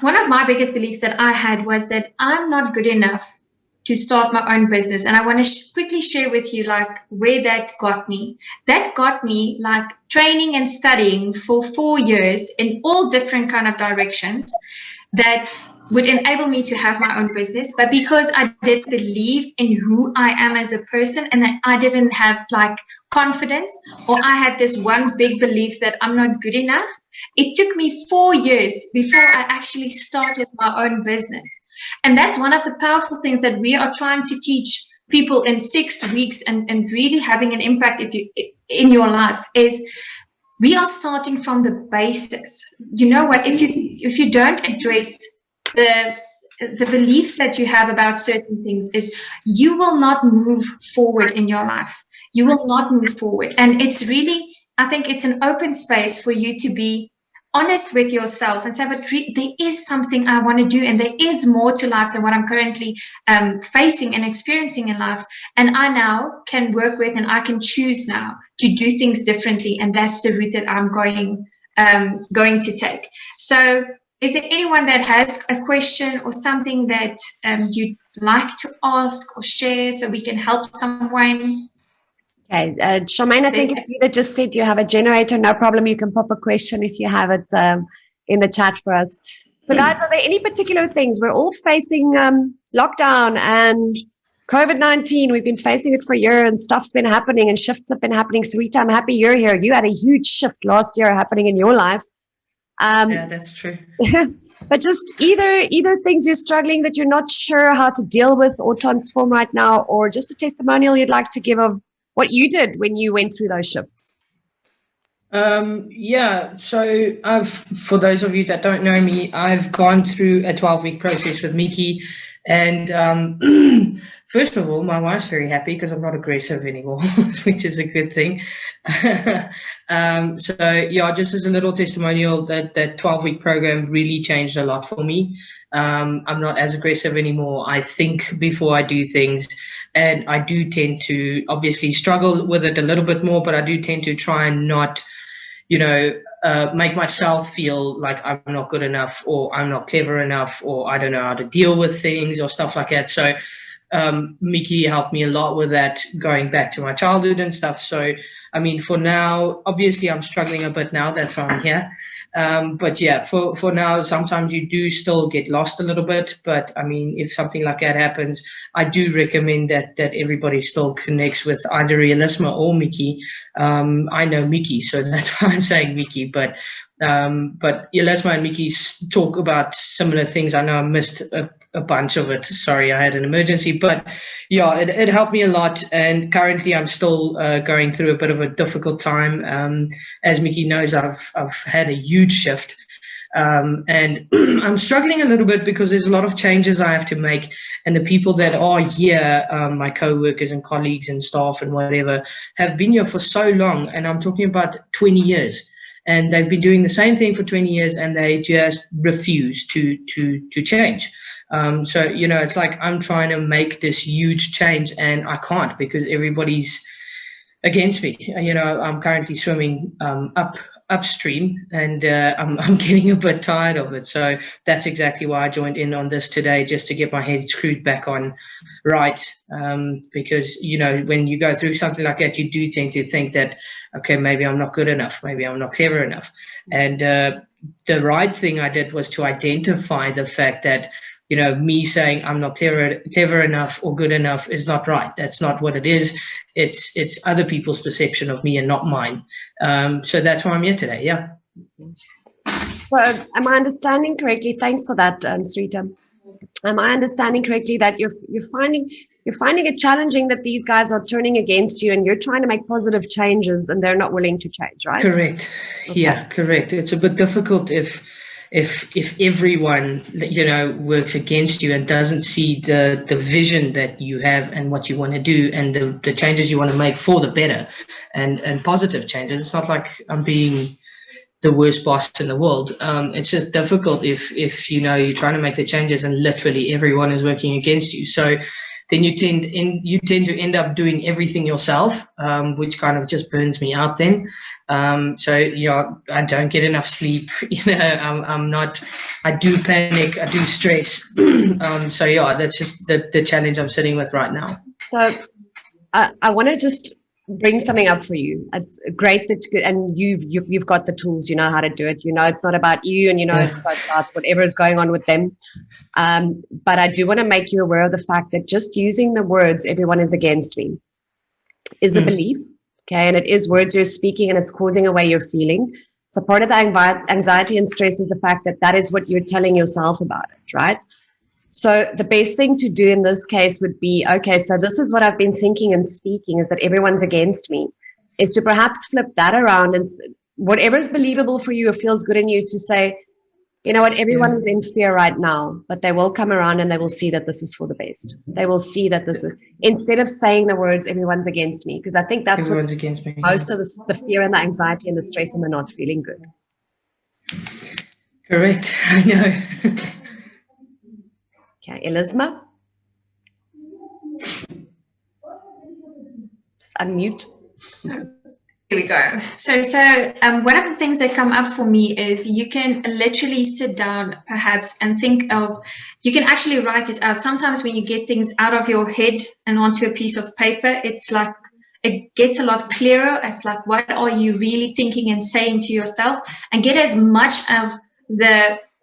one of my biggest beliefs that I had was that I'm not good enough to start my own business. And I want to quickly share with you where that got me. That got me training and studying for 4 years in all different kind of directions that would enable me to have my own business. But because I didn't believe in who I am as a person and that I didn't have confidence, or I had this one big belief that I'm not good enough, it took me 4 years before I actually started my own business. And that's one of the powerful things that we are trying to teach people in 6 weeks and really having an impact in your life is we are starting from the basics. You know what? If you don't address the beliefs that you have about certain things, is you will not move forward in your life. You will not move forward. And it's really, I think it's an open space for you to be honest with yourself and say, but there is something I want to do, and there is more to life than what I'm currently facing and experiencing in life. And I now can work with, and I can choose now to do things differently. And that's the route that I'm going to take. So is there anyone that has a question or something that you'd like to ask or share so we can help someone? Okay, Charmaine, I think it's you that just said you have a generator. No problem. You can pop a question if you have it in the chat for us. So guys, are there any particular things? We're all facing lockdown and COVID-19. We've been facing it for a year, and stuff's been happening and shifts have been happening. Sarita, I'm happy you're here. You had a huge shift last year happening in your life. Yeah, that's true. But just either things you're struggling that you're not sure how to deal with or transform right now, or just a testimonial you'd like to give of what you did when you went through those shifts. Yeah, so for those of you that don't know me, I've gone through a 12-week process with Miki, and first of all, my wife's very happy because I'm not aggressive anymore, which is a good thing. So yeah, just as a little testimonial, that 12-week program really changed a lot for me. I'm not as aggressive anymore. I think before I do things, and I do tend to obviously struggle with it a little bit more, but I do tend to try and not, make myself feel like I'm not good enough, or I'm not clever enough, or I don't know how to deal with things or stuff like that. So Miki helped me a lot with that, going back to my childhood and stuff. So, I mean, for now, obviously I'm struggling a bit now. That's why I'm here. But yeah, for now, sometimes you do still get lost a little bit. But I mean, if something like that happens, I do recommend that everybody still connects with either Elizma or Miki. I know Miki, so that's why I'm saying Miki. But Elizma and Miki talk about similar things. I know I missed a bunch of it. Sorry, I had an emergency, but yeah, it helped me a lot. And currently I'm still going through a bit of a difficult time. As Mickey knows, I've had a huge shift. And I'm struggling a little bit because there's a lot of changes I have to make, and the people that are here, my co-workers and colleagues and staff and whatever, have been here for so long, and I'm talking about 20 years, and they've been doing the same thing for 20 years, and they just refuse to change. So, you know, it's like I'm trying to make this huge change, and I can't because everybody's against me. You know, I'm currently swimming upstream, and I'm getting a bit tired of it. So that's exactly why I joined in on this today, just to get my head screwed back on right. Because, you know, when you go through something like that, you do tend to think that, okay, maybe I'm not good enough, maybe I'm not clever enough. And the right thing I did was to identify the fact that, you know, me saying I'm not clever enough or good enough is not right. That's not what it is. It's other people's perception of me and not mine. So that's why I'm here today. Yeah. Well, am I understanding correctly? Thanks for that, Srita. Am I understanding correctly that you're finding it challenging that these guys are turning against you, and you're trying to make positive changes and they're not willing to change, right? Correct. Okay. Yeah, correct. It's a bit difficult if everyone, you know, works against you and doesn't see the vision that you have and what you want to do and the changes you want to make for the better and positive changes. It's not like I'm being the worst boss in the world. It's just difficult if you know, you're trying to make the changes and literally everyone is working against you. So then you tend to end up doing everything yourself, which kind of just burns me out then. So, you know, I don't get enough sleep. You know, I do panic, I do stress. So yeah, that's just the challenge I'm sitting with right now. So I want to just bring something up for you. It's great that, and you've got the tools, you know how to do it. You know, it's not about you, and you know, it's about whatever is going on with them. But I do want to make you aware of the fact that just using the words "everyone is against me" is the belief, okay? And it is words you're speaking, and it's causing away your feeling. So part of the anxiety and stress is the fact that is what you're telling yourself about it, right? So the best thing to do in this case would be, okay, so this is what I've been thinking and speaking, is that everyone's against me, is to perhaps flip that around and whatever's believable for you or feels good in you to say, you know what, everyone is in fear right now, but they will come around and they will see that this is for the best. They will see that this is, instead of saying the words, everyone's against me, because I think that's what's against me. Most of the fear and the anxiety and the stress and the not feeling good. Correct, I know. Okay, Elizma? Just unmute. Here we go. So one of the things that come up for me is you can literally sit down perhaps and think of, you can actually write it out. Sometimes when you get things out of your head and onto a piece of paper, it's like, it gets a lot clearer. It's like, what are you really thinking and saying to yourself? And get as much of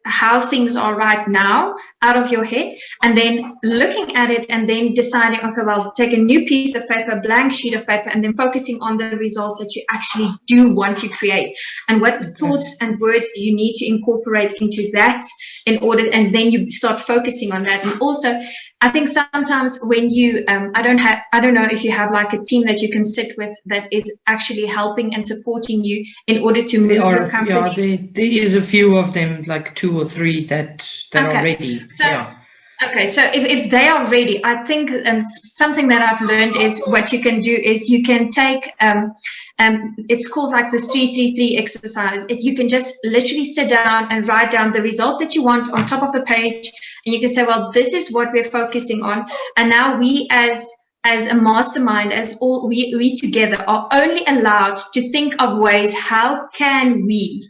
how things are right now out of your head, and then looking at it and then deciding, okay, well, take a new piece of paper, blank sheet of paper, and then focusing on the results that you actually do want to create, and what thoughts and words do you need to incorporate into that in order, and then you start focusing on that. And also, I think sometimes when you, I don't know if you have like a team that you can sit with that is actually helping and supporting you in order to move your company. Yeah, there is a few of them, like 2 or 3 that are ready. So, yeah. Okay, so if they are ready, I think something that I've learned is what you can do is you can take, it's called like the 3-3-3 exercise. You can just literally sit down and write down the result that you want on top of the page, and you can say, well, this is what we're focusing on, and now we as a mastermind, as all we together are only allowed to think of ways how can we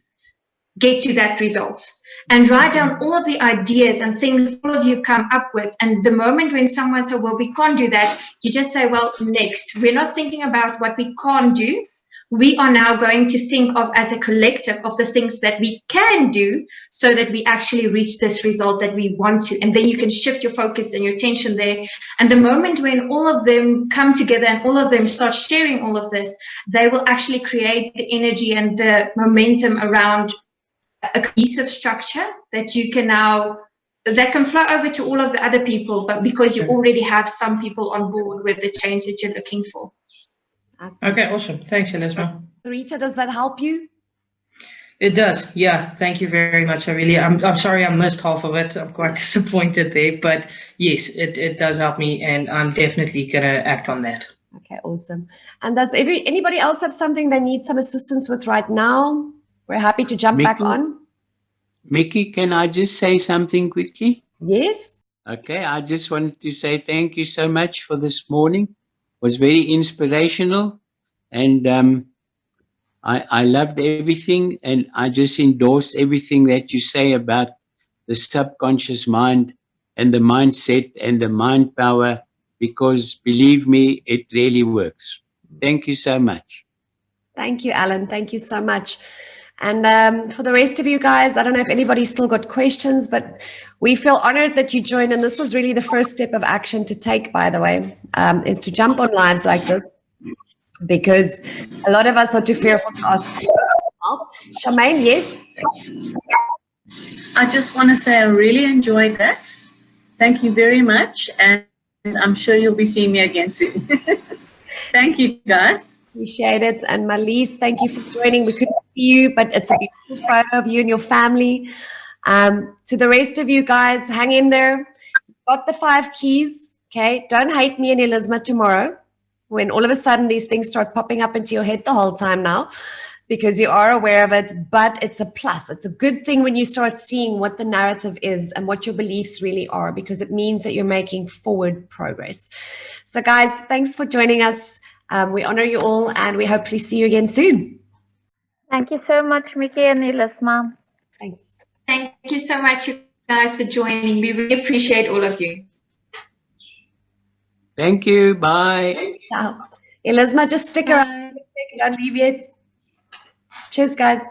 get to that result. And write down all of the ideas and things all of you come up with. And the moment when someone says, well, we can't do that, you just say, well, next. We're not thinking about what we can't do. We are now going to think of, as a collective, of the things that we can do so that we actually reach this result that we want to. And then you can shift your focus and your attention there. And the moment when all of them come together and all of them start sharing all of this, they will actually create the energy and the momentum around a cohesive structure that you can now that can flow over to all of the other people, but because you already have some people on board with the change that you're looking for. Absolutely. Okay, awesome. Thanks, Elizma. Rita, does that help you? It does. Yeah. Thank you very much. I'm sorry I missed half of it. I'm quite disappointed there, but yes, it does help me, and I'm definitely gonna act on that. Okay, awesome. And does anybody else have something they need some assistance with right now? We're happy to jump back on. Mickey, can I just say something quickly? Yes. Okay, I just wanted to say thank you so much for this morning. It was very inspirational, and I loved everything, and I just endorse everything that you say about the subconscious mind and the mindset and the mind power, because believe me, it really works. Thank you so much. Thank you, Alan. Thank you so much. And for the rest of you guys, I don't know if anybody's still got questions, but we feel honored that you joined. And this was really the first step of action to take, by the way, is to jump on lives like this, because a lot of us are too fearful to ask help. Charmaine, yes? I just want to say I really enjoyed that. Thank you very much. And I'm sure you'll be seeing me again soon. Thank you, guys. Appreciate it. And Malise, thank you for joining. We couldn't see you, but it's a beautiful photo of you and your family. To the rest of you guys, hang in there. Got the 5 keys, okay? Don't hate me and Elizma tomorrow when all of a sudden these things start popping up into your head the whole time now, because you are aware of it, but it's a plus. It's a good thing when you start seeing what the narrative is and what your beliefs really are, because it means that you're making forward progress. So guys, thanks for joining us. We honor you all, and we hopefully see you again soon. Thank you so much, Mickey and Elizma. Thanks. Thank you so much, you guys, for joining. We really appreciate all of you. Thank you. Bye. Ciao. Elizma, just stick around for a sec. Don't leave yet. Cheers, guys.